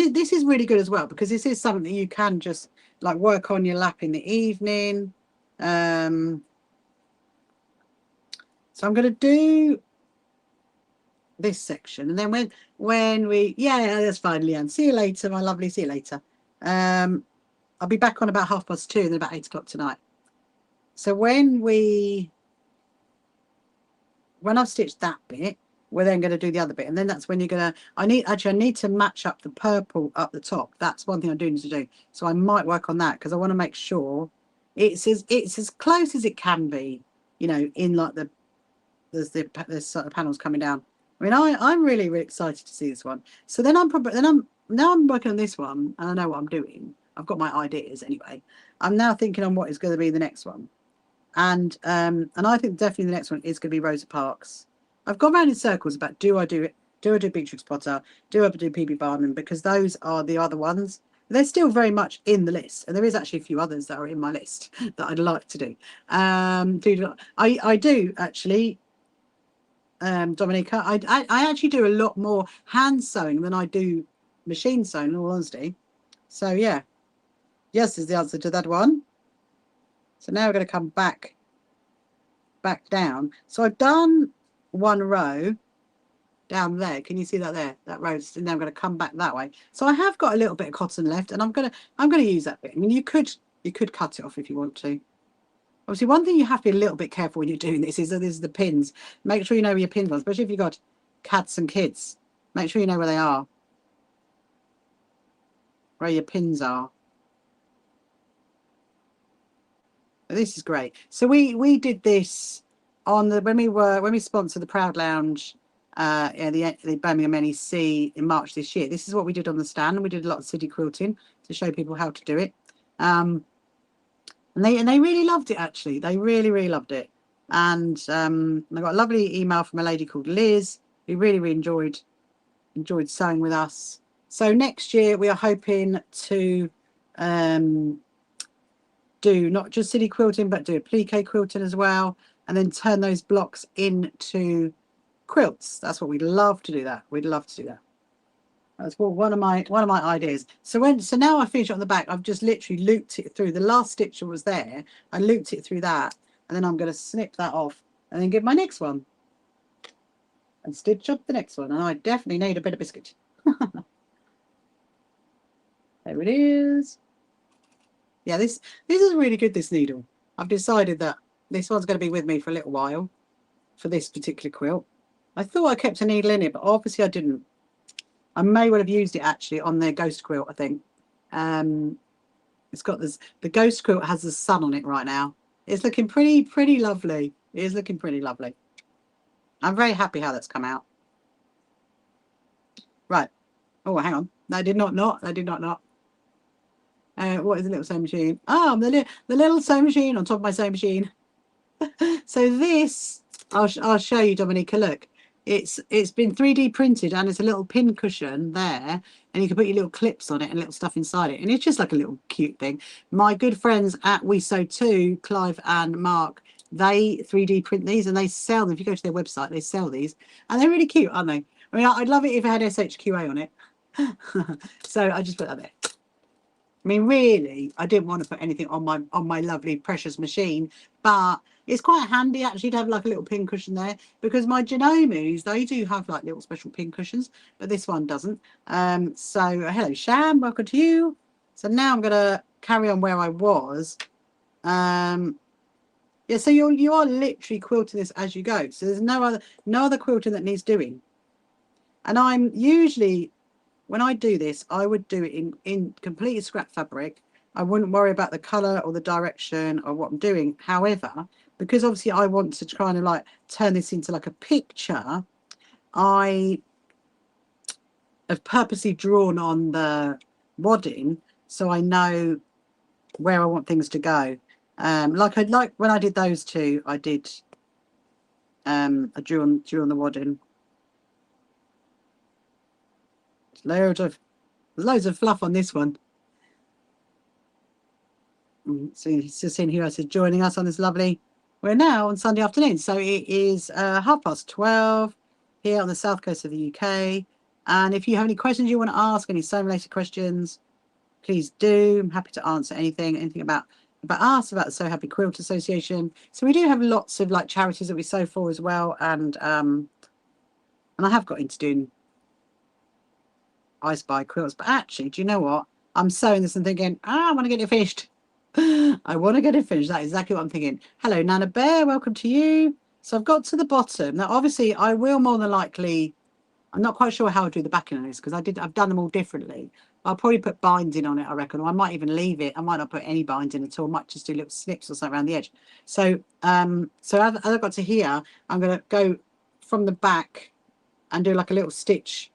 this is really good as well, because this is something that you can just like work on your lap in the evening. So I'm going to do this section, and then when we that's fine, Leanne. See you later, my lovely. See you later. I'll be back on about 2:30 and then about 8 o'clock tonight. So when I've stitched that bit, we're then going to do the other bit, and then that's when you're going to, I need to match up the purple up the top. That's one thing I do need to do. So I might work on that because I want to make sure it's as close as it can be, you know, in like there's sort of panels coming down. I mean, I'm really, really excited to see this one. So then I'm working on this one, and I know what I'm doing. I've got my ideas anyway. I'm now thinking on what is going to be the next one. And I think definitely the next one is going to be Rosa Parks. I've gone around in circles about do I do Beatrix Potter, do I do PB Barnum, because those are the other ones. They're still very much in the list, and there is actually a few others that are in my list that I'd like to do. I do actually, Dominica. I actually do a lot more hand sewing than I do machine sewing, in all honesty. So yeah, yes is the answer to that one. So now we're going to come back down. So I've done one row down there. Can you see that there? That row. And now I'm going to come back that way. So I have got a little bit of cotton left, and I'm going to use that bit. I mean, you could cut it off if you want to. Obviously, one thing you have to be a little bit careful when you're doing this is that this is the pins. Make sure you know where your pins are, especially if you've got cats and kids. Make sure you know where they are, where your pins are. This is great. So we did this on the when we sponsored the Proud Lounge, the Birmingham NEC in March this year. This is what we did on the stand, and we did a lot of city quilting to show people how to do it. And they really loved it. Actually, they really loved it. And I got a lovely email from a lady called Liz who really enjoyed sewing with us. So next year we are hoping to do not just city quilting, but do applique quilting as well, and then turn those blocks into quilts. That's what we'd love to do. We'd love to do that. That's one of my ideas. So now I finish it on the back. I've just literally looped it through the last stitch that was there. I looped it through that, and then I'm going to snip that off and then give my next one and stitch up the next one. And I definitely need a bit of biscuit. There it is. Yeah, this is really good, this needle. I've decided that this one's going to be with me for a little while for this particular quilt. I thought I kept a needle in it, but obviously I didn't. I may well have used it actually on their ghost quilt, I think. It's got this, the ghost quilt has the sun on it right now. It's looking pretty lovely. It is looking pretty lovely. I'm very happy how that's come out. Right. Oh, hang on. I did not knot. What is a little sewing machine? Oh, the little sewing machine on top of my sewing machine. So this, I'll show you, Dominica. Look, it's been 3D printed, and it's a little pin cushion there, and you can put your little clips on it and little stuff inside it, and it's just like a little cute thing. My good friends at We Sew Too, Clive and Mark, they 3D print these and they sell them. If you go to their website, they sell these, and they're really cute, aren't they? I mean, I'd love it if it had SHQA on it. So I just put that there. I mean, really, I didn't want to put anything on my lovely precious machine, but it's quite handy actually to have like a little pin cushion there, because my Genomus, they do have like little special pin cushions, but this one doesn't. So hello Sham, welcome to you. So now I'm gonna carry on where I was. Yeah, so you are literally quilting this as you go. So there's no other quilting that needs doing. And I'm usually, when I do this, I would do it in completely scrap fabric. I wouldn't worry about the colour or the direction or what I'm doing. However, because obviously I want to try and like turn this into like a picture, I have purposely drawn on the wadding so I know where I want things to go. Like when I did those two, I did I drew on the wadding. There's loads of fluff on this one. So it's just in here, I said, joining us on this lovely, we're now on Sunday afternoon. So it is 12:30 here on the south coast of the UK. And if you have any questions you want to ask, any sewing related questions, please do. I'm happy to answer anything about us, about the So Happy Quilt Association. So we do have lots of like charities that we sew for as well. And I have got into doing I Spy quilts, but actually, do you know what? I'm sewing this and thinking, I want to get it finished. I want to get it finished. That's exactly what I'm thinking. Hello, Nana Bear. Welcome to you. So I've got to the bottom. Now, obviously, I will more than likely, I'm not quite sure how I'll do the backing on this because I've done them all differently. I'll probably put binding on it, I reckon, or I might even leave it. I might not put any binding at all. I might just do little snips or something around the edge. So, so as I got to here, I'm going to go from the back and do like a little stitch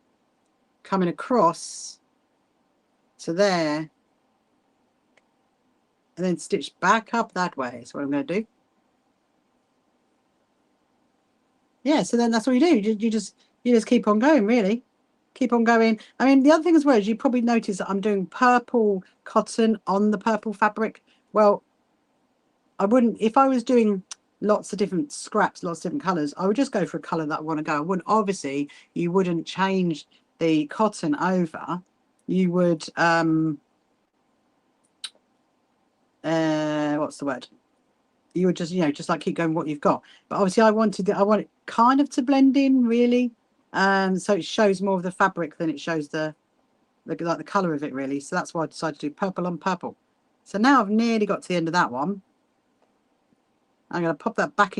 coming across to there, and then stitch back up that way. That's what I'm going to do. Yeah, so then that's what you do. You just keep on going, really. Keep on going. I mean, the other thing as well is you probably notice that I'm doing purple cotton on the purple fabric. Well, I wouldn't, if I was doing lots of different scraps, lots of different colours, I would just go for a colour that I want to go. I wouldn't, obviously, you wouldn't change the cotton over. You would, what's the word? You would just, just like keep going what you've got. But obviously I want it kind of to blend in, really. So it shows more of the fabric than it shows the colour of it, really. So that's why I decided to do purple on purple. So now I've nearly got to the end of that one. I'm going to pop that back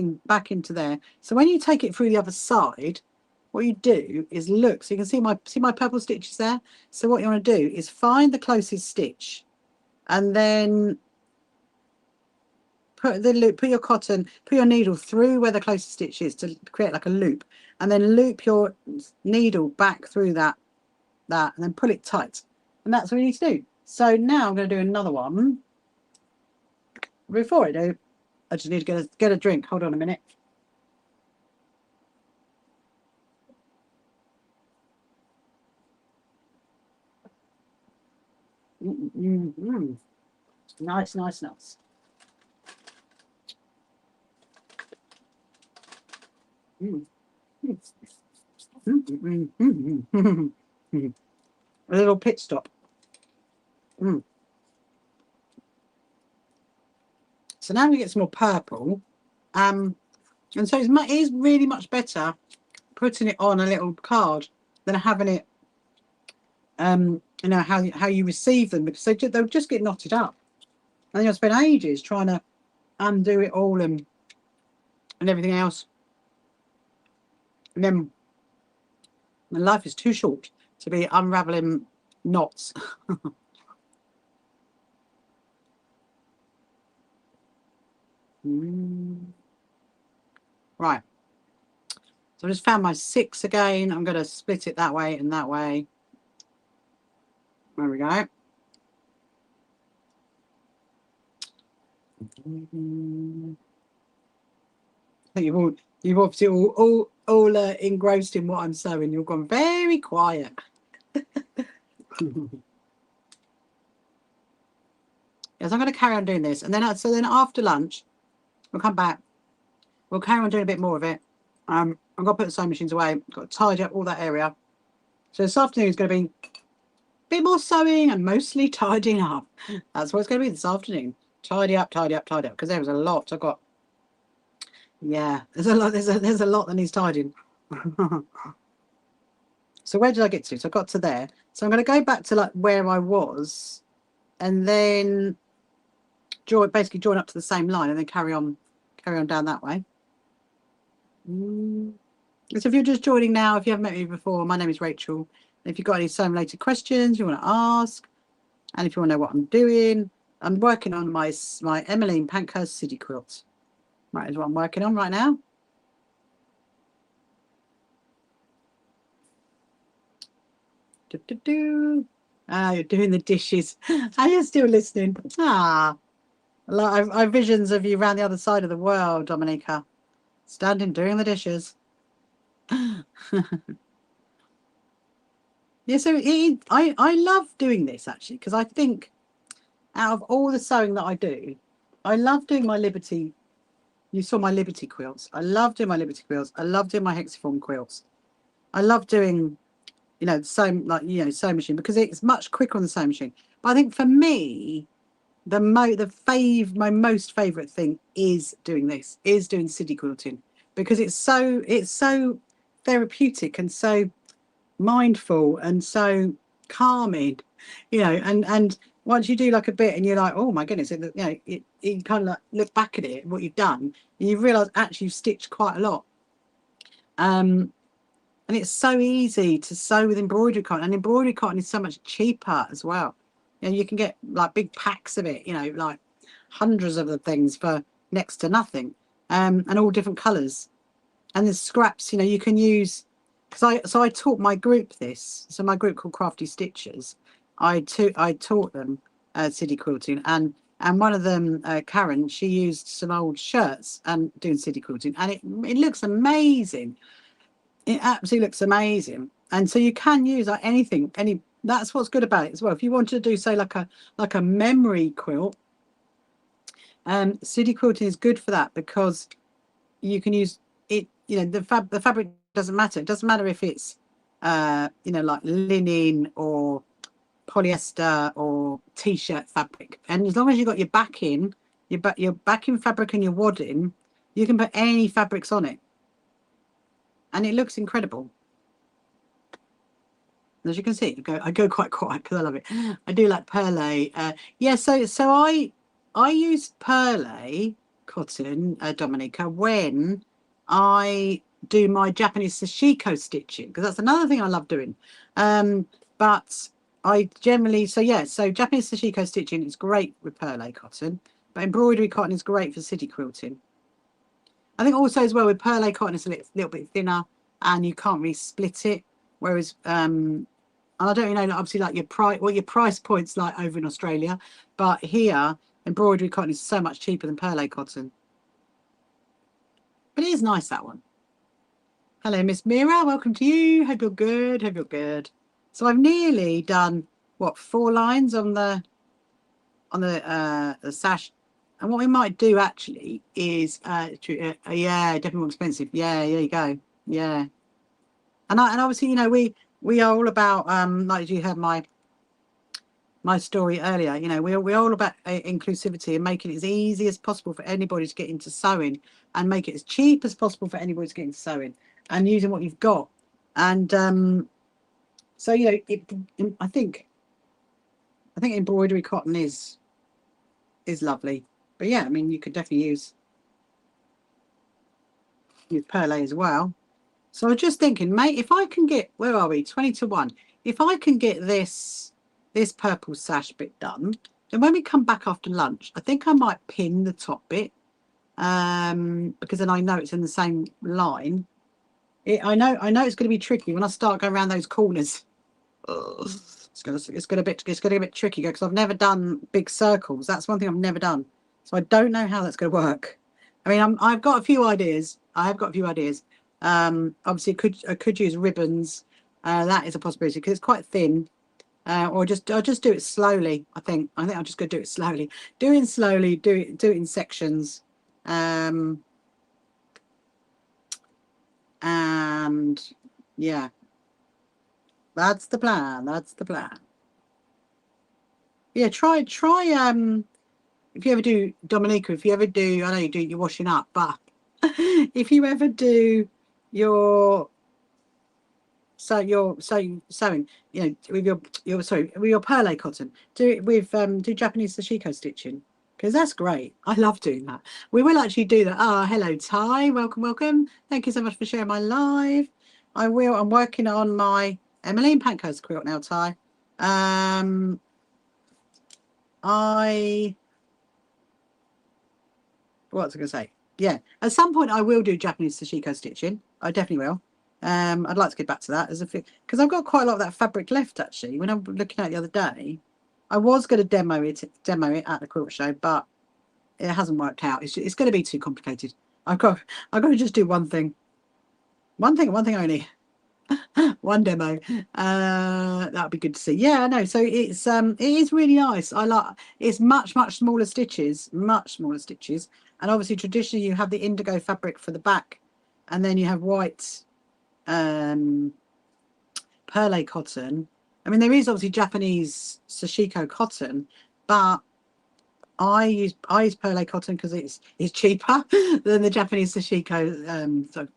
into there. So when you take it through the other side, what you do is look. So you can see my purple stitches there. So what you want to do is find the closest stitch, and then put your needle through where the closest stitch is to create like a loop, and then loop your needle back through that, and then pull it tight. And that's what you need to do. So now I'm going to do another one. Before I do, I just need to get a drink. Hold on a minute. Nice. A little pit stop. So now we get some more purple, and so it is really much better putting it on a little card than having it, how you receive them, because they'll just get knotted up, and you'll spend ages trying to undo it all and everything else. And then life is too short to be unraveling knots. Right. So I just found my 6 again. I'm going to split it that way and that way. There we go. I think you've obviously all engrossed in what I'm sewing. You've gone very quiet. Yes, I'm going to carry on doing this, and then after lunch, we'll come back. We'll carry on doing a bit more of it. I've got to put the sewing machines away. I've got to tidy up all that area. So this afternoon is going to be a bit more sewing and mostly tidying up. That's what it's going to be this afternoon. Tidy up, because there was a lot. I've got, yeah, there's a lot. There's a lot that needs tidying. So where did I get to? So I got to there. So I'm going to go back to like where I was, and then basically join up to the same line, and then carry on down that way. So if you're just joining now, if you haven't met me before, my name is Rachel. And if you've got any sewing related questions you want to ask, and if you want to know what I'm doing, I'm working on my Emmeline Pankhurst City quilt. Right, is what I'm working on right now. You're doing the dishes. Are you still listening? I have visions of you around the other side of the world, Dominica. Standing doing the dishes. Yeah, so I love doing this actually, because I think out of all the sewing that I do, I love doing my Liberty. You saw my Liberty quilts. I love doing my Liberty quilts. I love doing my hexiform quilts. I love doing, sewing machine, because it's much quicker on the sewing machine. But I think for me, my most favourite thing is doing this, is doing city quilting, because it's so therapeutic and so mindful and so calming, and once you do like a bit and you're like, oh my goodness, you kind of like look back at it, what you've done, and you realise actually you've stitched quite a lot. And it's so easy to sew with embroidery cotton, and embroidery cotton is so much cheaper as well. You can get like big packs of it, like hundreds of the things for next to nothing, and all different colours. And there's scraps, you can use, because I taught my group this. So my group called Crafty Stitchers, I taught them city quilting, and one of them, Karen, she used some old shirts and doing city quilting, and it looks amazing. It absolutely looks amazing. And so you can use like anything, that's what's good about it as well. If you want to do, say, like a memory quilt, city quilting is good for that, because you can use it, the fabric doesn't matter. It doesn't matter if it's like linen or polyester or t-shirt fabric, and as long as you've got your backing, your backing fabric and your wadding, you can put any fabrics on it, and it looks incredible. As you can see, I go quite quiet because I love it. I do like perlé. Yeah, so I use perlé cotton, Dominica, when I do my Japanese sashiko stitching, because that's another thing I love doing. But I generally, so Japanese sashiko stitching is great with perlé cotton, but embroidery cotton is great for city quilting. I think also as well with perlé cotton, it's a little bit thinner and you can't really split it, whereas and I don't know, obviously, like your price point's like over in Australia, but here embroidery cotton is so much cheaper than perlé cotton. But it is nice, that one. Hello, Miss Mira. Welcome to you. Hope you're good. Hope you're good. So I've nearly done, what, 4 lines on the sash. And what we might do actually is, yeah, definitely more expensive. Yeah, there you go. Yeah. And obviously, we are all about, like you heard my story earlier, we're all about inclusivity and making it as easy as possible for anybody to get into sewing, and make it as cheap as possible for anybody to get into sewing, and using what you've got. And so I think embroidery cotton is lovely. But yeah, I mean, you could definitely use perlé as well. So I was just thinking, mate, if I can get, where are we, 20 to 1, if I can get this purple sash bit done, then when we come back after lunch, I think I might pin the top bit, because then I know it's in the same line. I know it's going to be tricky when I start going around those corners. It's going to get a bit tricky, because I've never done big circles. That's one thing I've never done, so I don't know how that's going to work. I mean, I've got a few ideas. Obviously, I could use ribbons. That is a possibility, because it's quite thin. Or I'll just do it slowly. I think I'll just go do it slowly. Do it in sections. And yeah, that's the plan. Yeah, try if you ever do, Dominica, if you ever do, I know you do your washing up, but if you ever do your sewing, with your perlé cotton, do it with do Japanese sashiko stitching, because that's great. I love doing that. We will actually do that. Oh, hello Ty, welcome. Thank you so much for sharing my live. I'm working on my Emmeline Pankhurst quilt now, Ty. What was I going to say? Yeah, at some point I will do Japanese sashiko stitching. I definitely will. I'd like to get back to that, because I've got quite a lot of that fabric left, actually. When I'm looking at it the other day, I was going to demo it at the quilt show, but it hasn't worked out. It's going to be too complicated. I've got to just do one thing only. One demo. That would be good to see. Yeah, I know. So it is really nice. It's much smaller stitches, and obviously traditionally you have the indigo fabric for the back, and then you have white perlé cotton. I mean, there is obviously Japanese sashiko cotton, but I use perlé cotton because it's cheaper than the Japanese sashiko. So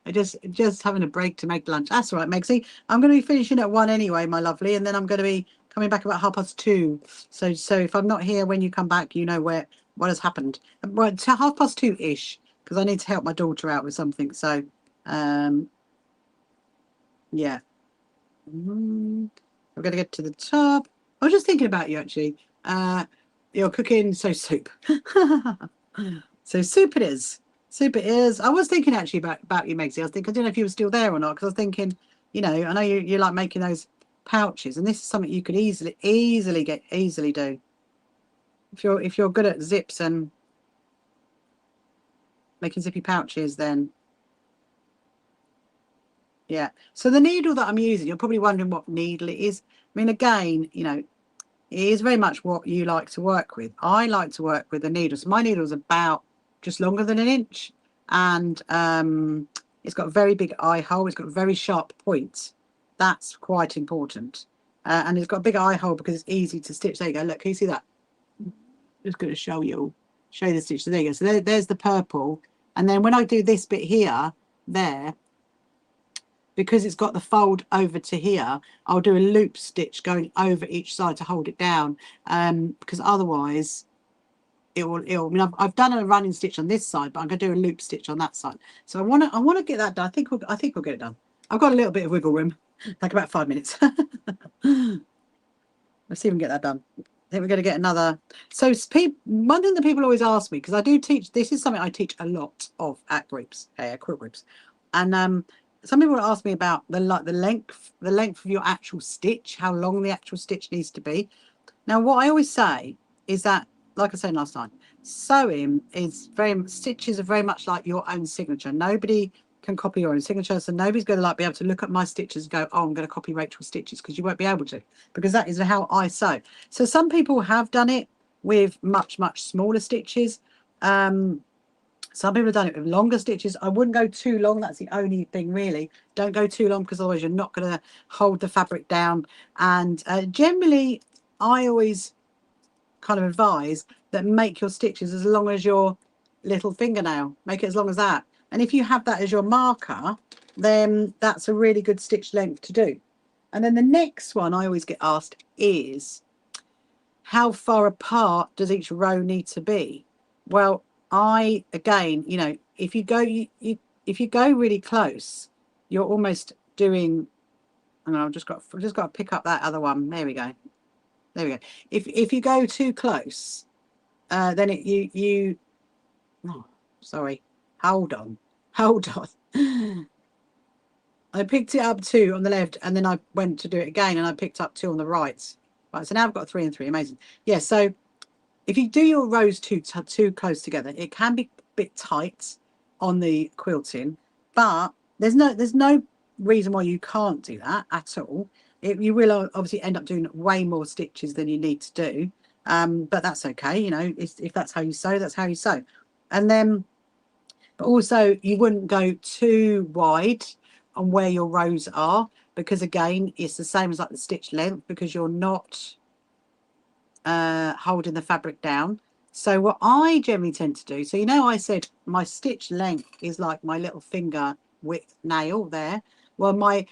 I just having a break to make lunch. That's all right, Megsie. I'm going to be finishing at 1 anyway, my lovely, and then I'm going to be coming back about 2:30. So if I'm not here when you come back, you know what has happened. Well, to 2:30-ish, because I need to help my daughter out with something. So, yeah. I'm going to get to the top. I was just thinking about you, actually. You're cooking soup. So soup it is. Soup it is. I was thinking actually about you, Megsy. I don't know if you were still there or not, because I was thinking, you know, I know you like making those pouches, and this is something you could easily do. If you're good at zips and making zippy pouches, then yeah. So the needle that I'm using, you're probably wondering what needle it is. I mean, again, you know, it is very much what you like to work with. I like to work with the needle. So my needle is about just longer than an inch, and it's got a very big eye hole. It's got very sharp points. That's quite important. And it's got a big eye hole because it's easy to stitch. There you go. Look, can you see that? Just going to show you the stitch. So there you go. So there's the purple. And then when I do this bit here, because it's got the fold over to here, I'll do a loop stitch going over each side to hold it down, because otherwise it will. I mean, I've done a running stitch on this side, but I'm going to do a loop stitch on that side. So I want to get that done. I think we'll get it done. I've got a little bit of wiggle room, like about 5 minutes. Let's see if we can get that done. I think we're going to get another. So one thing that people always ask me, because I do teach, this is something I teach a lot of at groups, quilt groups, and some people ask me about the length of your actual stitch, how long the actual stitch needs to be. Now, what I always say is that, like I said last time, sewing is stitches are very much like your own signature. Nobody can copy your own signature, so nobody's going to be able to look at my stitches and go, oh, I'm going to copy Rachel's stitches, because you won't be able to, because that is how I sew. So some people have done it with much smaller stitches. Some people have done it with longer stitches. I wouldn't go too long. That's the only thing, really. Don't go too long, because otherwise you're not going to hold the fabric down. And generally, I always kind of advise that make your stitches as long as your little fingernail. Make it as long as that. And if you have that as your marker, then that's a really good stitch length to do. And then the next one I always get asked is, how far apart does each row need to be? Well, again, you know, if you go really close, you're almost doing. And I've just got to pick up that other one. There we go. If you go too close, then you. Oh, sorry. Hold on. I picked it up 2 on the left, and then I went to do it again, and I picked up 2 on the right. Right. So now I've got 3 and 3. Amazing. Yeah. So if you do your rows too close together, it can be a bit tight on the quilting, but there's no reason why you can't do that at all. You will obviously end up doing way more stitches than you need to do, but that's okay. You know, if that's how you sew, that's how you sew. And then, but also you wouldn't go too wide on where your rows are, because again, it's the same as like the stitch length, because you're not holding the fabric down. So what I generally tend to do, so you know I said my stitch length is like my little finger width nail there. Well, my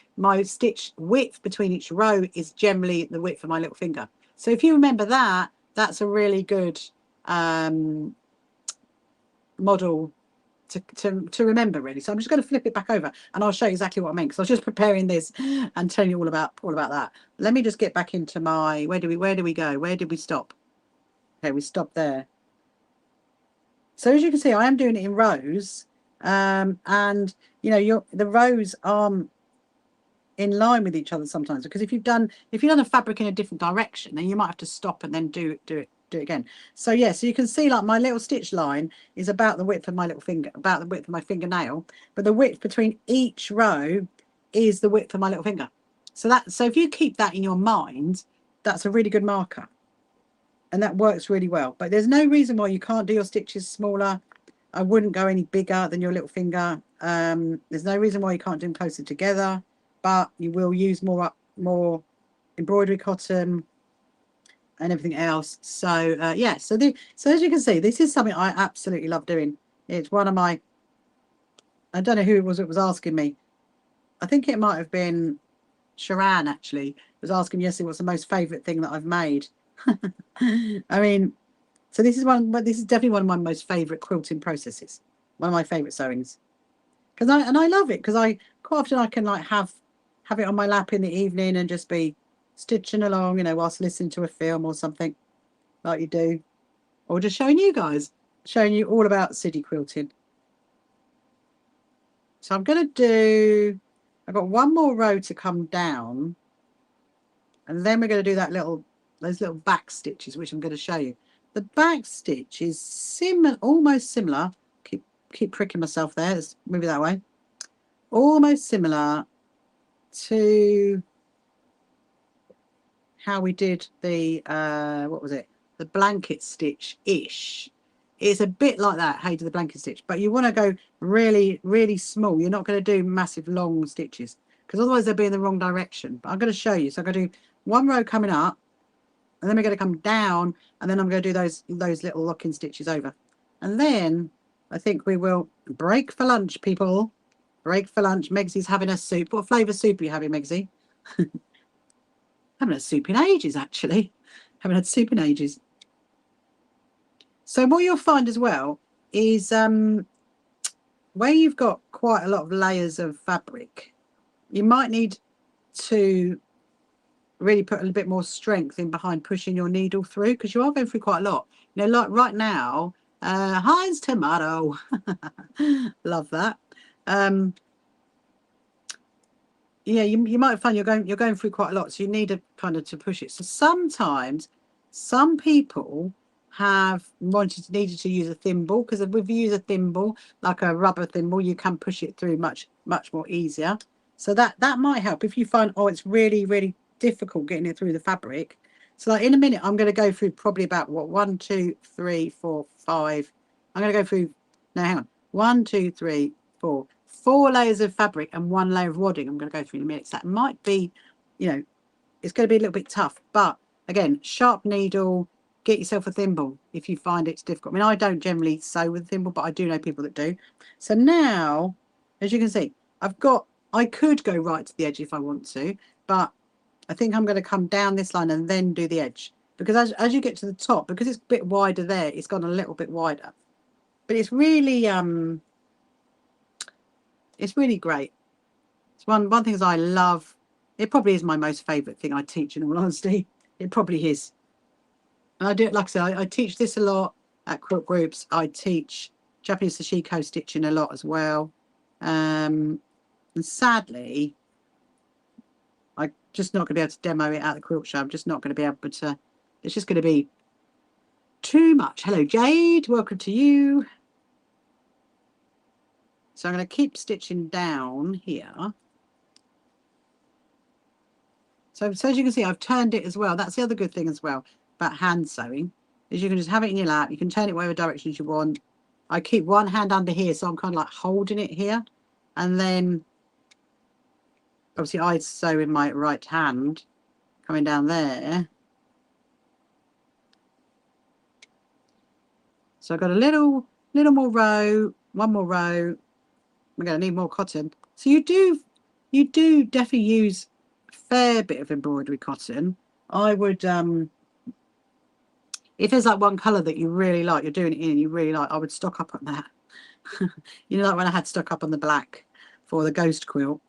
stitch width between each row is generally the width of my little finger. So if you remember that, that's a really good model to remember, really. So I'm just going to flip it back over, and I'll show you exactly what I mean, because I was just preparing this and telling you all about that. Let me just get back into my, where do we go? Where did we stop? Okay, we stopped there. So as you can see, I am doing it in rows, and you know, the rows are in line with each other sometimes, because if you've done a fabric in a different direction, then you might have to stop and then do it again. So yeah, so you can see like my little stitch line is about the width of my little finger, about the width of my fingernail, but the width between each row is the width of my little finger. So if you keep that in your mind, that's a really good marker, and that works really well. But there's no reason why you can't do your stitches smaller. I wouldn't go any bigger than your little finger. There's no reason why you can't do them closer together, but you will use more embroidery cotton and everything else. So yeah, so as you can see, this is something I absolutely love doing. It's one of my, I don't know who it was asking me. I think it might have been Sharan, actually. was asking yesterday what's the most favourite thing that I've made. I mean, so this is definitely one of my most favourite quilting processes. One of my favourite sewings. I love it because I quite often I can like have it on my lap in the evening and just be stitching along, you know, whilst listening to a film or something like you do, or just showing you all about city quilting. So I'm going to do, I've got one more row to come down, and then we're going to do those little back stitches, which I'm going to show you. The back stitch is almost similar. Keep pricking myself there. Let's move it that way. Almost similar to how we did the what was it? The blanket stitch-ish. It's a bit like that, how you do the blanket stitch, but you want to go really, really small. You're not going to do massive long stitches because otherwise they'll be in the wrong direction. But I'm going to show you. So I'm going to do one row coming up, and then we're going to come down, and then I'm going to do those little locking stitches over. And then I think we will break for lunch, people. Break for lunch. Megsy's having a soup. What flavour soup are you having, Megsy? Haven't had soup in ages, actually. Haven't had soup in ages. So what you'll find as well is where you've got quite a lot of layers of fabric, you might need to really put a little bit more strength in behind pushing your needle through, because you are going through quite a lot. You know, like right now, Heinz tomato. Love that. Yeah, you might find you're going through quite a lot, so you need a kind of to push it. So sometimes some people have needed to use a thimble, because if you use a thimble, like a rubber thimble, you can push it through much more easier. So that might help if you find, oh, it's really, really difficult getting it through the fabric. So like in a minute, I'm going to go through probably about what 1, 2, 3, 4, 5. I'm going to go through. No, hang on. 1, 2, 3, 4. 4 layers of fabric and 1 layer of wadding. I'm going to go through in a minute. So that might be, you know, it's going to be a little bit tough. But again, sharp needle, get yourself a thimble if you find it's difficult. I mean, I don't generally sew with a thimble, but I do know people that do. So now, as you can see, I could go right to the edge if I want to, but I think I'm going to come down this line and then do the edge. Because as you get to the top, because it's a bit wider there, it's gone a little bit wider. But it's really great. It's one thing I love. It probably is my most favourite thing I teach, in all honesty. It probably is. And I do it, like I said, I teach this a lot at quilt groups. I teach Japanese sashiko stitching a lot as well. And sadly, I'm just not going to be able to demo it at the quilt show. I'm just not going to be able to. It's just going to be too much. Hello, Jade. Welcome to you. So I'm going to keep stitching down here. So as you can see, I've turned it as well. That's the other good thing as well about hand sewing, is you can just have it in your lap. You can turn it whatever directions you want. I keep one hand under here, so I'm kind of like holding it here. And then, obviously, I sew in my right hand, coming down there. So I've got a little more row, one more row. We're going to need more cotton. So you do definitely use a fair bit of embroidery cotton. I would, if there's like one colour that you really like, you're doing it in and you really like, I would stock up on that. You know, like when I had stock up on the black for the ghost quilt.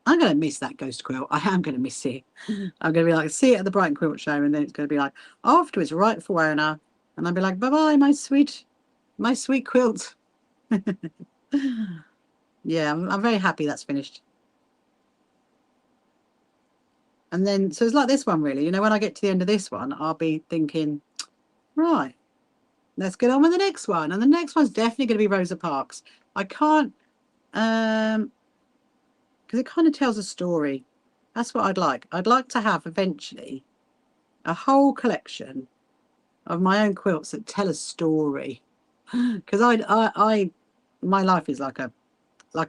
I'm going to miss that ghost quilt. I am going to miss it. I'm going to be like, see it at the Brighton Quilt Show, and then it's going to be like, afterwards, right for owner. And I'll be like, bye-bye, my sweet quilt. Yeah, I'm very happy that's finished. And then, so it's like this one, really. You know, when I get to the end of this one, I'll be thinking, right, let's get on with the next one. And the next one's definitely going to be Rosa Parks. I can't, because it kind of tells a story. That's what I'd like. I'd like to have eventually a whole collection of my own quilts that tell a story. Because my life is like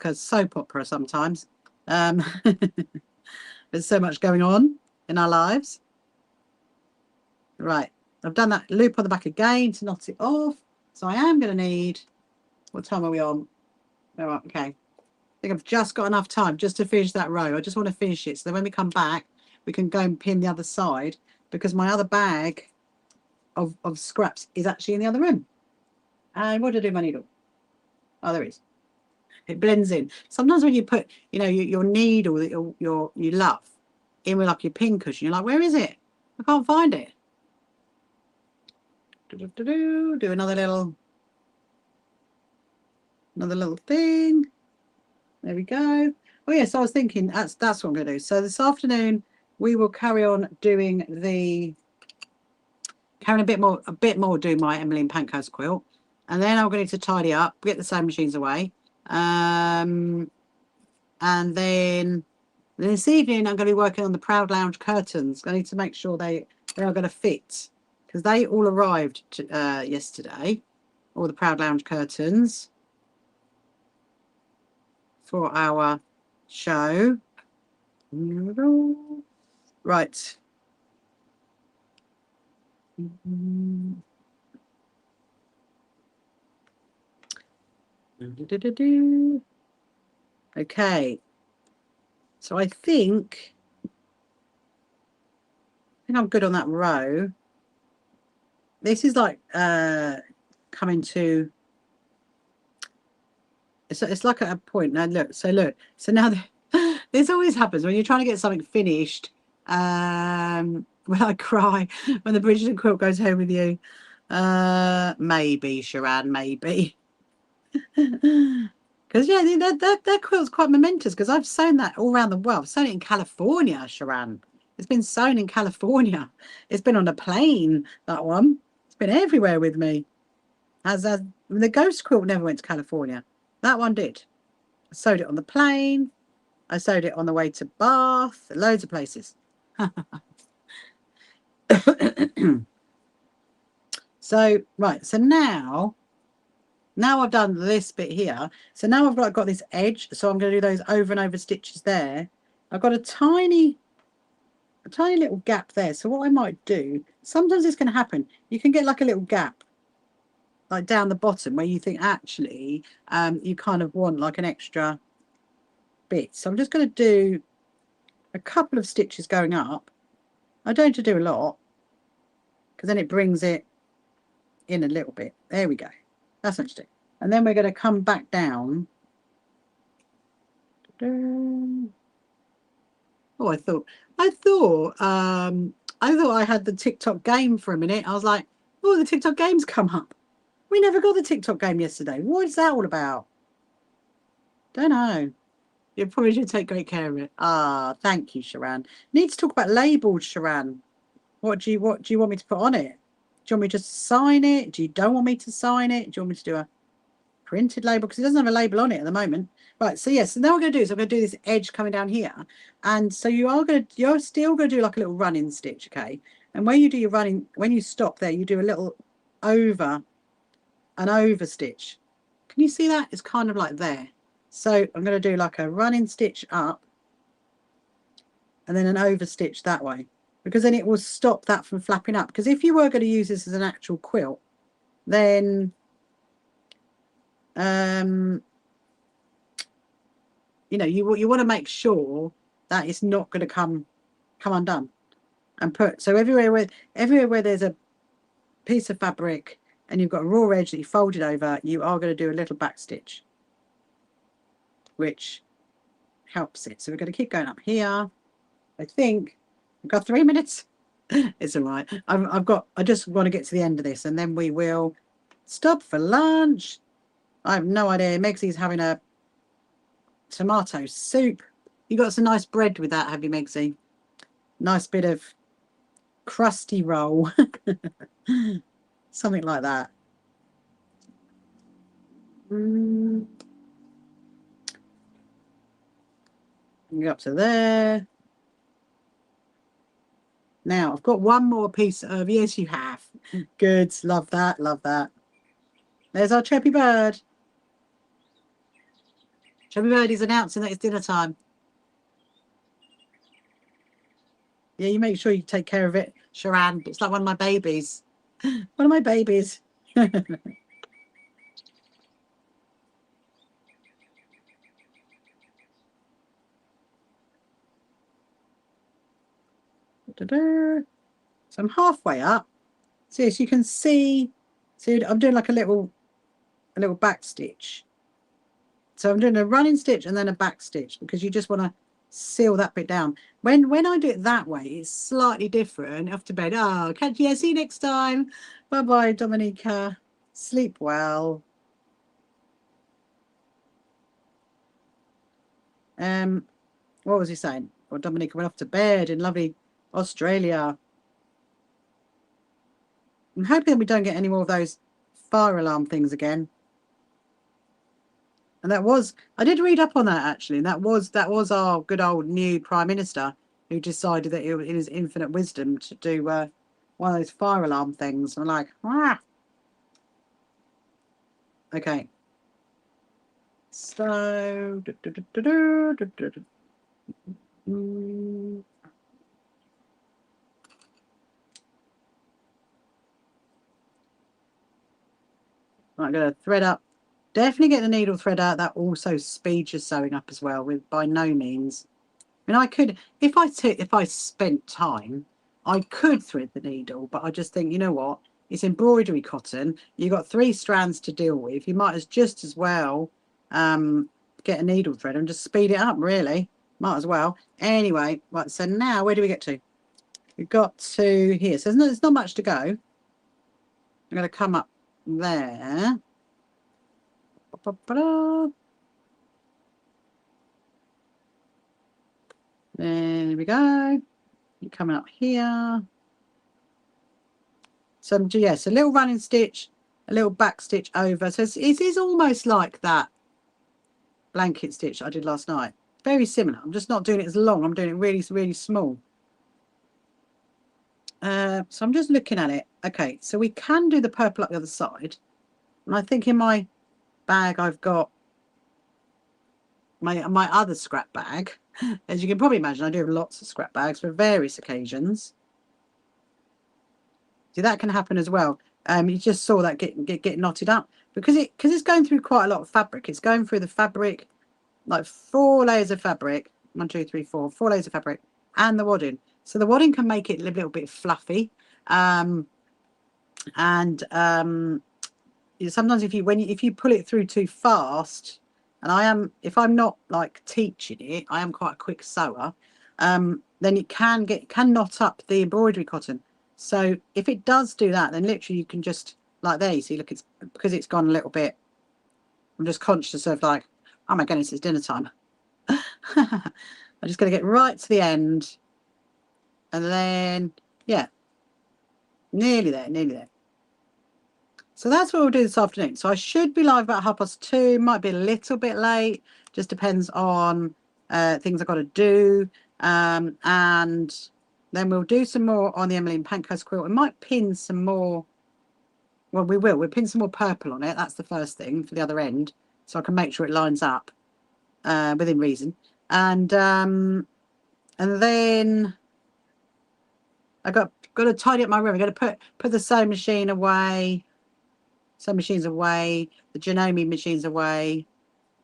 a soap opera sometimes. There's so much going on in our lives. Right, I've done that loop on the back again to knot it off. So I am going to need, what time are we on? Oh, okay. I think I've just got enough time just to finish that row. I just want to finish it so that when we come back, we can go and pin the other side, because my other bag of scraps is actually in the other room. And what did I do with my needle? Oh, there it is. It blends in. Sometimes when you put, you know, your needle that you love in with like your pin cushion, you're like, where is it? I can't find it. Do another little thing. There we go. Oh yes, I was thinking that's what I'm going to do. So this afternoon we will carry on doing a bit more doing my Emmeline Pankhurst quilt, and then I'm going to tidy up, get the sewing machines away, and then this evening I'm going to be working on the Proud Lounge curtains. I need to make sure they are going to fit, because they all arrived yesterday, all the Proud Lounge curtains for our show. Right. Okay. So I think I'm good on that row. This is like coming to, it's like at a point now. Look, so now this always happens when you're trying to get something finished. When I cry when the Bridgerton quilt goes home with you. Maybe, Sharan, maybe. Because yeah, that quilt's quite momentous, because I've sewn that all around the world. I've sewn it in California, Sharan. It's been sewn in California. It's been on a plane, that one. It's been everywhere with me. As the ghost quilt never went to California. That one did. I sewed it on the plane. I sewed it on the way to Bath. Loads of places. So, right. So now I've done this bit here. So now I've got this edge. So I'm going to do those over and over stitches there. I've got a tiny little gap there. So what I might do, sometimes it's going to happen. You can get like a little gap, like down the bottom, where you think actually you kind of want like an extra bit. So I'm just going to do a couple of stitches going up. I don't have to do a lot, because then it brings it in a little bit. There we go. That's what to do. And then we're going to come back down. Oh, I thought I had the TikTok game for a minute. I was like, oh, the TikTok game's come up. We never got the TikTok game yesterday. What is that all about? Don't know. You probably should take great care of it. Ah, thank you, Sharan. Need to talk about labels, Sharan. What do you want me to put on it? Do you want me to just sign it? Do you don't want me to sign it? Do you want me to do a printed label? Because it doesn't have a label on it at the moment. Right, so yes, so now what I'm going to do is I'm going to do this edge coming down here. And so you're still going to do like a little running stitch, okay? And when you do your running, when you stop there, you do a little over stitch. Can you see that? It's kind of like there. So I'm going to do like a running stitch up and then an over stitch that way, because then it will stop that from flapping up. Because if you were going to use this as an actual quilt, then you know, you want to make sure that it's not going to come undone. And put, so everywhere where there's a piece of fabric and you've got a raw edge that you folded over, you are going to do a little back stitch, which helps it. So we're going to keep going up here. I think I've got 3 minutes. It's all right. I just want to get to the end of this, and then we will stop for lunch. I have no idea. Megsy's having a tomato soup. You got some nice bread with that, have you, Megsy? Nice bit of crusty roll. Something like that. Go up to there. Now I've got one more piece of, yes you have. Good, love that, love that. There's our chirpy bird. Chirpy bird is announcing that it's dinner time. Yeah, you make sure you take care of it, Sharan. It's like one of my babies. One of my babies. So I'm halfway up. So yes, you can see. So I'm doing like a little back stitch. So I'm doing a running stitch and then a back stitch because you just want to seal that bit down. When I do it that way, it's slightly different. Off to bed. Oh, catch you. See you next time. Bye bye, Dominica. Sleep well. What was he saying? Well, Dominica went off to bed in lovely Australia. I'm hoping we don't get any more of those fire alarm things again. And that was, I did read up on that actually, and that was our good old new Prime Minister who decided that in his infinite wisdom to do one of those fire alarm things. I'm like, ah. Okay. So, I'm going to thread up. Definitely get the needle thread out. That also speeds your sewing up as well. With by no means. I mean, I could if I spent time, I could thread the needle, but I just think, you know what? It's embroidery cotton. You've got 3 strands to deal with. You might just as well get a needle thread and just speed it up. Really, might as well. Anyway, right. So now where do we get to? We've got to here. So there's not much to go. I'm going to come up there. There we go. You're coming up here. So yes, a little running stitch, a little back stitch over. So it is almost like that blanket stitch I did last night. Very similar. I'm just not doing it as long. I'm doing it really, really small. So I'm just looking at it. Okay, so we can do the purple up the other side. And I think in my bag I've got my other scrap bag. As you can probably imagine, I do have lots of scrap bags for various occasions. See, that can happen as well. You just saw that get knotted up because it's going through quite a lot of fabric. It's going through the fabric, like 4 layers of fabric. 1, 2, 3, 4 layers of fabric, and the wadding. So the wadding can make it a little bit fluffy. Sometimes if you pull it through too fast, and if I'm not like teaching it, I am quite a quick sewer. Then it can knot up the embroidery cotton. So if it does do that, then literally you can just, like there, you see, look, it's because it's gone a little bit. I'm just conscious of like, oh my goodness, it's dinner time. I'm just going to get right to the end. And then, yeah, nearly there. So that's what we'll do this afternoon. So I should be live about 2:30. Might be a little bit late. Just depends on things I've got to do. And then we'll do some more on the Emmeline Pankhurst quilt. We might pin some more. Well, we will. We'll pin some more purple on it. That's the first thing for the other end. So I can make sure it lines up within reason. And then I got to tidy up my room. I got to put the sewing machine away. Some machines away, the Janome machines away,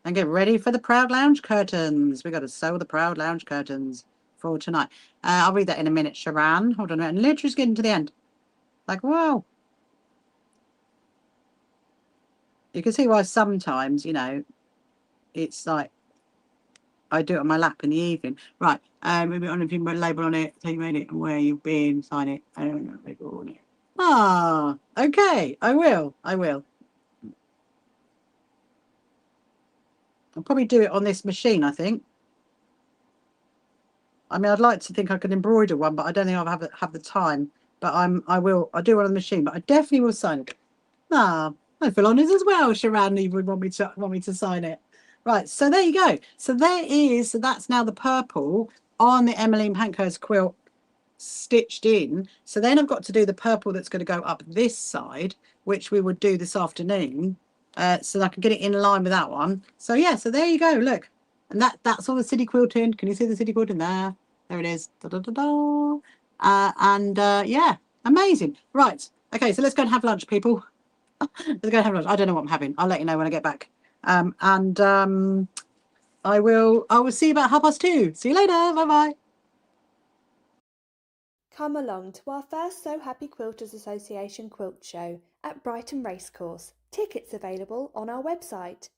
and get ready for the Proud Lounge curtains. We got to sew the Proud Lounge curtains for tonight. I'll read that in a minute, Sharan. Hold on a minute. And literally getting to the end. Like, whoa. You can see why sometimes, you know, it's like I do it on my lap in the evening. Right. Maybe on if you put a label on it, say you made it and where you've been, sign it. I don't know, label on it. Ah, okay. I will. I'll probably do it on this machine, I think. I mean, I'd like to think I could embroider one, but I don't think I'll have the time. But I'll do one on the machine, but I definitely will sign it. Ah, I feel honoured as well, Sharan, you would want me to sign it. Right, so there you go. So that's now the purple on the Emmeline Pankhurst quilt stitched in. So then I've got to do the purple that's going to go up this side, which we would do this afternoon, so that I can get it in line with that one. So yeah, so there you go. Look, and that's all the city quilting. Can you see the city quilting there? There it is. Da, da, da, da. Yeah, amazing. Right. Okay, so let's go and have lunch, people. Let's go and have lunch. I don't know what I'm having. I'll let you know when I get back. I will see you about 2:30. See you later. Bye bye. Come along to our first So Happy Quilters Association quilt show at Brighton Racecourse. Tickets available on our website.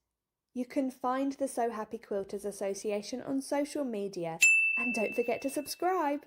You can find the So Happy Quilters Association on social media, and don't forget to subscribe.